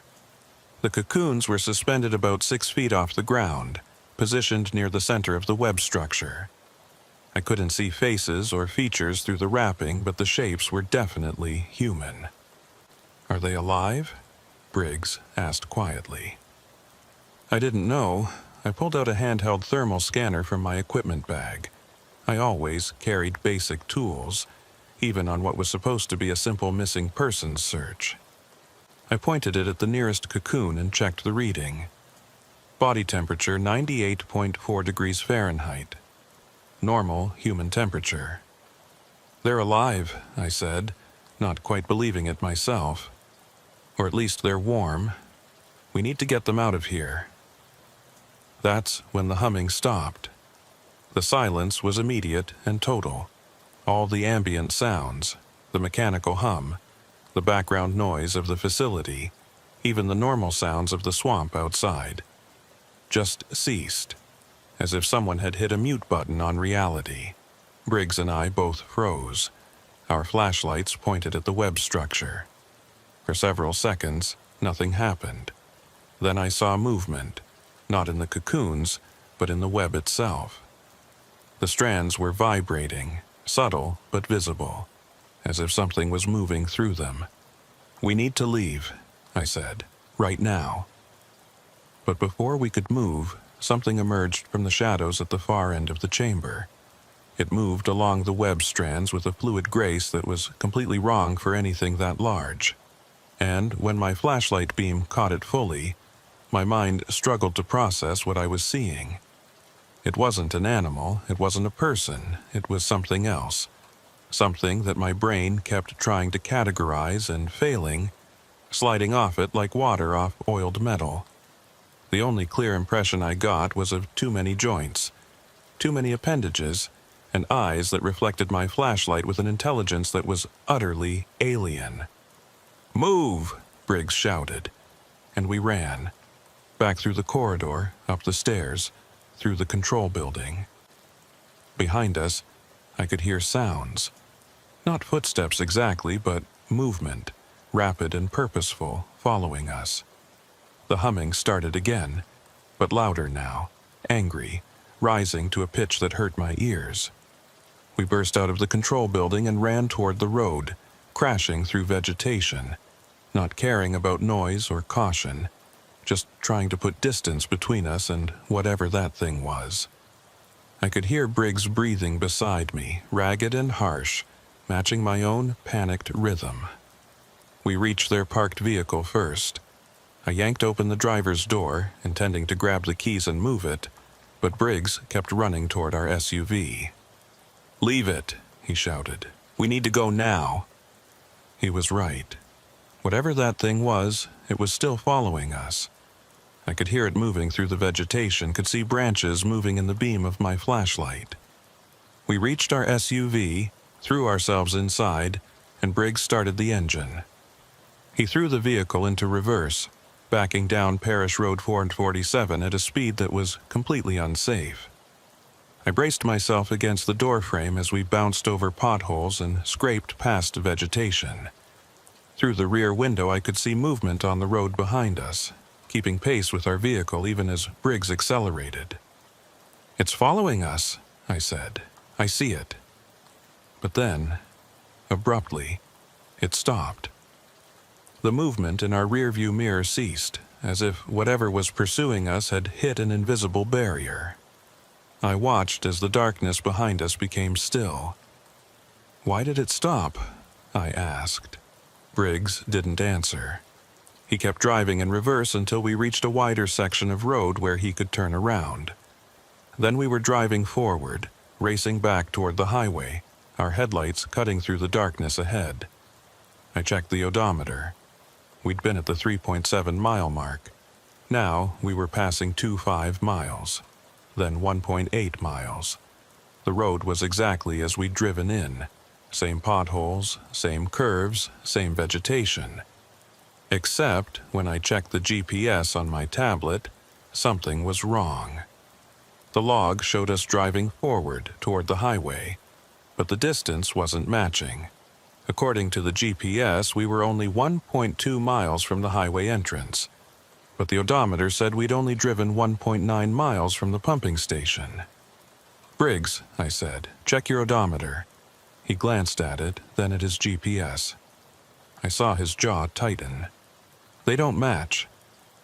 The cocoons were suspended about 6 feet off the ground, positioned near the center of the web structure. I couldn't see faces or features through the wrapping, but the shapes were definitely human. Are they alive? Briggs asked quietly. I didn't know. I pulled out a handheld thermal scanner from my equipment bag. I always carried basic tools, even on what was supposed to be a simple missing persons search. I pointed it at the nearest cocoon and checked the reading. Body temperature 98.4 degrees Fahrenheit. Normal human temperature. They're alive, I said, not quite believing it myself. Or at least they're warm. We need to get them out of here. That's when the humming stopped. The silence was immediate and total. All the ambient sounds, the mechanical hum, the background noise of the facility, even the normal sounds of the swamp outside, just ceased, as if someone had hit a mute button on reality. Briggs and I both froze, our flashlights pointed at the web structure. For several seconds, nothing happened. Then I saw movement, not in the cocoons, but in the web itself. The strands were vibrating, subtle but visible, as if something was moving through them. We need to leave, I said, right now. But before we could move, something emerged from the shadows at the far end of the chamber. It moved along the web strands with a fluid grace that was completely wrong for anything that large. And when my flashlight beam caught it fully, my mind struggled to process what I was seeing. It wasn't an animal, it wasn't a person, it was something else. Something that my brain kept trying to categorize and failing, sliding off it like water off oiled metal. The only clear impression I got was of too many joints, too many appendages, and eyes that reflected my flashlight with an intelligence that was utterly alien. "Move!" Briggs shouted, and we ran. Back through the corridor, up the stairs, through the control building. Behind us, I could hear sounds. Not footsteps exactly, but movement, rapid and purposeful, following us. The humming started again, but louder now, angry, rising to a pitch that hurt my ears. We burst out of the control building and ran toward the road, crashing through vegetation, not caring about noise or caution, just trying to put distance between us and whatever that thing was. I could hear Briggs breathing beside me, ragged and harsh, matching my own panicked rhythm. We reached their parked vehicle first. I yanked open the driver's door, intending to grab the keys and move it, but Briggs kept running toward our SUV. "Leave it," he shouted. "We need to go now." He was right. Whatever that thing was, it was still following us. I could hear it moving through the vegetation, could see branches moving in the beam of my flashlight. We reached our SUV, threw ourselves inside, and Briggs started the engine. He threw the vehicle into reverse, backing down Parish Road 447 at a speed that was completely unsafe. I braced myself against the doorframe as we bounced over potholes and scraped past vegetation. Through the rear window, I could see movement on the road behind us, keeping pace with our vehicle even as Briggs accelerated. "It's following us," I said. "I see it." But then, abruptly, it stopped. The movement in our rearview mirror ceased, as if whatever was pursuing us had hit an invisible barrier. I watched as the darkness behind us became still. "Why did it stop?" I asked. Briggs didn't answer. He kept driving in reverse until we reached a wider section of road where he could turn around. Then we were driving forward, racing back toward the highway, our headlights cutting through the darkness ahead. I checked the odometer. We'd been at the 3.7-mile mark. Now we were passing 2.5 miles, then 1.8 miles. The road was exactly as we'd driven in. Same potholes, same curves, same vegetation. Except when I checked the GPS on my tablet, something was wrong. The log showed us driving forward toward the highway, but the distance wasn't matching. According to the GPS, we were only 1.2 miles from the highway entrance, but the odometer said we'd only driven 1.9 miles from the pumping station. "Briggs," I said, "check your odometer." He glanced at it, then at his GPS. I saw his jaw tighten. "They don't match.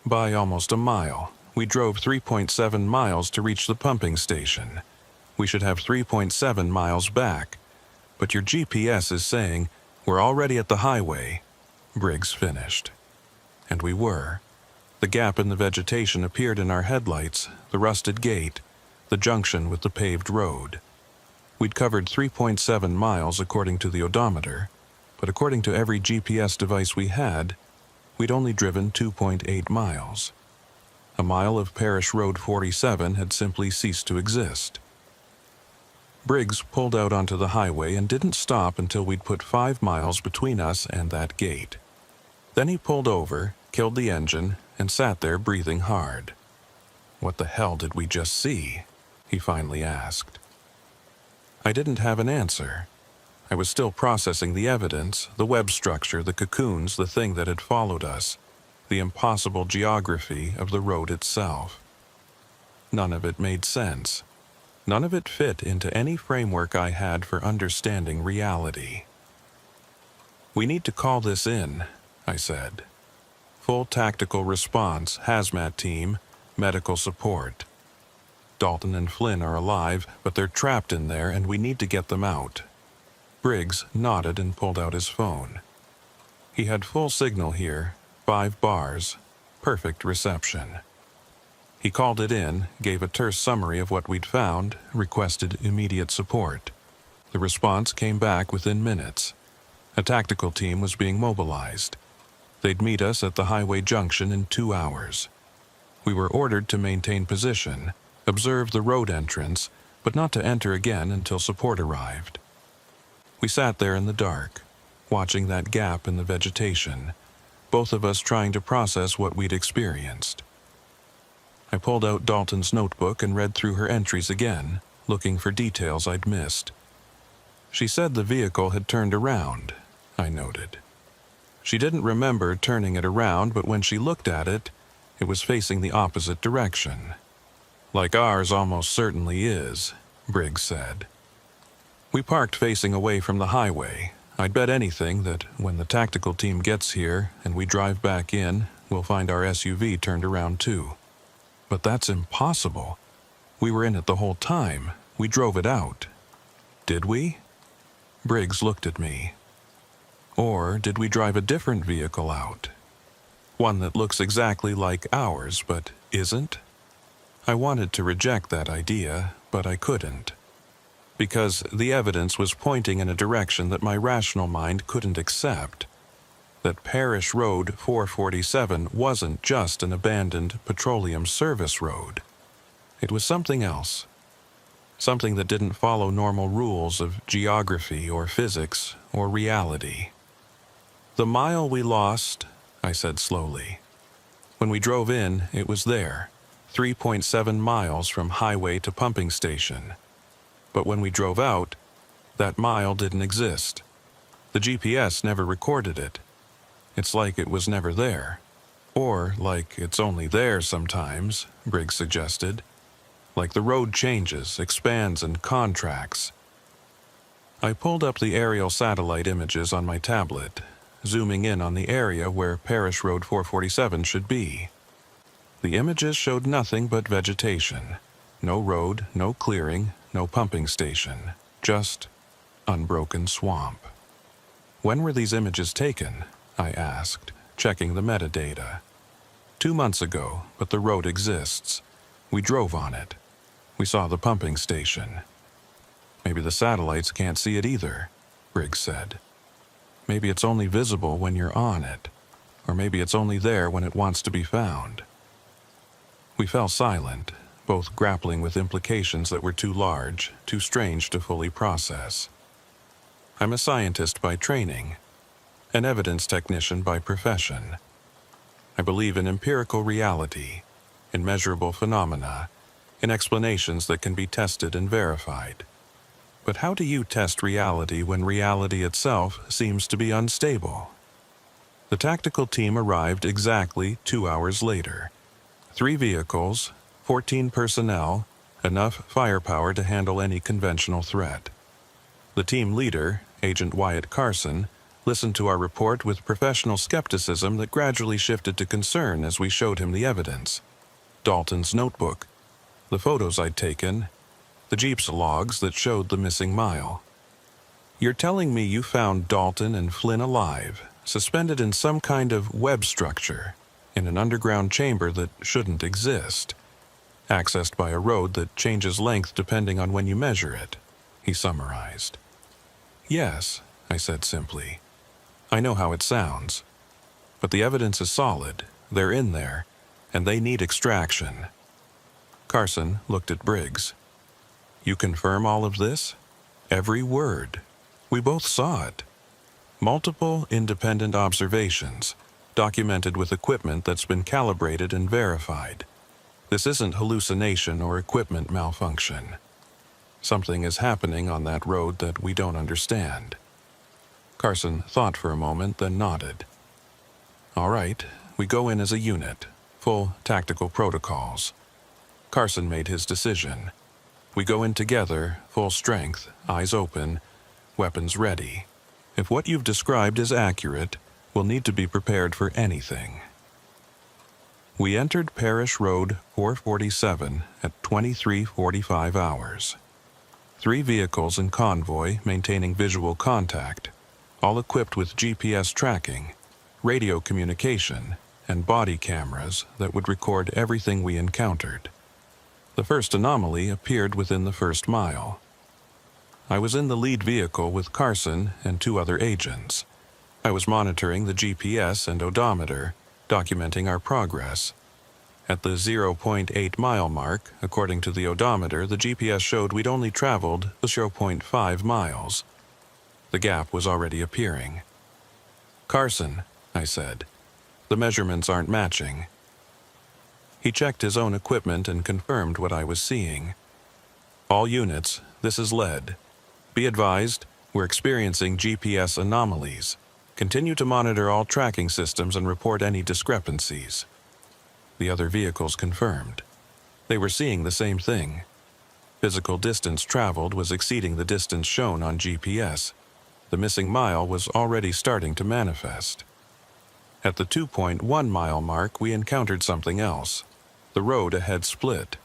By almost a mile. We drove 3.7 miles to reach the pumping station. We should have 3.7 miles back. But your GPS is saying we're already at the highway," Briggs finished. And we were. The gap in the vegetation appeared in our headlights, the rusted gate, the junction with the paved road. We'd covered 3.7 miles according to the odometer, but according to every GPS device we had, we'd only driven 2.8 miles. A mile of Parish Road 47 had simply ceased to exist. Briggs pulled out onto the highway and didn't stop until we'd put 5 miles between us and that gate. Then he pulled over, killed the engine, and sat there breathing hard. "What the hell did we just see?" he finally asked. I didn't have an answer. I was still processing the evidence, the web structure, the cocoons, the thing that had followed us, the impossible geography of the road itself. None of it made sense. None of it fit into any framework I had for understanding reality. "We need to call this in," I said. "Full tactical response, hazmat team, medical support. Dalton and Flynn are alive, but they're trapped in there and we need to get them out." Briggs nodded and pulled out his phone. He had full signal here, 5 bars, perfect reception. He called it in, gave a terse summary of what we'd found, requested immediate support. The response came back within minutes. A tactical team was being mobilized. They'd meet us at the highway junction in 2 hours. We were ordered to maintain position, observe the road entrance, but not to enter again until support arrived. We sat there in the dark, watching that gap in the vegetation, both of us trying to process what we'd experienced. I pulled out Dalton's notebook and read through her entries again, looking for details I'd missed. She said the vehicle had turned around, I noted. She didn't remember turning it around, but when she looked at it, it was facing the opposite direction. "Like ours almost certainly is," Briggs said. We parked facing away from the highway. I'd bet anything that when the tactical team gets here and we drive back in, we'll find our SUV turned around too. But that's impossible. We were in it the whole time. We drove it out. Did we? Briggs looked at me. Or did we drive a different vehicle out? One that looks exactly like ours, but isn't? I wanted to reject that idea, but I couldn't. Because the evidence was pointing in a direction that my rational mind couldn't accept. That Parish Road 447 wasn't just an abandoned petroleum service road. It was something else. Something that didn't follow normal rules of geography or physics or reality. "The mile we lost," I said slowly, When we drove in, it was there, 3.7 miles from highway to pumping station. But when we drove out, that mile didn't exist. The GPS never recorded it. It's like it was never there. Or like it's only there sometimes, Briggs suggested. Like the road changes, expands, and contracts. I pulled up the aerial satellite images on my tablet, zooming in on the area where Parish Road 447 should be. The images showed nothing but vegetation. No road, no clearing, no pumping station. Just unbroken swamp. When were these images taken? I asked, checking the metadata. 2 months ago, but the road exists. We drove on it. We saw the pumping station. Maybe the satellites can't see it either, Briggs said. Maybe it's only visible when you're on it, or maybe it's only there when it wants to be found. We fell silent, both grappling with implications that were too large, too strange to fully process. I'm a scientist by training, an evidence technician by profession. I believe in empirical reality, in measurable phenomena, in explanations that can be tested and verified. But how do you test reality when reality itself seems to be unstable? The tactical team arrived exactly 2 hours later. 3 vehicles, 14 personnel, enough firepower to handle any conventional threat. The team leader, Agent Wyatt Carson, listened to our report with professional skepticism that gradually shifted to concern as we showed him the evidence. Dalton's notebook, the photos I'd taken, the Jeep's logs that showed the missing mile. You're telling me you found Dalton and Flynn alive, suspended in some kind of web structure, in an underground chamber that shouldn't exist, accessed by a road that changes length depending on when you measure it, he summarized. Yes, I said simply. I know how it sounds. But the evidence is solid, they're in there, and they need extraction. Carson looked at Briggs. You confirm all of this? Every word. We both saw it. Multiple independent observations, documented with equipment that's been calibrated and verified. This isn't hallucination or equipment malfunction. Something is happening on that road that we don't understand. Carson thought for a moment, then nodded. All right, we go in as a unit, full tactical protocols. Carson made his decision. We go in together, full strength, eyes open, weapons ready. If what you've described is accurate, we'll need to be prepared for anything. We entered Parish Road 447 at 23:45 hours. 3 vehicles in convoy maintaining visual contact, all equipped with GPS tracking, radio communication, and body cameras that would record everything we encountered. The first anomaly appeared within the first mile. I was in the lead vehicle with Carson and 2 other agents. I was monitoring the GPS and odometer, documenting our progress. At the 0.8 mile mark, according to the odometer, the GPS showed we'd only traveled the 0.5 miles. The gap was already appearing. Carson, I said, the measurements aren't matching. He checked his own equipment and confirmed what I was seeing. All units, this is lead. Be advised, we're experiencing GPS anomalies. Continue to monitor all tracking systems and report any discrepancies. The other vehicles confirmed. They were seeing the same thing. Physical distance traveled was exceeding the distance shown on GPS. The missing mile was already starting to manifest. At the 2.1 mile mark, we encountered something else. The road ahead split.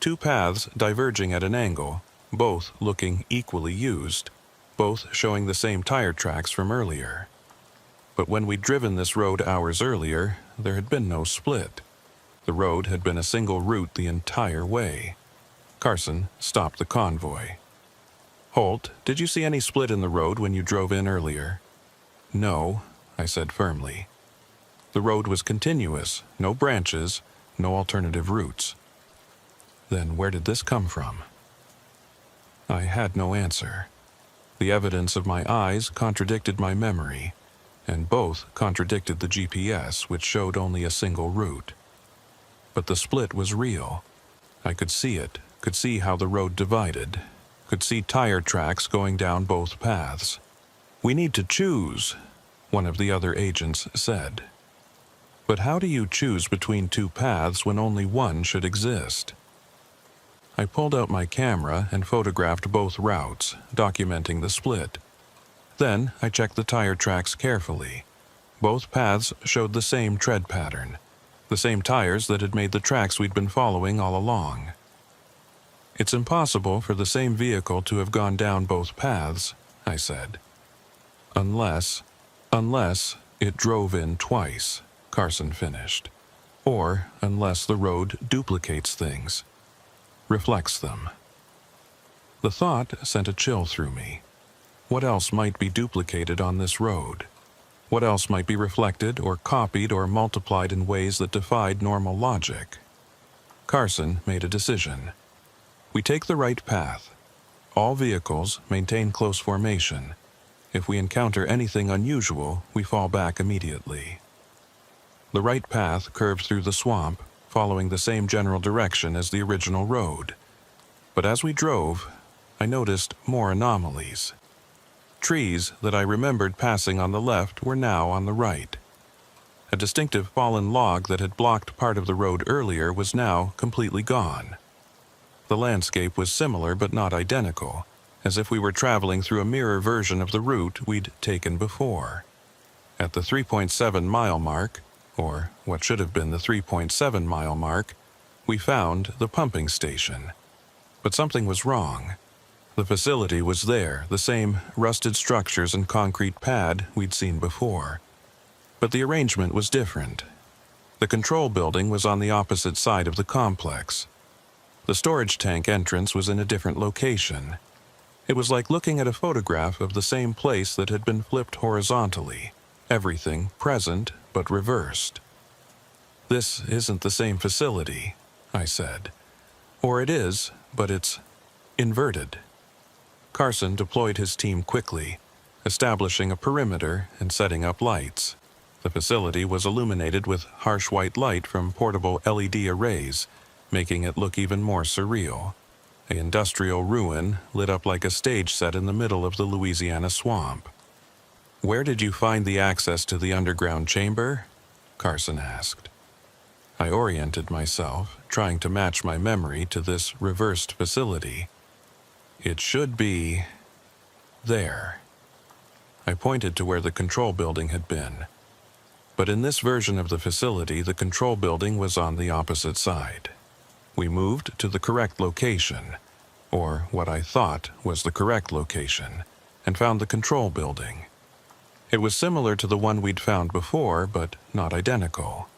2 paths diverging at an angle, both looking equally used, both showing the same tire tracks from earlier. But when we'd driven this road hours earlier, there had been no split. The road had been a single route the entire way. Carson stopped the convoy. Holt, did you see any split in the road when you drove in earlier? No, I said firmly. The road was continuous, no branches, no alternative routes. Then where did this come from? I had no answer. The evidence of my eyes contradicted my memory, and both contradicted the GPS, which showed only a single route. But the split was real. I could see it, could see how the road divided, could see tire tracks going down both paths. "We need to choose," one of the other agents said. "But how do you choose between two paths when only one should exist?" I pulled out my camera and photographed both routes, documenting the split. Then I checked the tire tracks carefully. Both paths showed the same tread pattern, the same tires that had made the tracks we'd been following all along. "It's impossible for the same vehicle to have gone down both paths," I said. Unless it drove in twice," Carson finished. "Or unless the road duplicates things, reflects them." The thought sent a chill through me. What else might be duplicated on this road? What else might be reflected or copied or multiplied in ways that defied normal logic? Carson made a decision. "We take the right path. All vehicles maintain close formation. If we encounter anything unusual, we fall back immediately." The right path curved through the swamp, following the same general direction as the original road. But as we drove, I noticed more anomalies. Trees that I remembered passing on the left were now on the right. A distinctive fallen log that had blocked part of the road earlier was now completely gone. The landscape was similar but not identical, as if we were traveling through a mirror version of the route we'd taken before. At the 3.7-mile mark, or what should have been the 3.7-mile mark, we found the pumping station. But something was wrong. The facility was there, the same rusted structures and concrete pad we'd seen before. But the arrangement was different. The control building was on the opposite side of the complex. The storage tank entrance was in a different location. It was like looking at a photograph of the same place that had been flipped horizontally, everything present but reversed. "This isn't the same facility," I said. "Or it is, but it's inverted." Carson deployed his team quickly, establishing a perimeter and setting up lights. The facility was illuminated with harsh white light from portable LED arrays, making it look even more surreal. An industrial ruin lit up like a stage set in the middle of the Louisiana swamp. "Where did you find the access to the underground chamber?" Carson asked. I oriented myself, trying to match my memory to this reversed facility. "It should be there." I pointed to where the control building had been. But in this version of the facility, the control building was on the opposite side. We moved to the correct location, or what I thought was the correct location, and found the control building. It was similar to the one we'd found before, but not identical.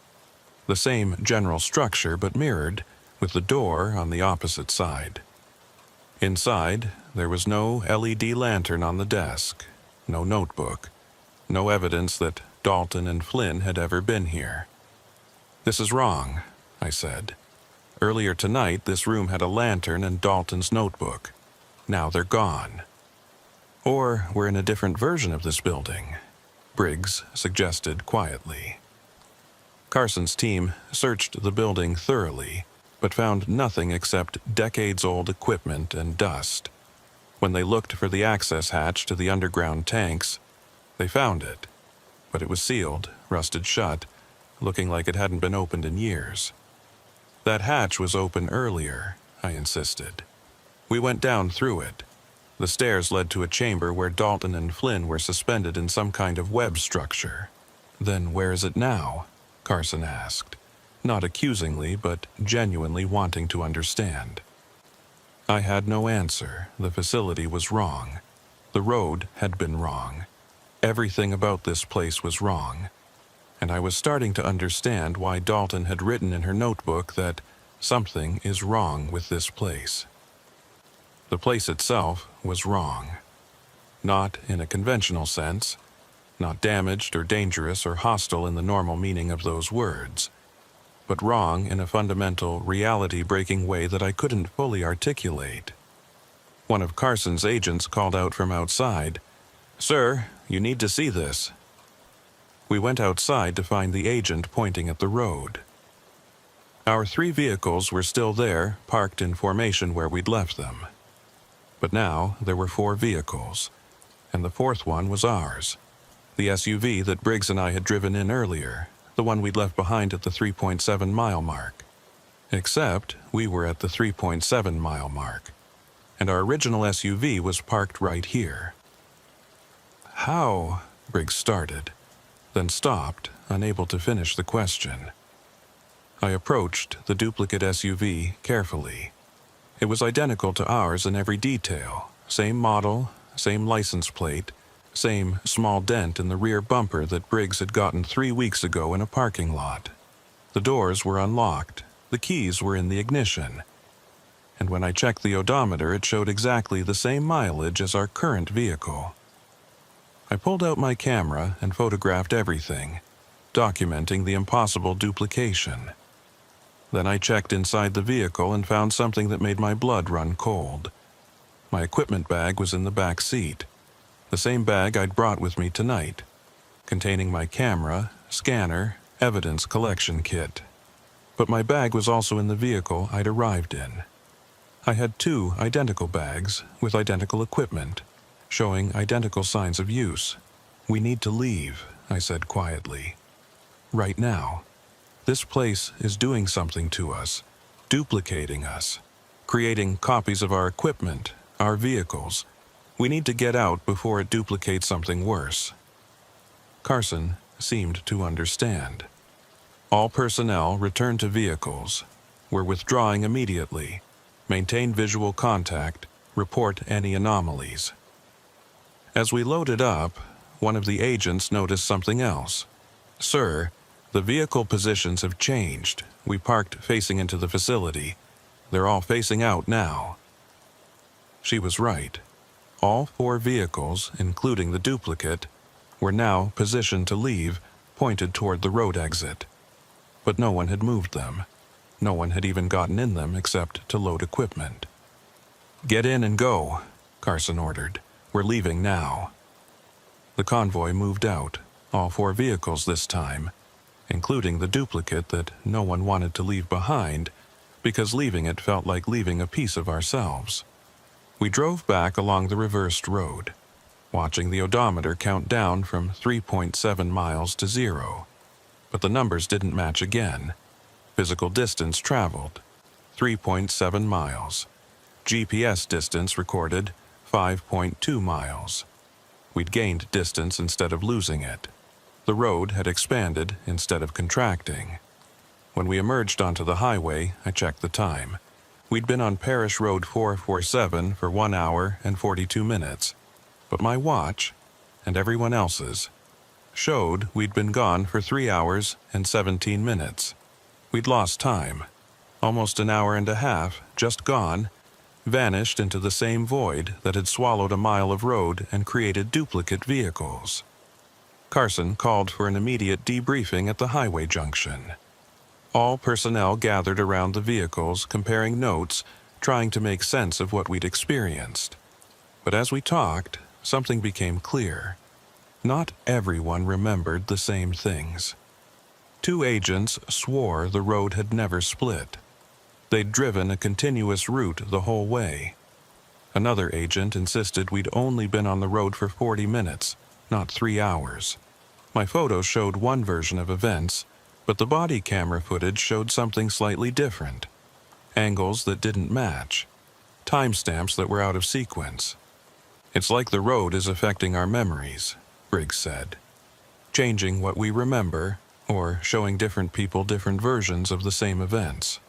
The same general structure, but mirrored, with the door on the opposite side. Inside, there was no LED lantern on the desk, no notebook, no evidence that Dalton and Flynn had ever been here. "This is wrong," I said. "Earlier tonight, this room had a lantern and Dalton's notebook. Now they're gone." "Or we're in a different version of this building," Briggs suggested quietly. Carson's team searched the building thoroughly, but found nothing except decades-old equipment and dust. When they looked for the access hatch to the underground tanks, they found it, but it was sealed, rusted shut, looking like it hadn't been opened in years. "That hatch was open earlier," I insisted. "We went down through it. The stairs led to a chamber where Dalton and Flynn were suspended in some kind of web structure." "Then where is it now?" Carson asked, not accusingly, but genuinely wanting to understand. I had no answer. The facility was wrong. The road had been wrong. Everything about this place was wrong. And I was starting to understand why Dalton had written in her notebook that something is wrong with this place. The place itself was wrong. Not in a conventional sense, not damaged or dangerous or hostile in the normal meaning of those words, but wrong in a fundamental, reality-breaking way that I couldn't fully articulate. One of Carson's agents called out from outside, "Sir, you need to see this." We went outside to find the agent pointing at the road. Our 3 vehicles were still there, parked in formation where we'd left them. But now there were 4 vehicles, and the 4th one was ours. The SUV that Briggs and I had driven in earlier, the one we'd left behind at the 3.7-mile mark. Except we were at the 3.7-mile mark, and our original SUV was parked right here. "How?" Briggs started, then stopped, unable to finish the question. I approached the duplicate SUV carefully. It was identical to ours in every detail. Same model, same license plate, same small dent in the rear bumper that Briggs had gotten 3 weeks ago in a parking lot. The doors were unlocked. The keys were in the ignition. And when I checked the odometer, it showed exactly the same mileage as our current vehicle. I pulled out my camera and photographed everything, documenting the impossible duplication. Then I checked inside the vehicle and found something that made my blood run cold. My equipment bag was in the back seat, the same bag I'd brought with me tonight, containing my camera, scanner, evidence collection kit. But my bag was also in the vehicle I'd arrived in. I had 2 identical bags with identical equipment, showing identical signs of use. "We need to leave," I said quietly. "Right now. This place is doing something to us, duplicating us, creating copies of our equipment, our vehicles. We need to get out before it duplicates something worse." Carson seemed to understand. "All personnel return to vehicles. We're withdrawing immediately. Maintain visual contact. Report any anomalies." As we loaded up, one of the agents noticed something else. "Sir, the vehicle positions have changed. We parked facing into the facility. They're all facing out now." She was right. All 4 vehicles, including the duplicate, were now positioned to leave, pointed toward the road exit. But no one had moved them. No one had even gotten in them except to load equipment. "Get in and go," Carson ordered. "We're leaving now." The convoy moved out, all 4 vehicles this time, including the duplicate that no one wanted to leave behind, because leaving it felt like leaving a piece of ourselves. We drove back along the reversed road, watching the odometer count down from 3.7 miles to 0. But the numbers didn't match again. Physical distance traveled, 3.7 miles. GPS distance recorded 5.2 miles. We'd gained distance instead of losing it. The road had expanded instead of contracting. When we emerged onto the highway, I checked the time. We'd been on Parish Road 447 for 1 hour and 42 minutes. But my watch, and everyone else's, showed we'd been gone for 3 hours and 17 minutes. We'd lost time. Almost an hour and a half, just gone, vanished into the same void that had swallowed a mile of road and created duplicate vehicles. Carson called for an immediate debriefing at the highway junction. All personnel gathered around the vehicles, comparing notes, trying to make sense of what we'd experienced. But as we talked, something became clear. Not everyone remembered the same things. 2 agents swore the road had never split. They'd driven a continuous route the whole way. Another agent insisted we'd only been on the road for 40 minutes, not 3 hours. My photos showed one version of events, but the body camera footage showed something slightly different. Angles that didn't match. Timestamps that were out of sequence. "It's like the road is affecting our memories," Briggs said. "Changing what we remember, or showing different people different versions of the same events.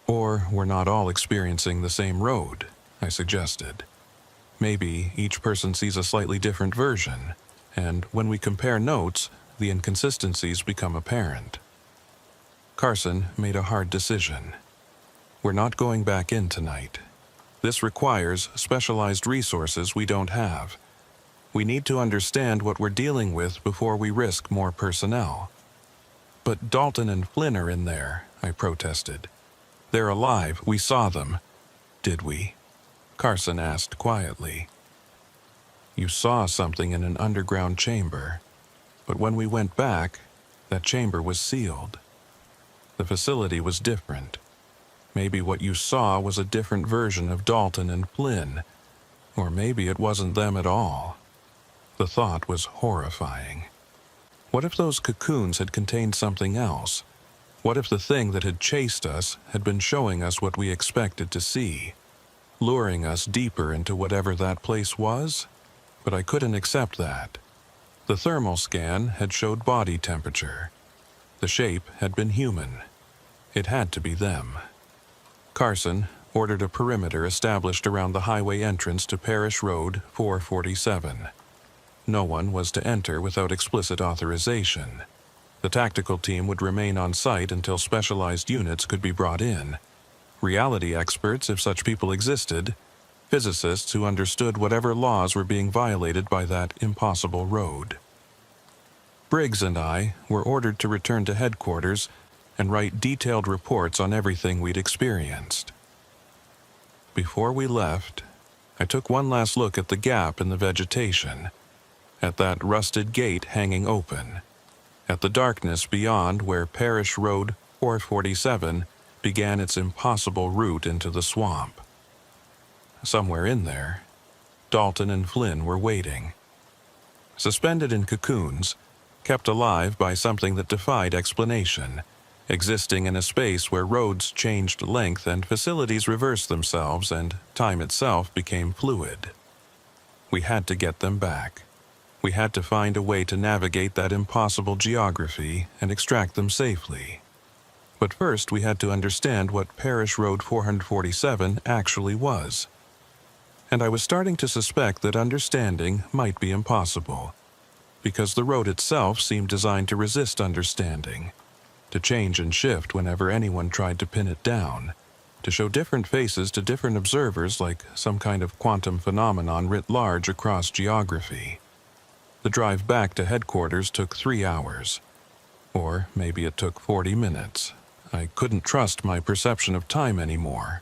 Or we're not all experiencing the same road," I suggested. "Maybe each person sees a slightly different version, and when we compare notes, the inconsistencies become apparent." Carson made a hard decision. "We're not going back in tonight. This requires specialized resources we don't have. We need to understand what we're dealing with before we risk more personnel." "But Dalton and Flynn are in there," I protested. "They're alive. We saw them." "Did we?" Carson asked quietly. "You saw something in an underground chamber. But when we went back, that chamber was sealed. The facility was different. Maybe what you saw was a different version of Dalton and Flynn, or maybe it wasn't them at all. The thought was horrifying. What if those cocoons had contained something else? What if the thing that had chased us had been showing us what we expected to see, luring us deeper into whatever that place was? But I couldn't accept that. The thermal scan had showed body temperature. The shape had been human. It had to be them. Carson ordered a perimeter established around the highway entrance to Parish Road 447. No one was to enter without explicit authorization. The tactical team would remain on site until specialized units could be brought in. Reality experts, if such people existed, physicists who understood whatever laws were being violated by that impossible road. Briggs and I were ordered to return to headquarters and write detailed reports on everything we'd experienced. Before we left, I took one last look at the gap in the vegetation, at that rusted gate hanging open, at the darkness beyond where Parish Road 447 began its impossible route into the swamp. Somewhere in there, Dalton and Flynn were waiting. Suspended in cocoons, kept alive by something that defied explanation, existing in a space where roads changed length and facilities reversed themselves and time itself became fluid. We had to get them back. We had to find a way to navigate that impossible geography and extract them safely. But first we had to understand what Parish Road 447 actually was. And I was starting to suspect that understanding might be impossible, because the road itself seemed designed to resist understanding, to change and shift whenever anyone tried to pin it down, to show different faces to different observers like some kind of quantum phenomenon writ large across geography. The drive back to headquarters took 3 hours. Or maybe it took 40 minutes. I couldn't trust my perception of time anymore.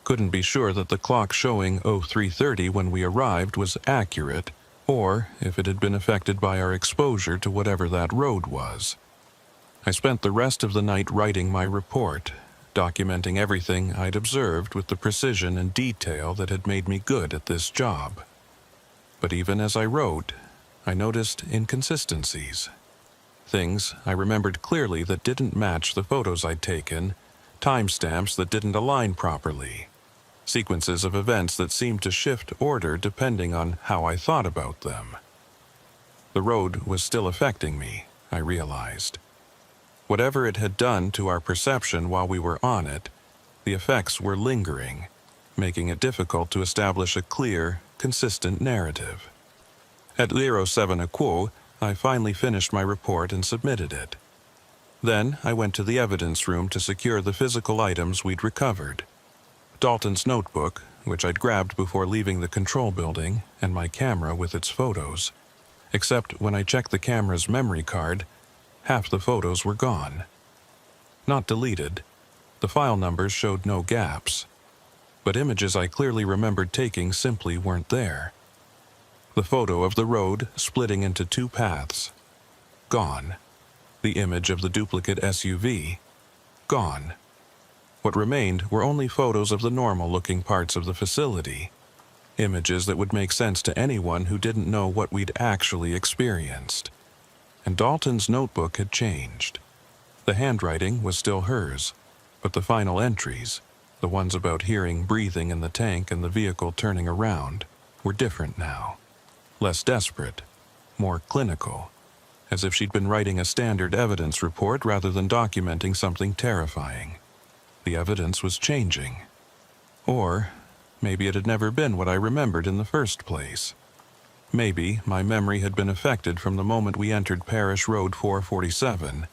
Couldn't be sure that the clock showing 0330 when we arrived was accurate, or if it had been affected by our exposure to whatever that road was. I spent the rest of the night writing my report, documenting everything I'd observed with the precision and detail that had made me good at this job. But even as I wrote, I noticed inconsistencies. Things I remembered clearly that didn't match the photos I'd taken, timestamps that didn't align properly, sequences of events that seemed to shift order depending on how I thought about them. The road was still affecting me, I realized. Whatever it had done to our perception while we were on it, the effects were lingering, making it difficult to establish a clear, consistent narrative. At 07:15, I finally finished my report and submitted it. Then I went to the evidence room to secure the physical items we'd recovered. Dalton's notebook, which I'd grabbed before leaving the control building, and my camera with its photos. Except when I checked the camera's memory card, half the photos were gone. Not deleted. The file numbers showed no gaps. But images I clearly remembered taking simply weren't there. The photo of the road splitting into 2 paths. Gone. The image of the duplicate SUV. Gone. What remained were only photos of the normal-looking parts of the facility. Images that would make sense to anyone who didn't know what we'd actually experienced. And Dalton's notebook had changed. The handwriting was still hers, but the final entries, the ones about hearing breathing in the tank and the vehicle turning around, were different now. Less desperate, more clinical, as if she'd been writing a standard evidence report rather than documenting something terrifying. The evidence was changing. Or maybe it had never been what I remembered in the first place. Maybe my memory had been affected from the moment we entered Parish Road 447,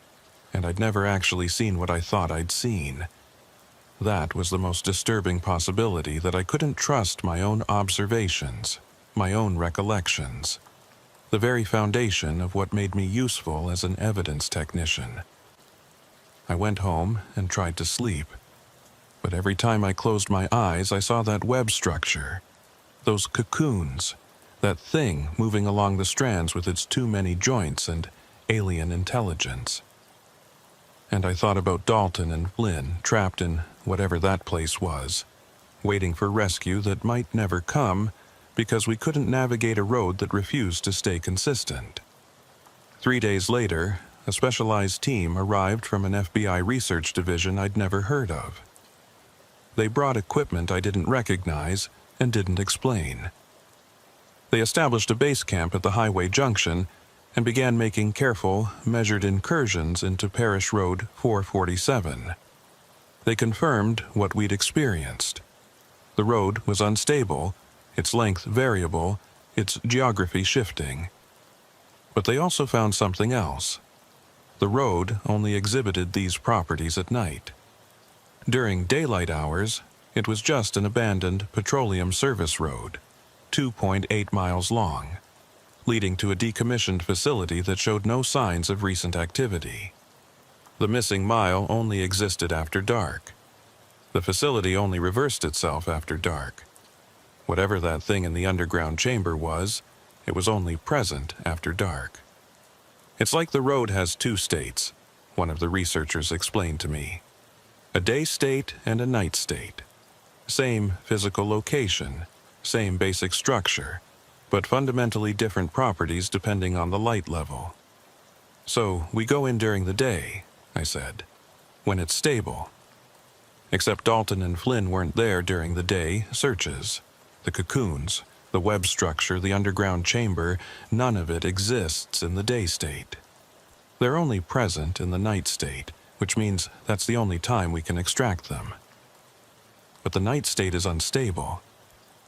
and I'd never actually seen what I thought I'd seen. That was the most disturbing possibility, that I couldn't trust my own observations, my own recollections, the very foundation of what made me useful as an evidence technician. I went home and tried to sleep, but every time I closed my eyes I saw that web structure, those cocoons, that thing moving along the strands with its too many joints, and alien intelligence. And I thought about Dalton and Flynn trapped in whatever that place was, waiting for rescue that might never come because we couldn't navigate a road that refused to stay consistent. 3 days later, a specialized team arrived from an FBI research division I'd never heard of. They brought equipment I didn't recognize and didn't explain. They established a base camp at the highway junction and began making careful, measured incursions into Parish Road 447. They confirmed what we'd experienced. The road was unstable, its length variable, its geography shifting. But they also found something else. The road only exhibited these properties at night. During daylight hours, it was just an abandoned petroleum service road, 2.8 miles long, leading to a decommissioned facility that showed no signs of recent activity. The missing mile only existed after dark. The facility only reversed itself after dark. Whatever that thing in the underground chamber was, it was only present after dark. It's like the road has two states, one of the researchers explained to me. A day state and a night state. Same physical location, same basic structure, but fundamentally different properties depending on the light level. So we go in during the day, I said, when it's stable. Except Dalton and Flynn weren't there during the day searches. The cocoons, the web structure, the underground chamber, none of it exists in the day state. They're only present in the night state, which means that's the only time we can extract them. But the night state is unstable.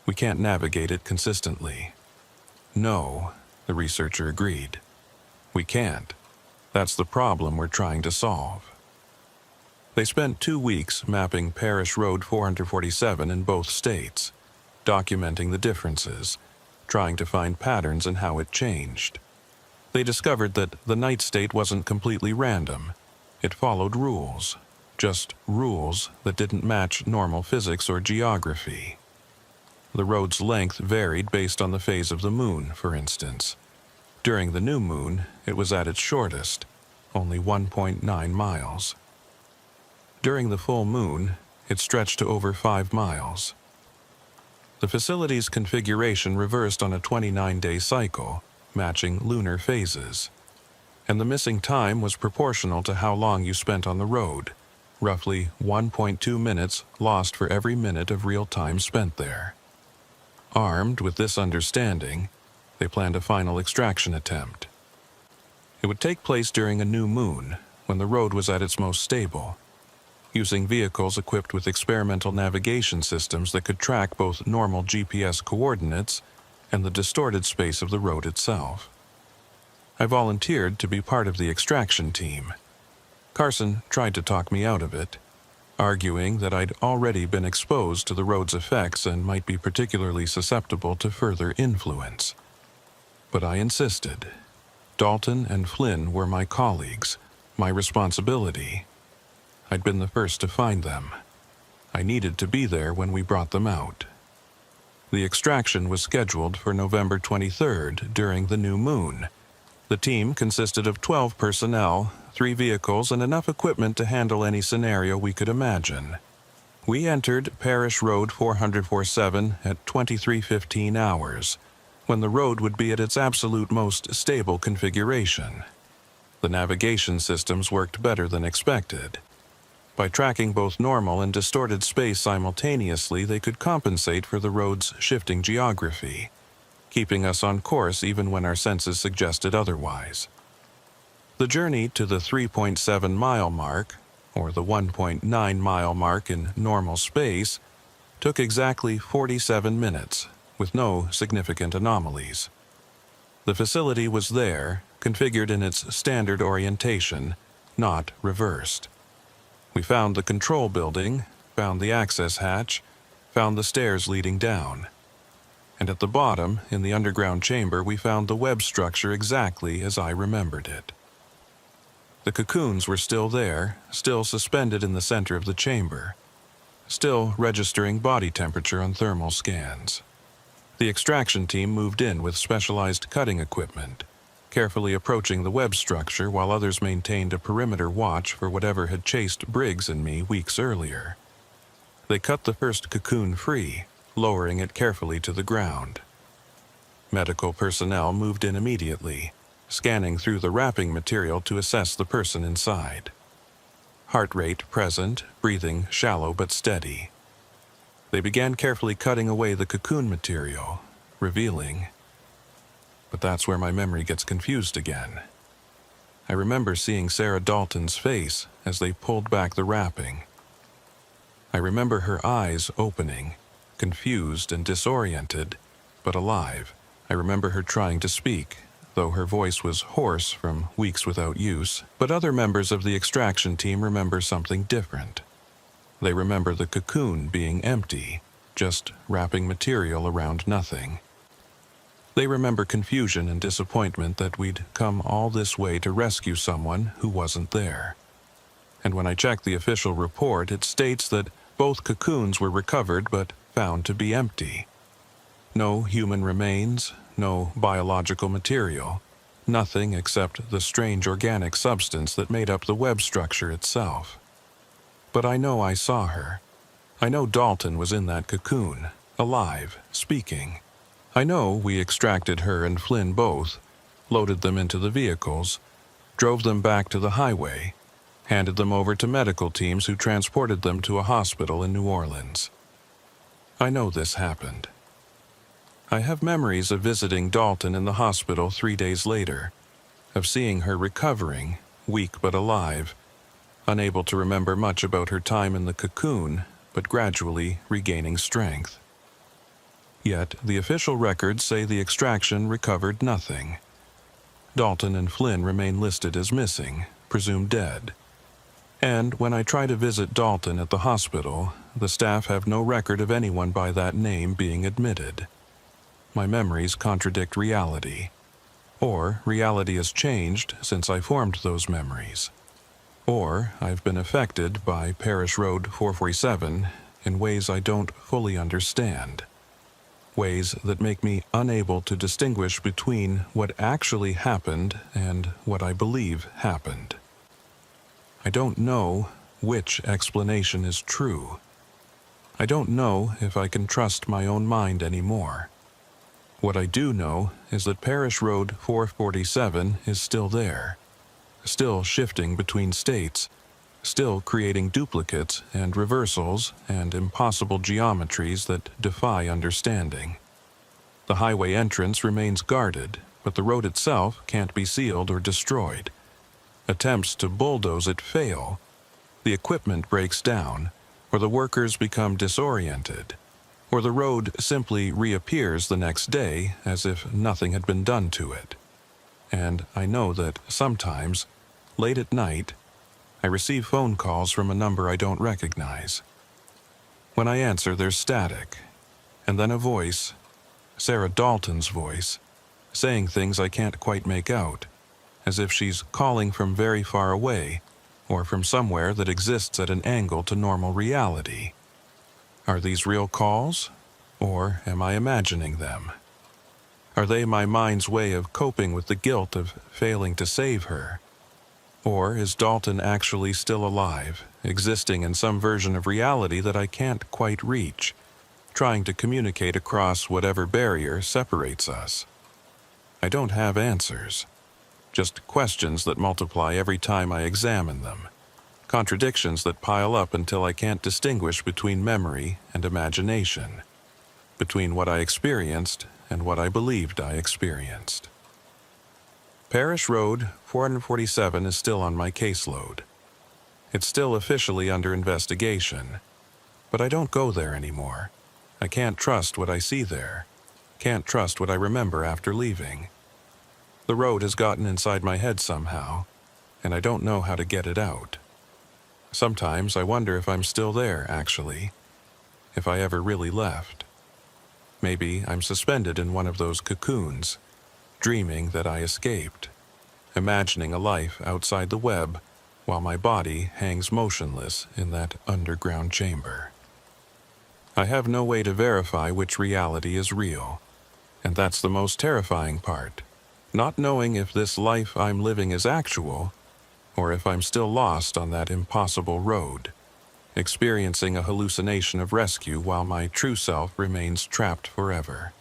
We can't navigate it consistently. No, the researcher agreed. We can't. That's the problem we're trying to solve. They spent 2 weeks mapping Parish Road 447 in both states, documenting the differences, trying to find patterns in how it changed. They discovered that the night state wasn't completely random. It followed rules, just rules that didn't match normal physics or geography. The road's length varied based on the phase of the moon, for instance. During the new moon, it was at its shortest, only 1.9 miles. During the full moon, it stretched to over 5 miles. The facility's configuration reversed on a 29-day cycle, matching lunar phases. And the missing time was proportional to how long you spent on the road, roughly 1.2 minutes lost for every minute of real time spent there. Armed with this understanding, they planned a final extraction attempt. It would take place during a new moon, when the road was at its most stable, using vehicles equipped with experimental navigation systems that could track both normal GPS coordinates and the distorted space of the road itself. I volunteered to be part of the extraction team. Carson tried to talk me out of it, arguing that I'd already been exposed to the road's effects and might be particularly susceptible to further influence. But I insisted. Dalton and Flynn were my colleagues, my responsibility. I'd been the first to find them. I needed to be there when we brought them out. The extraction was scheduled for November 23rd during the new moon. The team consisted of 12 personnel, 3 vehicles, and enough equipment to handle any scenario we could imagine. We entered Parish Road 447 at 23:15 hours, when the road would be at its absolute most stable configuration. The navigation systems worked better than expected. By tracking both normal and distorted space simultaneously, they could compensate for the road's shifting geography, keeping us on course even when our senses suggested otherwise. The journey to the 3.7-mile mark, or the 1.9-mile mark in normal space, took exactly 47 minutes, with no significant anomalies. The facility was there, configured in its standard orientation, not reversed. We found the control building, found the access hatch, found the stairs leading down. And at the bottom, in the underground chamber, we found the web structure exactly as I remembered it. The cocoons were still there, still suspended in the center of the chamber, still registering body temperature on thermal scans. The extraction team moved in with specialized cutting equipment, carefully approaching the web structure while others maintained a perimeter watch for whatever had chased Briggs and me weeks earlier. They cut the first cocoon free, lowering it carefully to the ground. Medical personnel moved in immediately, scanning through the wrapping material to assess the person inside. Heart rate present, breathing shallow but steady. They began carefully cutting away the cocoon material, revealing. But that's where my memory gets confused again. I remember seeing Sarah Dalton's face as they pulled back the wrapping. I remember her eyes opening, confused and disoriented, but alive. I remember her trying to speak, though her voice was hoarse from weeks without use, but other members of the extraction team remember something different. They remember the cocoon being empty, just wrapping material around nothing. They remember confusion and disappointment that we'd come all this way to rescue someone who wasn't there. And when I checked the official report, it states that both cocoons were recovered but found to be empty. No human remains, no biological material, nothing except the strange organic substance that made up the web structure itself. But I know I saw her. I know Dalton was in that cocoon, alive, speaking. I know we extracted her and Flynn both, loaded them into the vehicles, drove them back to the highway, handed them over to medical teams who transported them to a hospital in New Orleans. I know this happened. I have memories of visiting Dalton in the hospital 3 days later, of seeing her recovering, weak but alive, unable to remember much about her time in the cocoon, but gradually regaining strength. Yet, the official records say the extraction recovered nothing. Dalton and Flynn remain listed as missing, presumed dead. And when I try to visit Dalton at the hospital, the staff have no record of anyone by that name being admitted. My memories contradict reality. Or reality has changed since I formed those memories. Or I've been affected by Parish Road 447 in ways I don't fully understand. Ways that make me unable to distinguish between what actually happened and what I believe happened. I don't know which explanation is true. I don't know if I can trust my own mind anymore. What I do know is that Parish Road 447 is still there, still shifting between states, still creating duplicates and reversals and impossible geometries that defy understanding. The highway entrance remains guarded, but the road itself can't be sealed or destroyed. Attempts to bulldoze it fail, the equipment breaks down, or the workers become disoriented, or the road simply reappears the next day as if nothing had been done to it. And I know that sometimes, late at night, I receive phone calls from a number I don't recognize. When I answer, there's static, and then a voice, Sarah Dalton's voice, saying things I can't quite make out, as if she's calling from very far away, or from somewhere that exists at an angle to normal reality. Are these real calls, or am I imagining them? Are they my mind's way of coping with the guilt of failing to save her? Or is Dalton actually still alive, existing in some version of reality that I can't quite reach, trying to communicate across whatever barrier separates us? I don't have answers, just questions that multiply every time I examine them, contradictions that pile up until I can't distinguish between memory and imagination, between what I experienced and what I believed I experienced. Parish Road 447 is still on my caseload. It's still officially under investigation, but I don't go there anymore. I can't trust what I see there, can't trust what I remember after leaving. The road has gotten inside my head somehow, and I don't know how to get it out. Sometimes I wonder if I'm still there, actually, if I ever really left. Maybe I'm suspended in one of those cocoons, dreaming that I escaped, imagining a life outside the web while my body hangs motionless in that underground chamber. I have no way to verify which reality is real, and that's the most terrifying part. not knowing if this life I'm living is actual, or if I'm still lost on that impossible road, experiencing a hallucination of rescue while my true self remains trapped forever.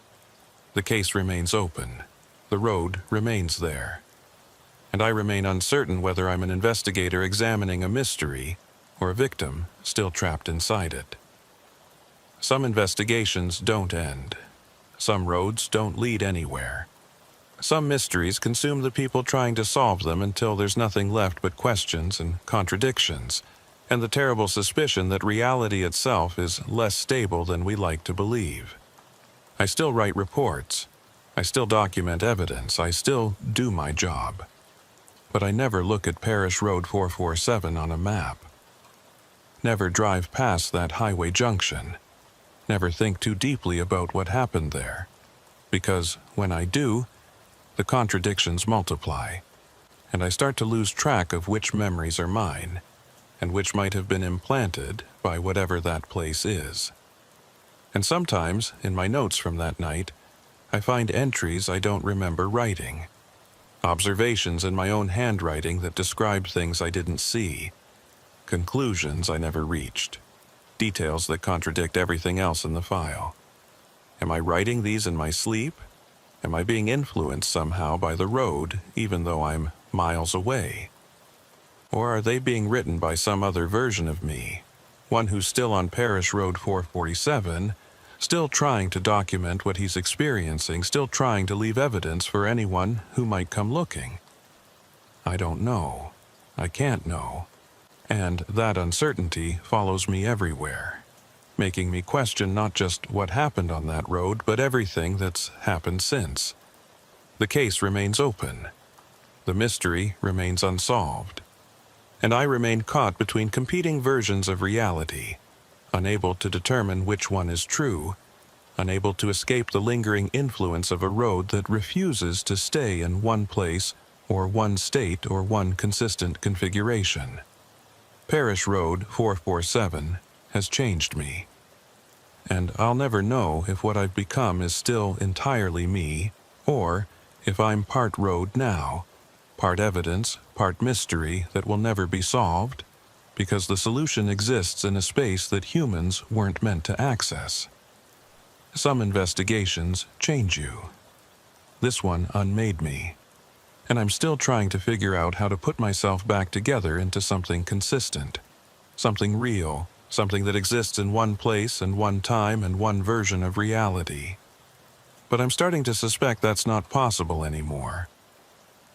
The case remains open. The road remains there. And I remain uncertain whether I'm an investigator examining a mystery or a victim still trapped inside it. Some investigations don't end. Some roads don't lead anywhere. Some mysteries consume the people trying to solve them until there's nothing left but questions and contradictions, and the terrible suspicion that reality itself is less stable than we like to believe. I still write reports. I still document evidence. I still do my job. But I never look at Parish Road 447 on a map. Never drive past that highway junction. Never think too deeply about what happened there. Because when I do, the contradictions multiply, and I start to lose track of which memories are mine, and which might have been implanted by whatever that place is. And sometimes, in my notes from that night, I find entries I don't remember writing, observations in my own handwriting that describe things I didn't see, conclusions I never reached, details that contradict everything else in the file. Am I writing these in my sleep? Am I being influenced somehow by the road, even though I'm miles away? Or are they being written by some other version of me, one who's still on Parish Road 447, still trying to document what he's experiencing, still trying to leave evidence for anyone who might come looking? I don't know. I can't know. And that uncertainty follows me everywhere, making me question not just what happened on that road, but everything that's happened since. The case remains open. The mystery remains unsolved. And I remain caught between competing versions of reality, unable to determine which one is true, unable to escape the lingering influence of a road that refuses to stay in one place or one state or one consistent configuration. Parish Road 447 has changed me. And I'll never know if what I've become is still entirely me, or if I'm part road now, part evidence, part mystery that will never be solved, because the solution exists in a space that humans weren't meant to access. Some investigations change you. This one unmade me. And I'm still trying to figure out how to put myself back together into something consistent, something real, something that exists in one place and one time and one version of reality. But I'm starting to suspect that's not possible anymore.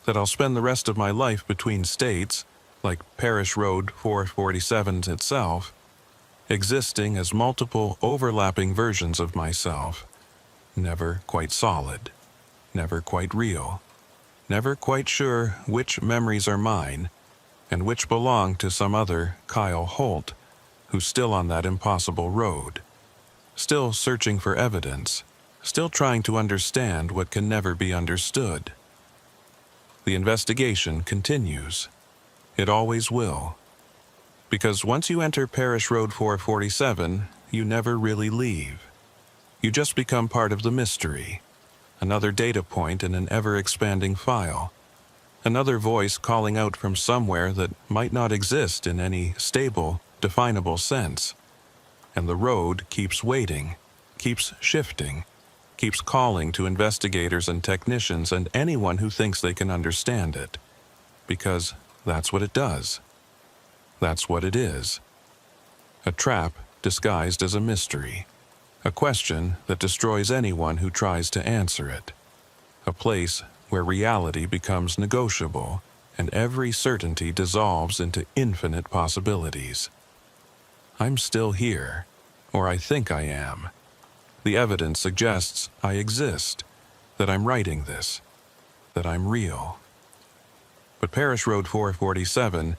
That I'll spend the rest of my life between states, like Parish Road 447 itself, existing as multiple overlapping versions of myself, never quite solid, never quite real, never quite sure which memories are mine and which belong to some other Kyle Holt who's still on that impossible road, still searching for evidence, still trying to understand what can never be understood. The investigation continues. It always will. Because once you enter Parish Road 447, you never really leave. You just become part of the mystery, another data point in an ever-expanding file, another voice calling out from somewhere that might not exist in any stable, definable sense. And the road keeps waiting, keeps shifting, keeps calling to investigators and technicians and anyone who thinks they can understand it. Because that's what it does. That's what it is. A trap disguised as a mystery. A question that destroys anyone who tries to answer it. A place where reality becomes negotiable and every certainty dissolves into infinite possibilities. I'm still here, or I think I am. The evidence suggests I exist, that I'm writing this, that I'm real. But Parish Road 447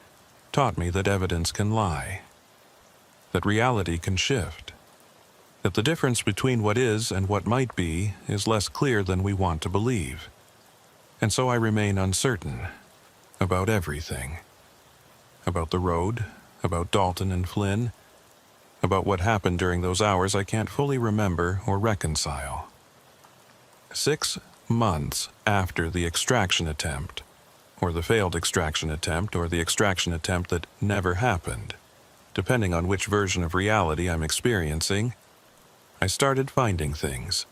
taught me that evidence can lie, that reality can shift, that the difference between what is and what might be is less clear than we want to believe. And so I remain uncertain about everything. About the road, about Dalton and Flynn, about what happened during those hours I can't fully remember or reconcile. 6 months after the extraction attempt, or the failed extraction attempt, or the extraction attempt that never happened. Depending on which version of reality I'm experiencing, I started finding things.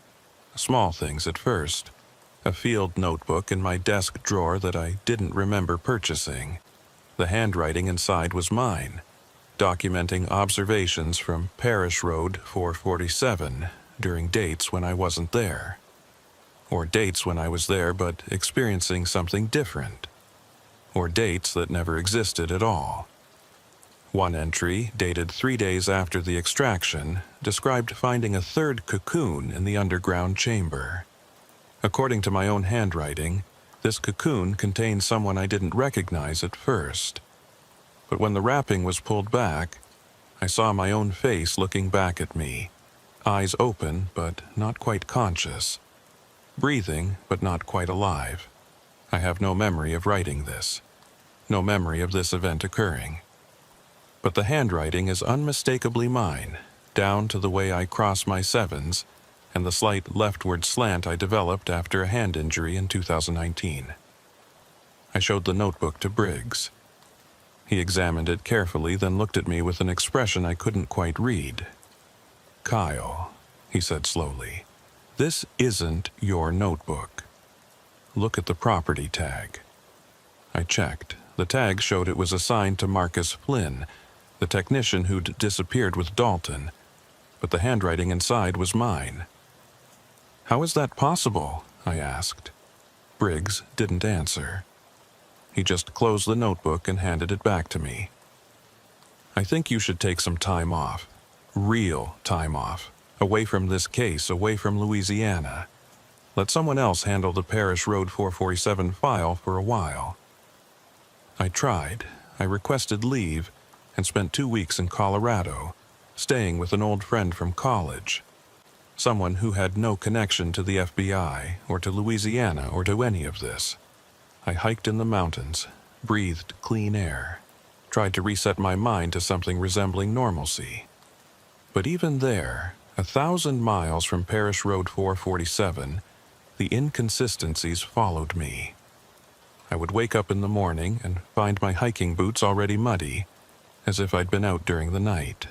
Small things at first. A field notebook in my desk drawer that I didn't remember purchasing. The handwriting inside was mine, documenting observations from Parish Road 447 during dates when I wasn't there. Or dates when I was there but experiencing something different. Or dates that never existed at all. One entry, dated 3 days after the extraction, described finding a third cocoon in the underground chamber. According to my own handwriting, this cocoon contained someone I didn't recognize at first. But when the wrapping was pulled back, I saw my own face looking back at me, eyes open but not quite conscious, breathing but not quite alive. I have no memory of writing this, no memory of this event occurring. But the handwriting is unmistakably mine, down to the way I cross my sevens and the slight leftward slant I developed after a hand injury in 2019. I showed the notebook to Briggs. He examined it carefully, then looked at me with an expression I couldn't quite read. "Kyle," he said slowly, "this isn't your notebook. Look at the property tag." I checked. The tag showed it was assigned to Marcus Flynn, the technician who'd disappeared with Dalton, but the handwriting inside was mine. "How is that possible?" I asked. Briggs didn't answer. He just closed the notebook and handed it back to me. "I think you should take some time off. Real time off. Away from this case, away from Louisiana. Let someone else handle the Parish Road 447 file for a while." I tried. I requested leave and spent 2 weeks in Colorado, staying with an old friend from college. Someone who had no connection to the FBI or to Louisiana or to any of this. I hiked in the mountains, breathed clean air, tried to reset my mind to something resembling normalcy. But even there, 1,000 miles from Parish Road 447, the inconsistencies followed me. I would wake up in the morning and find my hiking boots already muddy, as if I'd been out during the night.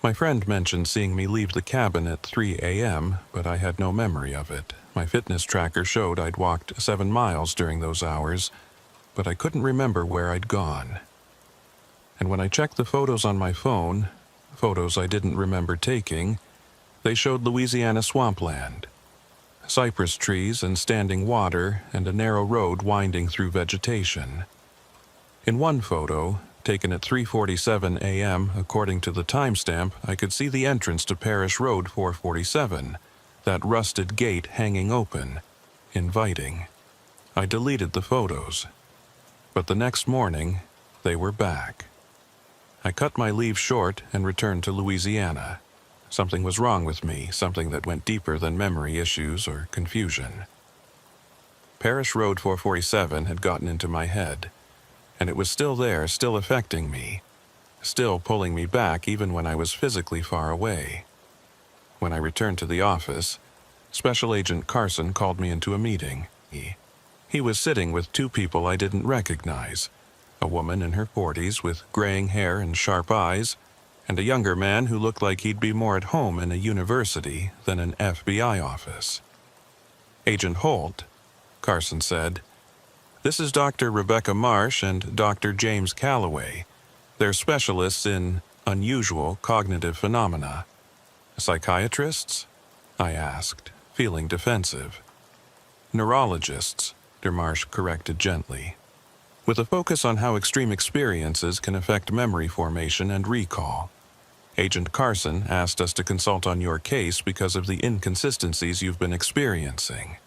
My friend mentioned seeing me leave the cabin at 3 a.m., but I had no memory of it. My fitness tracker showed I'd walked 7 miles during those hours, but I couldn't remember where I'd gone. And when I checked the photos on my phone, photos I didn't remember taking, they showed Louisiana swampland. Cypress trees and standing water and a narrow road winding through vegetation. In one photo, taken at 3:47 a.m. according to the timestamp, I could see the entrance to Parish Road 447, that rusted gate hanging open, inviting. I deleted the photos, but the next morning, they were back. I cut my leave short and returned to Louisiana. Something was wrong with me, something that went deeper than memory issues or confusion. Parish Road 447 had gotten into my head, and it was still there, still affecting me, still pulling me back even when I was physically far away. When I returned to the office, Special Agent Carson called me into a meeting. He was sitting with 2 people I didn't recognize, a woman in her 40s with graying hair and sharp eyes, and a younger man who looked like he'd be more at home in a university than an FBI office. "Agent Holt," Carson said, "this is Dr. Rebecca Marsh and Dr. James Calloway. They're specialists in unusual cognitive phenomena." "Psychiatrists?" I asked, feeling defensive. "Neurologists," Marsh corrected gently, "with a focus on how extreme experiences can affect memory formation and recall. Agent Carson asked us to consult on your case because of the inconsistencies you've been experiencing."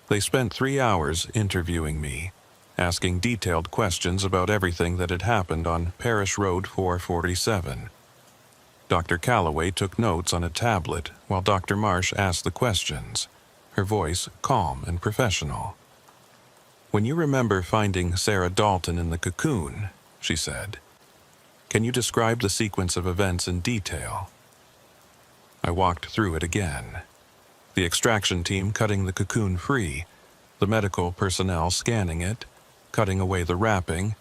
They spent 3 hours interviewing me, asking detailed questions about everything that had happened on Parish Road 447. Dr. Calloway took notes on a tablet while Dr. Marsh asked the questions, her voice calm and professional. "When you remember finding Sarah Dalton in the cocoon," she said, "can you describe the sequence of events in detail?" I walked through it again. The extraction team cutting the cocoon free, the medical personnel scanning it, cutting away the wrapping,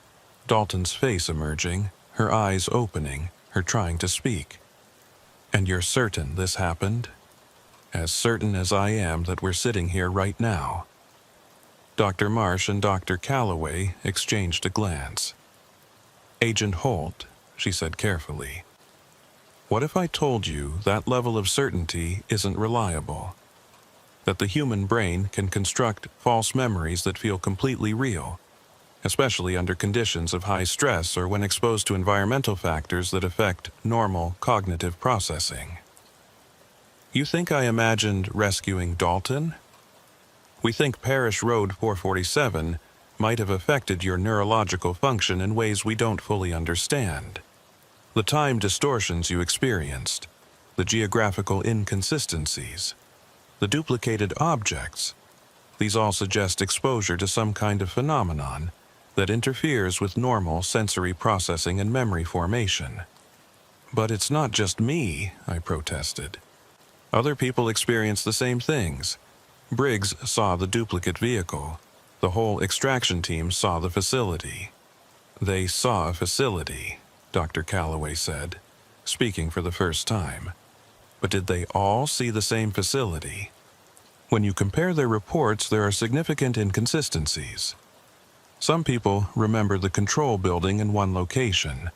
Dalton's face emerging, her eyes opening, her trying to speak. "And you're certain this happened?" "As certain as I am that we're sitting here right now." Dr. Marsh and Dr. Calloway exchanged a glance. "Agent Holt," she said carefully, "what if I told you that level of certainty isn't reliable? That the human brain can construct false memories that feel completely real, especially under conditions of high stress or when exposed to environmental factors that affect normal cognitive processing?" "You think I imagined rescuing Dalton? We think Parish Road 447 might have affected your neurological function in ways we don't fully understand. The time distortions you experienced, the geographical inconsistencies, the duplicated objects, these all suggest exposure to some kind of phenomenon that interferes with normal sensory processing and memory formation." "But it's not just me," I protested. "Other people experience the same things. Briggs saw the duplicate vehicle. The whole extraction team saw the facility." "They saw a facility," Dr. Calloway said, speaking for the first time. "But did they all see the same facility? When you compare their reports, there are significant inconsistencies. Some people remember the control building in one location.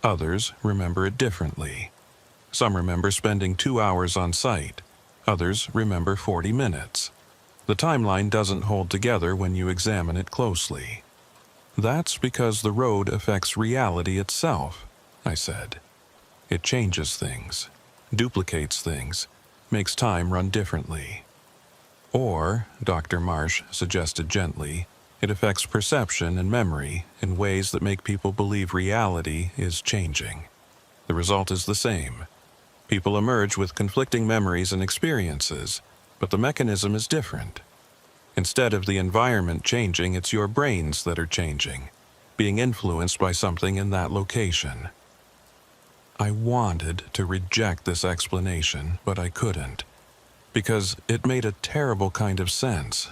Others remember it differently. Some remember spending 2 hours on site. Others remember 40 minutes. The timeline doesn't hold together when you examine it closely." "That's because the road affects reality itself," I said. "It changes things, duplicates things, makes time run differently." "Or," Dr. Marsh suggested gently, "it affects perception and memory in ways that make people believe reality is changing. The result is the same. People emerge with conflicting memories and experiences, but the mechanism is different. Instead of the environment changing, it's your brains that are changing, being influenced by something in that location." I wanted to reject this explanation, but I couldn't, because it made a terrible kind of sense.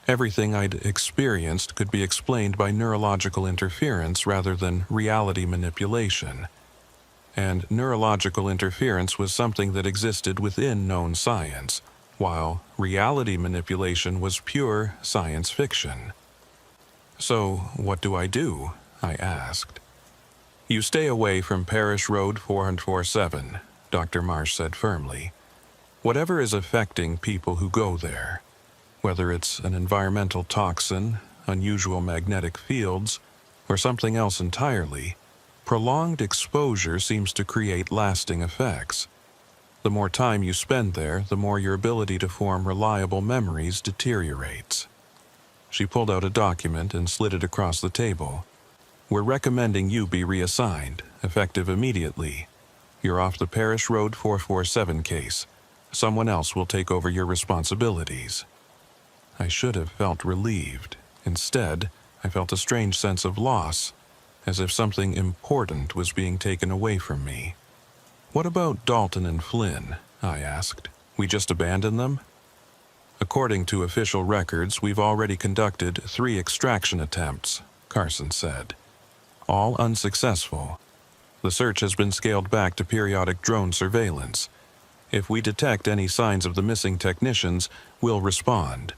Everything I'd experienced could be explained by neurological interference rather than reality manipulation. And neurological interference was something that existed within known science, while reality manipulation was pure science fiction. "So, what do I do?" I asked. "You stay away from Parish Road 447, Dr. Marsh said firmly. "Whatever is affecting people who go there, whether it's an environmental toxin, unusual magnetic fields, or something else entirely, prolonged exposure seems to create lasting effects. The more time you spend there, the more your ability to form reliable memories deteriorates." She pulled out a document and slid it across the table. "We're recommending you be reassigned, effective immediately. You're off the Parish Road 447 case. Someone else will take over your responsibilities." I should have felt relieved. Instead, I felt a strange sense of loss, as if something important was being taken away from me. "What about Dalton and Flynn?" I asked. "We just abandon them?" "According to official records, we've already conducted 3 extraction attempts," Carson said. "All unsuccessful. The search has been scaled back to periodic drone surveillance. If we detect any signs of the missing technicians, we'll respond.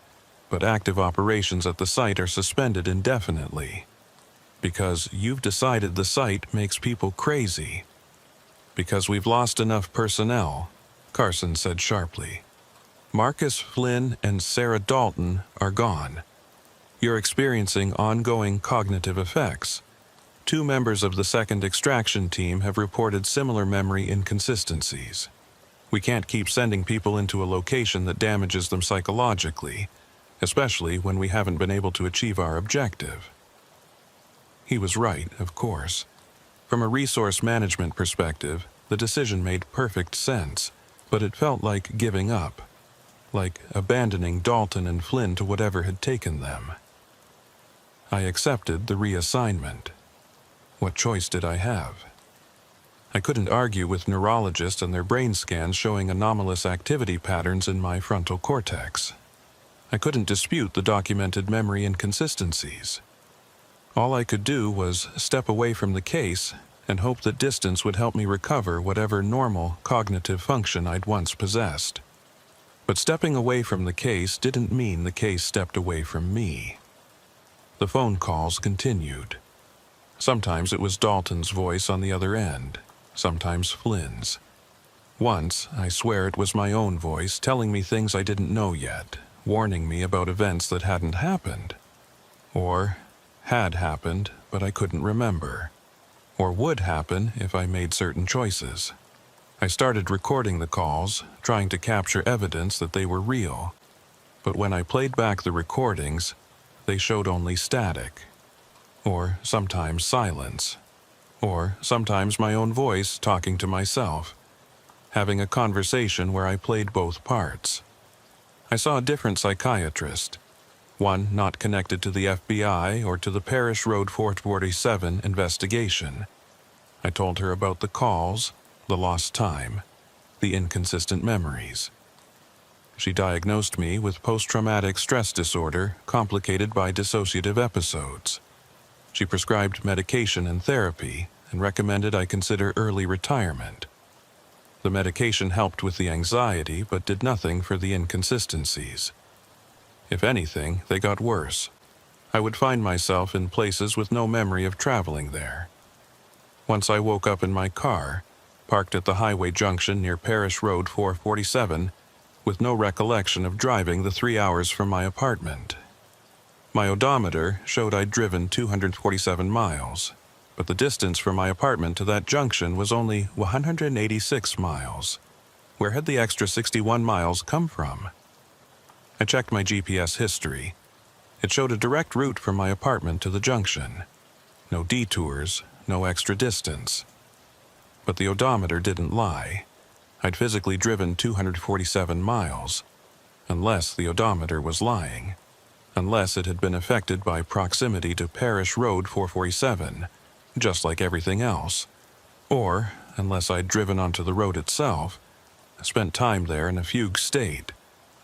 But active operations at the site are suspended indefinitely. Because you've decided the site makes people crazy." "Because we've lost enough personnel," Carson said sharply. "Marcus Flynn and Sarah Dalton are gone. You're experiencing ongoing cognitive effects. 2 members of the second extraction team have reported similar memory inconsistencies. We can't keep sending people into a location that damages them psychologically, especially when we haven't been able to achieve our objective." He was right, of course. From a resource management perspective, the decision made perfect sense, but it felt like giving up, like abandoning Dalton and Flynn to whatever had taken them. I accepted the reassignment. What choice did I have? I couldn't argue with neurologists and their brain scans showing anomalous activity patterns in my frontal cortex. I couldn't dispute the documented memory inconsistencies. All I could do was step away from the case and hope that distance would help me recover whatever normal cognitive function I'd once possessed. But stepping away from the case didn't mean the case stepped away from me. The phone calls continued. Sometimes it was Dalton's voice on the other end, sometimes Flynn's. Once, I swear it was my own voice telling me things I didn't know yet, warning me about events that hadn't happened. Or had happened, but I couldn't remember. Or would happen if I made certain choices. I started recording the calls, trying to capture evidence that they were real. But when I played back the recordings, they showed only static. Or sometimes silence. Or sometimes my own voice talking to myself, having a conversation where I played both parts. I saw a different psychiatrist, one not connected to the FBI or to the Parish Road 447 investigation. I told her about the calls, the lost time, the inconsistent memories. She diagnosed me with post-traumatic stress disorder complicated by dissociative episodes. She prescribed medication and therapy and recommended I consider early retirement. The medication helped with the anxiety but did nothing for the inconsistencies. If anything, they got worse. I would find myself in places with no memory of traveling there. Once I woke up in my car, parked at the highway junction near Parish Road 447, with no recollection of driving the 3 hours from my apartment. My odometer showed I'd driven 247 miles, but the distance from my apartment to that junction was only 186 miles. Where had the extra 61 miles come from? I checked my GPS history. It showed a direct route from my apartment to the junction. No detours, no extra distance. But the odometer didn't lie. I'd physically driven 247 miles, unless the odometer was lying, unless it had been affected by proximity to Parish Road 447, just like everything else, or unless I'd driven onto the road itself, spent time there in a fugue state,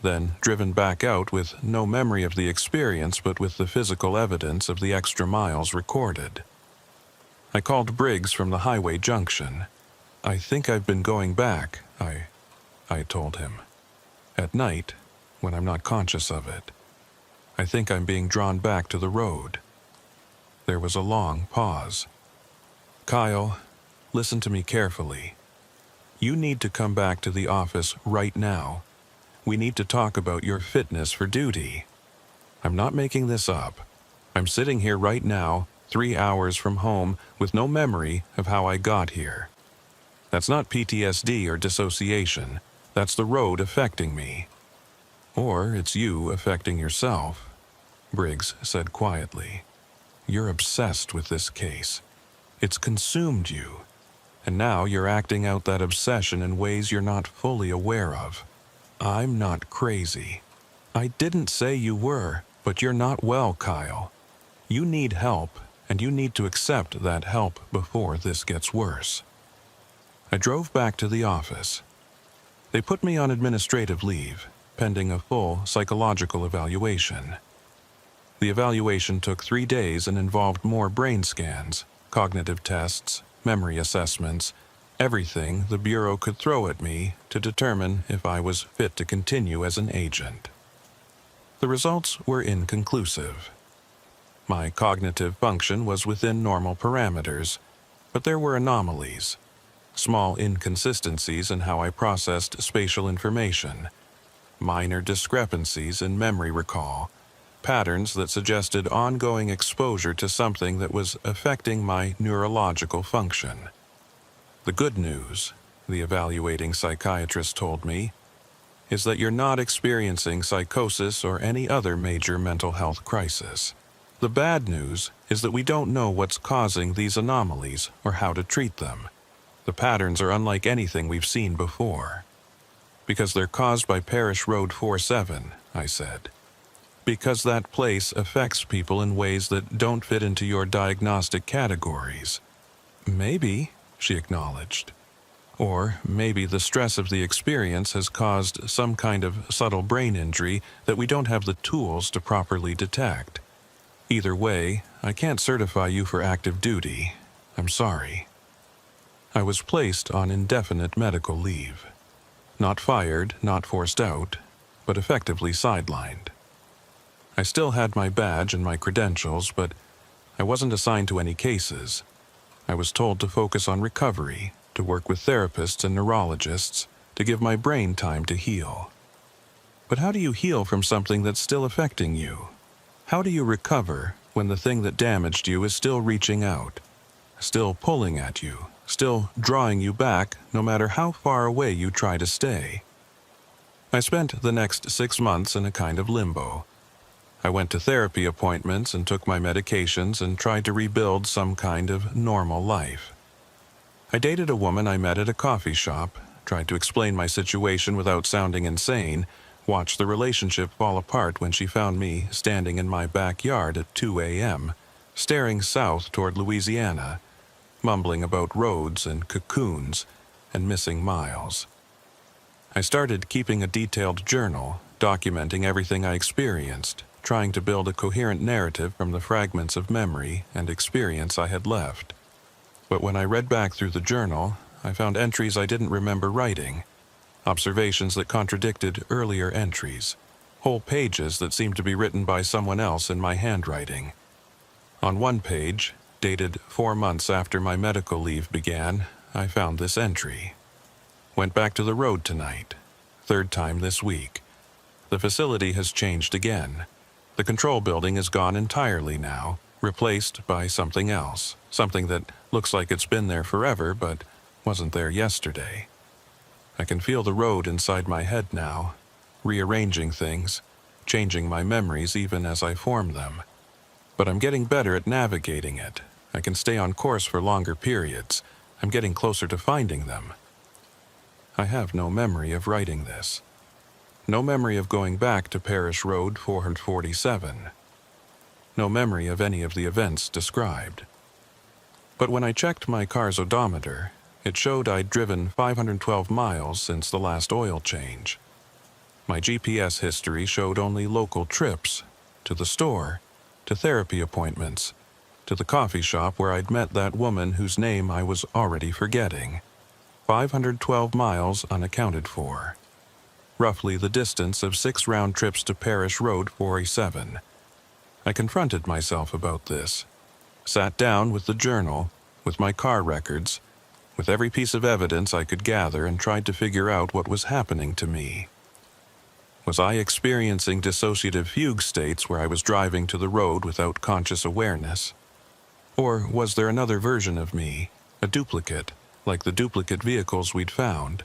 then driven back out with no memory of the experience but with the physical evidence of the extra miles recorded. I called Briggs from the highway junction. "I think I've been going back," I told him. "At night, when I'm not conscious of it. I think I'm being drawn back to the road." There was a long pause. "Kyle, listen to me carefully. You need to come back to the office right now. We need to talk about your fitness for duty. I'm not making this up. I'm sitting here right now, 3 hours from home, with no memory of how I got here. That's not PTSD or dissociation. That's the road affecting me. Or it's you affecting yourself," Briggs said quietly. "You're obsessed with this case. It's consumed you. And now you're acting out that obsession in ways you're not fully aware of. I'm not crazy. I didn't say you were, but you're not well, Kyle. You need help, and you need to accept that help before this gets worse." I drove back to the office. They put me on administrative leave, pending a full psychological evaluation. The evaluation took 3 days and involved more brain scans, cognitive tests, memory assessments, everything the Bureau could throw at me to determine if I was fit to continue as an agent. The results were inconclusive. My cognitive function was within normal parameters, but there were anomalies. Small inconsistencies in how I processed spatial information, minor discrepancies in memory recall, patterns that suggested ongoing exposure to something that was affecting my neurological function. The good news, the evaluating psychiatrist told me, is that you're not experiencing psychosis or any other major mental health crisis. The bad news is that we don't know what's causing these anomalies or how to treat them. The patterns are unlike anything we've seen before. "Because they're caused by Parish Road 47, I said. "Because that place affects people in ways that don't fit into your diagnostic categories." "Maybe," she acknowledged. Or maybe the stress of the experience has caused some kind of subtle brain injury that we don't have the tools to properly detect. Either way, I can't certify you for active duty. I'm sorry. I was placed on indefinite medical leave. Not fired, not forced out, but effectively sidelined. I still had my badge and my credentials, but I wasn't assigned to any cases. I was told to focus on recovery, to work with therapists and neurologists, to give my brain time to heal. But how do you heal from something that's still affecting you? How do you recover when the thing that damaged you is still reaching out, still pulling at you, still drawing you back no matter how far away you try to stay? I spent the next 6 months in a kind of limbo. I went to therapy appointments and took my medications and tried to rebuild some kind of normal life. I dated a woman I met at a coffee shop, tried to explain my situation without sounding insane, watched the relationship fall apart when she found me standing in my backyard at 2 a.m., staring south toward Louisiana, mumbling about roads and cocoons and missing miles. I started keeping a detailed journal, documenting everything I experienced, trying to build a coherent narrative from the fragments of memory and experience I had left. But when I read back through the journal, I found entries I didn't remember writing, observations that contradicted earlier entries, whole pages that seemed to be written by someone else in my handwriting. On one page, dated 4 months after my medical leave began, I found this entry. Went back to the road tonight, 3rd time this week. The facility has changed again. The control building is gone entirely now, replaced by something else, something that looks like it's been there forever but wasn't there yesterday. I can feel the road inside my head now, rearranging things, changing my memories even as I form them. But I'm getting better at navigating it. I can stay on course for longer periods. I'm getting closer to finding them. I have no memory of writing this. No memory of going back to Parish Road 447. No memory of any of the events described. But when I checked my car's odometer, it showed I'd driven 512 miles since the last oil change. My GPS history showed only local trips, to the store, to therapy appointments, to the coffee shop where I'd met that woman whose name I was already forgetting. 512 miles unaccounted for. Roughly the distance of 6 round trips to Parish Road 407. I confronted myself about this. Sat down with the journal, with my car records, with every piece of evidence I could gather and tried to figure out what was happening to me. Was I experiencing dissociative fugue states where I was driving to the road without conscious awareness? Or was there another version of me, a duplicate, like the duplicate vehicles we'd found,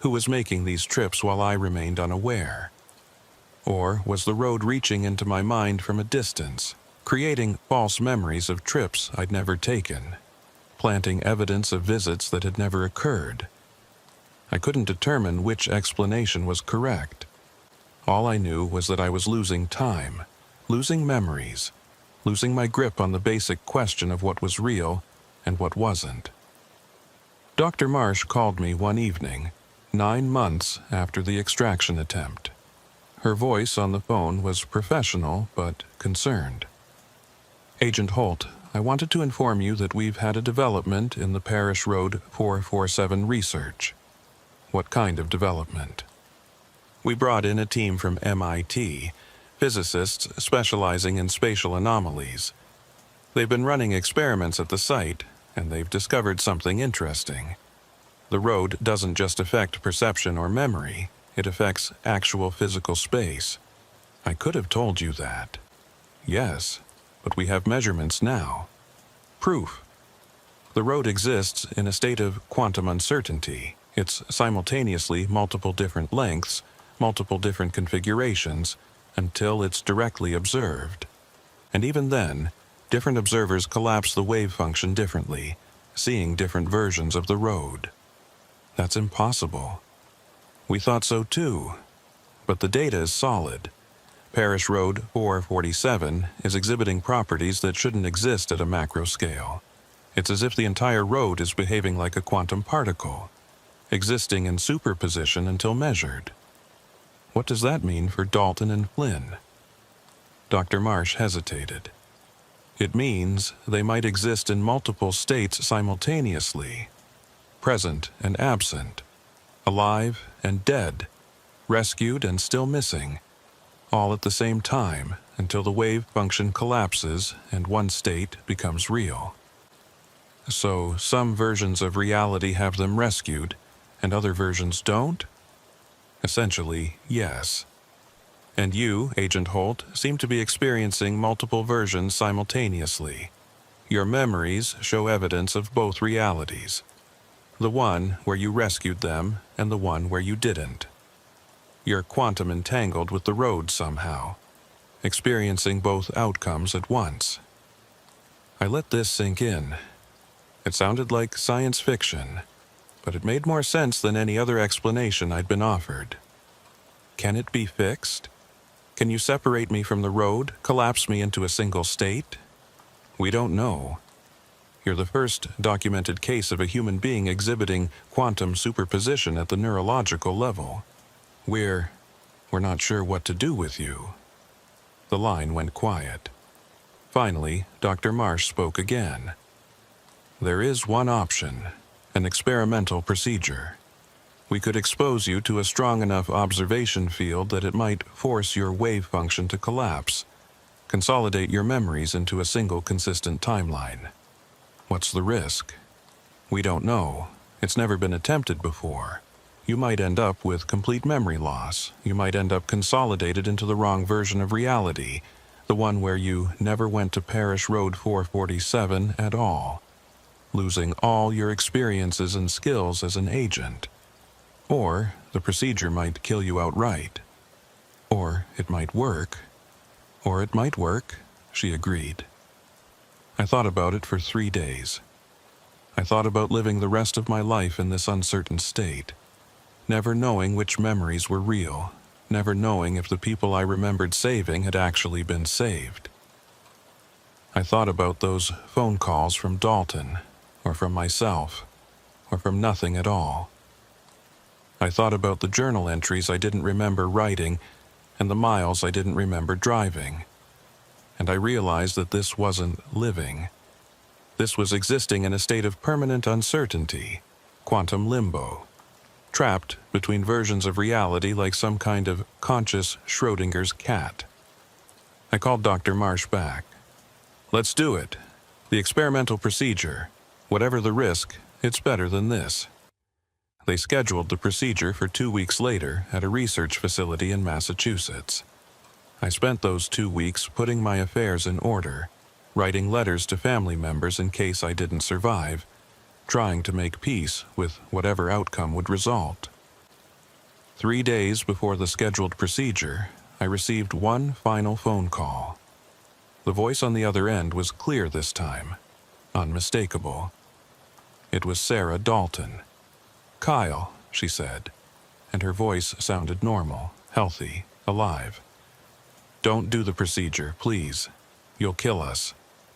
who was making these trips while I remained unaware? Or was the road reaching into my mind from a distance, creating false memories of trips I'd never taken, planting evidence of visits that had never occurred? I couldn't determine which explanation was correct. All I knew was that I was losing time, losing memories, losing my grip on the basic question of what was real and what wasn't. Dr. Marsh called me one evening, 9 months after the extraction attempt. Her voice on the phone was professional but concerned. "Agent Holt, I wanted to inform you that we've had a development in the Parish Road 447 research." "What kind of development?" "We brought in a team from MIT, physicists specializing in spatial anomalies. They've been running experiments at the site, and they've discovered something interesting. The road doesn't just affect perception or memory, it affects actual physical space." "I could have told you that." "Yes, but we have measurements now. Proof. The road exists in a state of quantum uncertainty. It's simultaneously multiple different lengths, multiple different configurations, until it's directly observed. And even then, different observers collapse the wave function differently, seeing different versions of the road. That's impossible. We thought so too. But the data is solid. Parish Road 447 is exhibiting properties that shouldn't exist at a macro scale. It's as if the entire road is behaving like a quantum particle, existing in superposition until measured. What does that mean for Dalton and Flynn? Dr. Marsh hesitated. It means they might exist in multiple states simultaneously, present and absent, alive and dead, rescued and still missing, all at the same time until the wave function collapses and one state becomes real. So some versions of reality have them rescued and other versions don't? Essentially, yes. And you, Agent Holt, seem to be experiencing multiple versions simultaneously. Your memories show evidence of both realities. The one where you rescued them and the one where you didn't. You're quantum entangled with the road somehow, experiencing both outcomes at once. I let this sink in. It sounded like science fiction, but it made more sense than any other explanation I'd been offered. Can it be fixed? Can you separate me from the road, collapse me into a single state? We don't know. You're the first documented case of a human being exhibiting quantum superposition at the neurological level. We're not sure what to do with you. The line went quiet. Finally, Dr. Marsh spoke again. There is one option, an experimental procedure. We could expose you to a strong enough observation field that it might force your wave function to collapse, consolidate your memories into a single consistent timeline. What's the risk? We don't know. It's never been attempted before. You might end up with complete memory loss. You might end up consolidated into the wrong version of reality, the one where you never went to Parish Road 447 at all, losing all your experiences and skills as an agent. Or the procedure might kill you outright. Or it might work. Or it might work, she agreed. I thought about it for 3 days. I thought about living the rest of my life in this uncertain state, never knowing which memories were real, never knowing if the people I remembered saving had actually been saved. I thought about those phone calls from Dalton, or from myself, or from nothing at all. I thought about the journal entries I didn't remember writing and the miles I didn't remember driving. And I realized that this wasn't living. This was existing in a state of permanent uncertainty, quantum limbo, trapped between versions of reality like some kind of conscious Schrodinger's cat. I called Dr. Marsh back. Let's do it. The experimental procedure. Whatever the risk, it's better than this. They scheduled the procedure for 2 weeks later at a research facility in Massachusetts. I spent those 2 weeks putting my affairs in order, writing letters to family members in case I didn't survive, trying to make peace with whatever outcome would result. 3 days before the scheduled procedure, I received one final phone call. The voice on the other end was clear this time, unmistakable. It was Sarah Dalton. "Kyle," she said, and her voice sounded normal, healthy, alive. "Don't do the procedure, please. You'll kill us.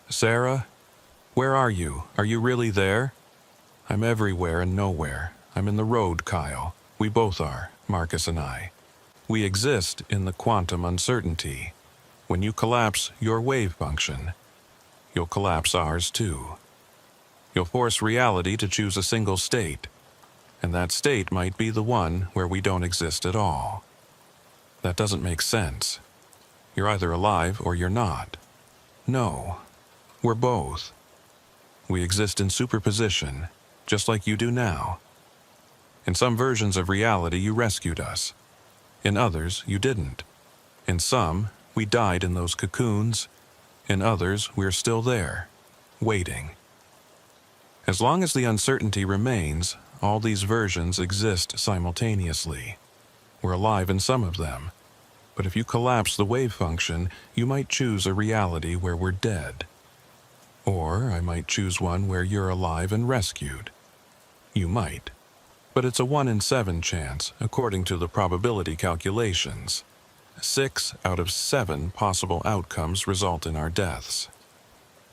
Sarah? Where are you? Are you really there?" "I'm everywhere and nowhere. I'm in the road, Kyle. We both are, Marcus and I. We exist in the quantum uncertainty. When you collapse your wave function, you'll collapse ours too. You'll force reality to choose a single state, and that state might be the one where we don't exist at all. That doesn't make sense. You're either alive or you're not. No, we're both. We exist in superposition, just like you do now. In some versions of reality, you rescued us. In others, you didn't. In some, we died in those cocoons. In others, we're still there, waiting. As long as the uncertainty remains, all these versions exist simultaneously. We're alive in some of them, but if you collapse the wave function, you might choose a reality where we're dead. Or I might choose one where you're alive and rescued. You might, but it's a 1 in 7 chance, according to the probability calculations. 6 out of 7 possible outcomes result in our deaths.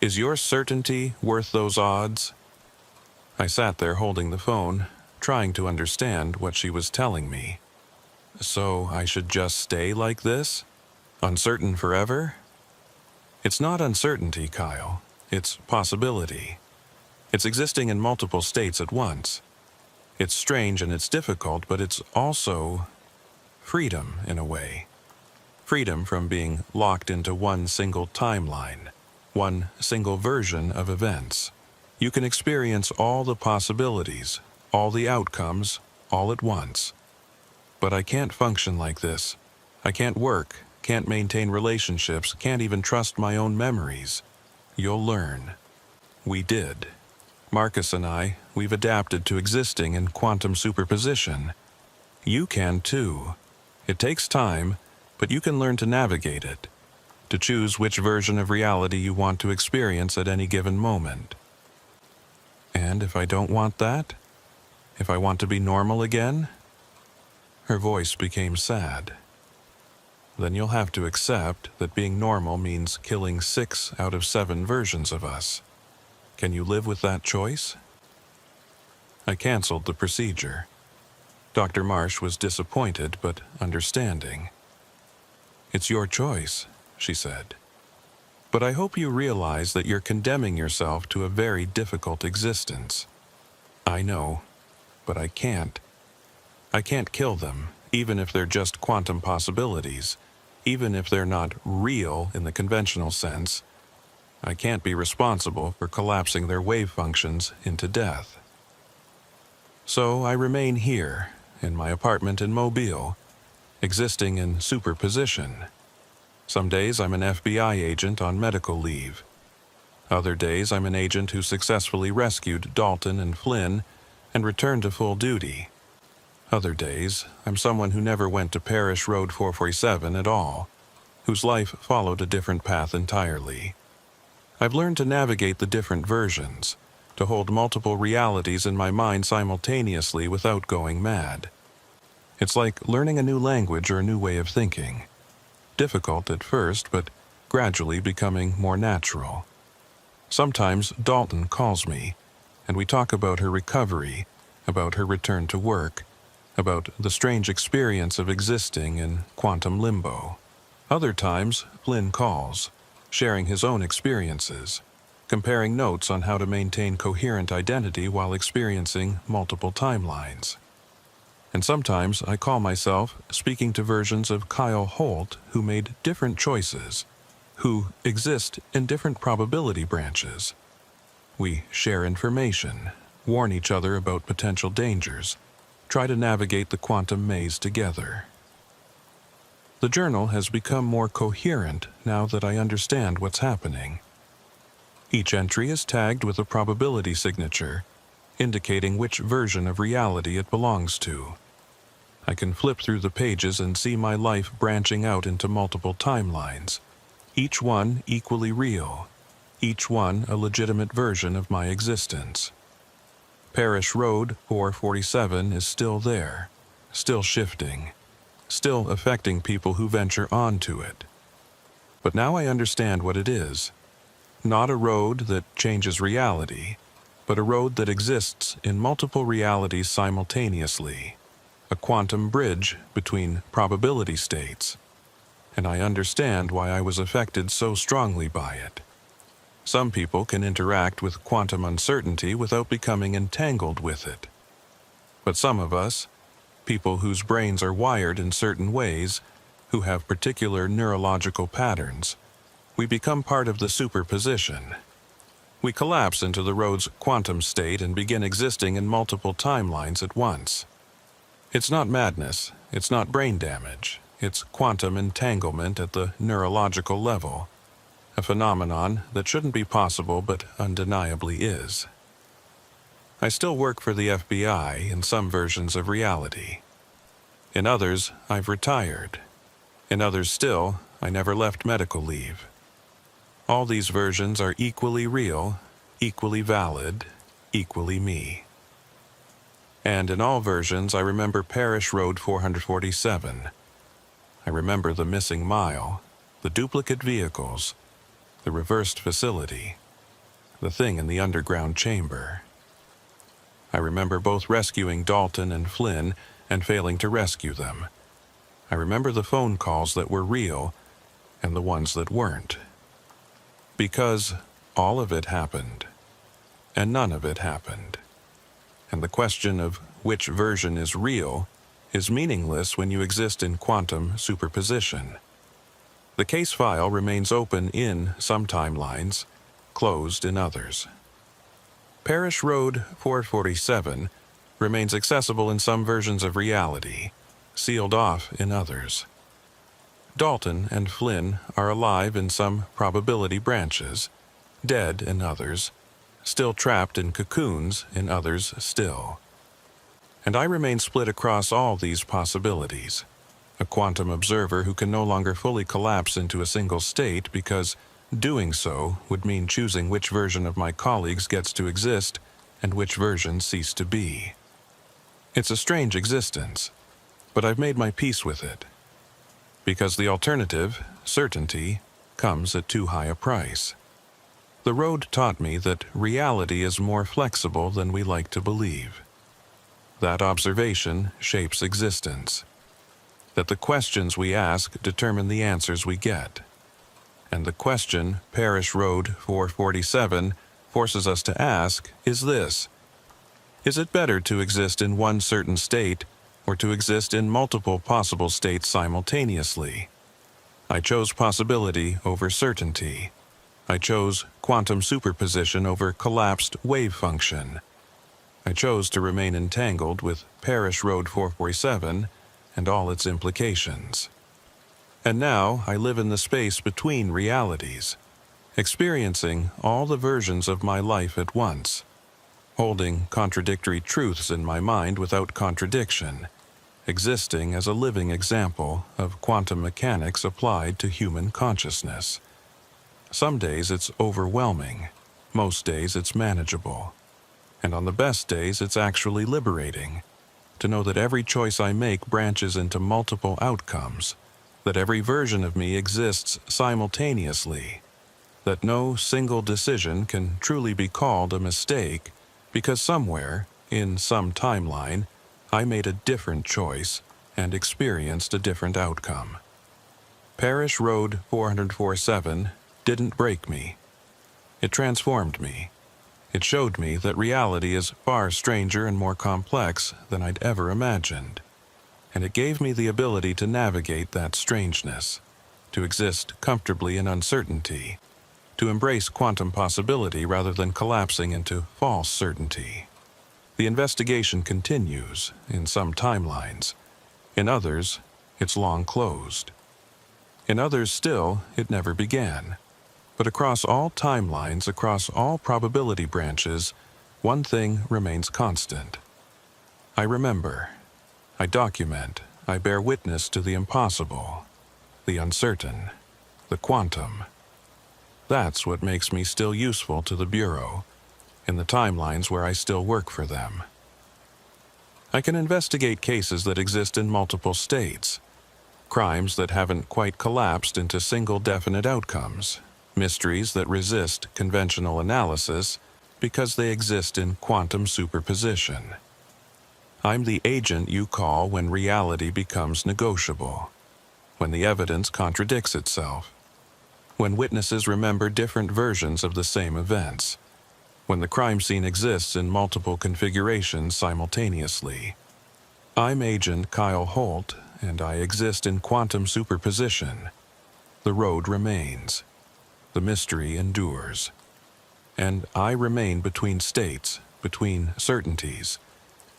Is your certainty worth those odds? I sat there holding the phone, trying to understand what she was telling me. So I should just stay like this? Uncertain forever? It's not uncertainty, Kyle. It's possibility. It's existing in multiple states at once. It's strange and it's difficult, but it's also freedom in a way. Freedom from being locked into one single timeline, one single version of events. You can experience all the possibilities, all the outcomes, all at once. But I can't function like this. I can't work, can't maintain relationships, can't even trust my own memories. You'll learn. We did. Marcus and I, we've adapted to existing in quantum superposition. You can too. It takes time, but you can learn to navigate it, to choose which version of reality you want to experience at any given moment. And if I don't want that? If I want to be normal again? Her voice became sad. Then you'll have to accept that being normal means killing 6 out of 7 versions of us. Can you live with that choice? I canceled the procedure. Dr. Marsh was disappointed but understanding. It's your choice, she said. But I hope you realize that you're condemning yourself to a very difficult existence. I know, but I can't. I can't kill them, even if they're just quantum possibilities, even if they're not real in the conventional sense. I can't be responsible for collapsing their wave functions into death. So I remain here, in my apartment in Mobile, existing in superposition. Some days I'm an FBI agent on medical leave. Other days I'm an agent who successfully rescued Dalton and Flynn and returned to full duty. Other days I'm someone who never went to Parish Road 447 at all, whose life followed a different path entirely. I've learned to navigate the different versions, to hold multiple realities in my mind simultaneously without going mad. It's like learning a new language or a new way of thinking. Difficult at first, but gradually becoming more natural. Sometimes Dalton calls me, and we talk about her recovery, about her return to work, about the strange experience of existing in quantum limbo. Other times, Flynn calls, sharing his own experiences, comparing notes on how to maintain coherent identity while experiencing multiple timelines. And sometimes I call myself speaking to versions of Kyle Holt who made different choices, who exist in different probability branches. We share information, warn each other about potential dangers, try to navigate the quantum maze together. The journal has become more coherent now that I understand what's happening. Each entry is tagged with a probability signature, indicating which version of reality it belongs to. I can flip through the pages and see my life branching out into multiple timelines, each one equally real, each one a legitimate version of my existence. Parish Road 447 is still there, still shifting, still affecting people who venture onto it. But now I understand what it is. Not a road that changes reality, but a road that exists in multiple realities simultaneously, a quantum bridge between probability states. And I understand why I was affected so strongly by it. Some people can interact with quantum uncertainty without becoming entangled with it. But some of us, people whose brains are wired in certain ways, who have particular neurological patterns, we become part of the superposition. We collapse into the road's quantum state and begin existing in multiple timelines at once. It's not madness, it's not brain damage, it's quantum entanglement at the neurological level, a phenomenon that shouldn't be possible but undeniably is. I still work for the FBI in some versions of reality. In others, I've retired. In others still, I never left medical leave. All these versions are equally real, equally valid, equally me. And in all versions, I remember Parish Road 447. I remember the missing mile, the duplicate vehicles, the reversed facility. the thing in the underground chamber. I remember both rescuing Dalton and Flynn and failing to rescue them. I remember the phone calls that were real and the ones that weren't. Because all of it happened, and none of it happened. And the question of which version is real is meaningless when you exist in quantum superposition. The case file remains open in some timelines, closed in others. Parish Road 447 remains accessible in some versions of reality, sealed off in others. Dalton and Flynn are alive in some probability branches, dead in others, still trapped in cocoons in others still. And I remain split across all these possibilities, a quantum observer who can no longer fully collapse into a single state because doing so would mean choosing which version of my colleagues gets to exist and which version cease to be. It's a strange existence, but I've made my peace with it. Because the alternative, certainty, comes at too high a price. The road taught me that reality is more flexible than we like to believe. That observation shapes existence. That the questions we ask determine the answers we get. And the question Parish Road 447 forces us to ask is this: is it better to exist in one certain state or to exist in multiple possible states simultaneously? I chose possibility over certainty. I chose quantum superposition over collapsed wave function. I chose to remain entangled with Parish Road 447 and all its implications. And now I live in the space between realities, experiencing all the versions of my life at once, holding contradictory truths in my mind without contradiction, existing as a living example of quantum mechanics applied to human consciousness. Some days it's overwhelming, most days it's manageable, and on the best days it's actually liberating to know that every choice I make branches into multiple outcomes, that every version of me exists simultaneously, that no single decision can truly be called a mistake because somewhere, in some timeline, I made a different choice and experienced a different outcome. Parish Road 447 didn't break me. It transformed me. It showed me that reality is far stranger and more complex than I'd ever imagined. And it gave me the ability to navigate that strangeness, to exist comfortably in uncertainty, to embrace quantum possibility rather than collapsing into false certainty. The investigation continues in some timelines. In others, it's long closed. In others still, it never began. But across all timelines, across all probability branches, one thing remains constant. I remember. I document. I bear witness to the impossible, the uncertain, the quantum. That's what makes me still useful to the Bureau, in the timelines where I still work for them. I can investigate cases that exist in multiple states, crimes that haven't quite collapsed into single definite outcomes, mysteries that resist conventional analysis because they exist in quantum superposition. I'm the agent you call when reality becomes negotiable, when the evidence contradicts itself, when witnesses remember different versions of the same events, when the crime scene exists in multiple configurations simultaneously. I'm Agent Kyle Holt, and I exist in quantum superposition. The road remains. The mystery endures. And I remain between states, between certainties,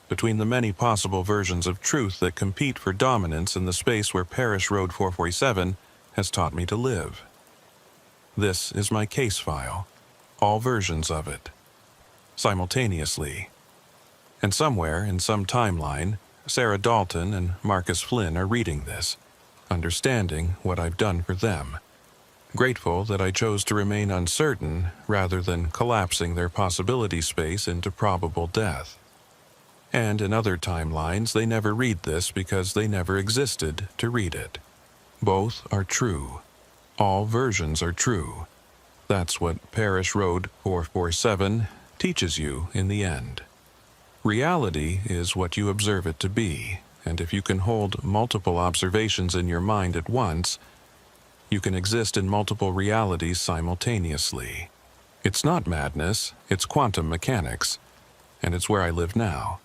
between the many possible versions of truth that compete for dominance in the space where Parish Road 447 has taught me to live. This is my case file, all versions of it, simultaneously. And somewhere in some timeline, Sarah Dalton and Marcus Flynn are reading this, understanding what I've done for them, grateful that I chose to remain uncertain rather than collapsing their possibility space into probable death. And in other timelines, they never read this because they never existed to read it. Both are true. All versions are true. That's what Parish Road 447 teaches you in the end. Reality is what you observe it to be, and if you can hold multiple observations in your mind at once, you can exist in multiple realities simultaneously. It's not madness, it's quantum mechanics, and it's where I live now.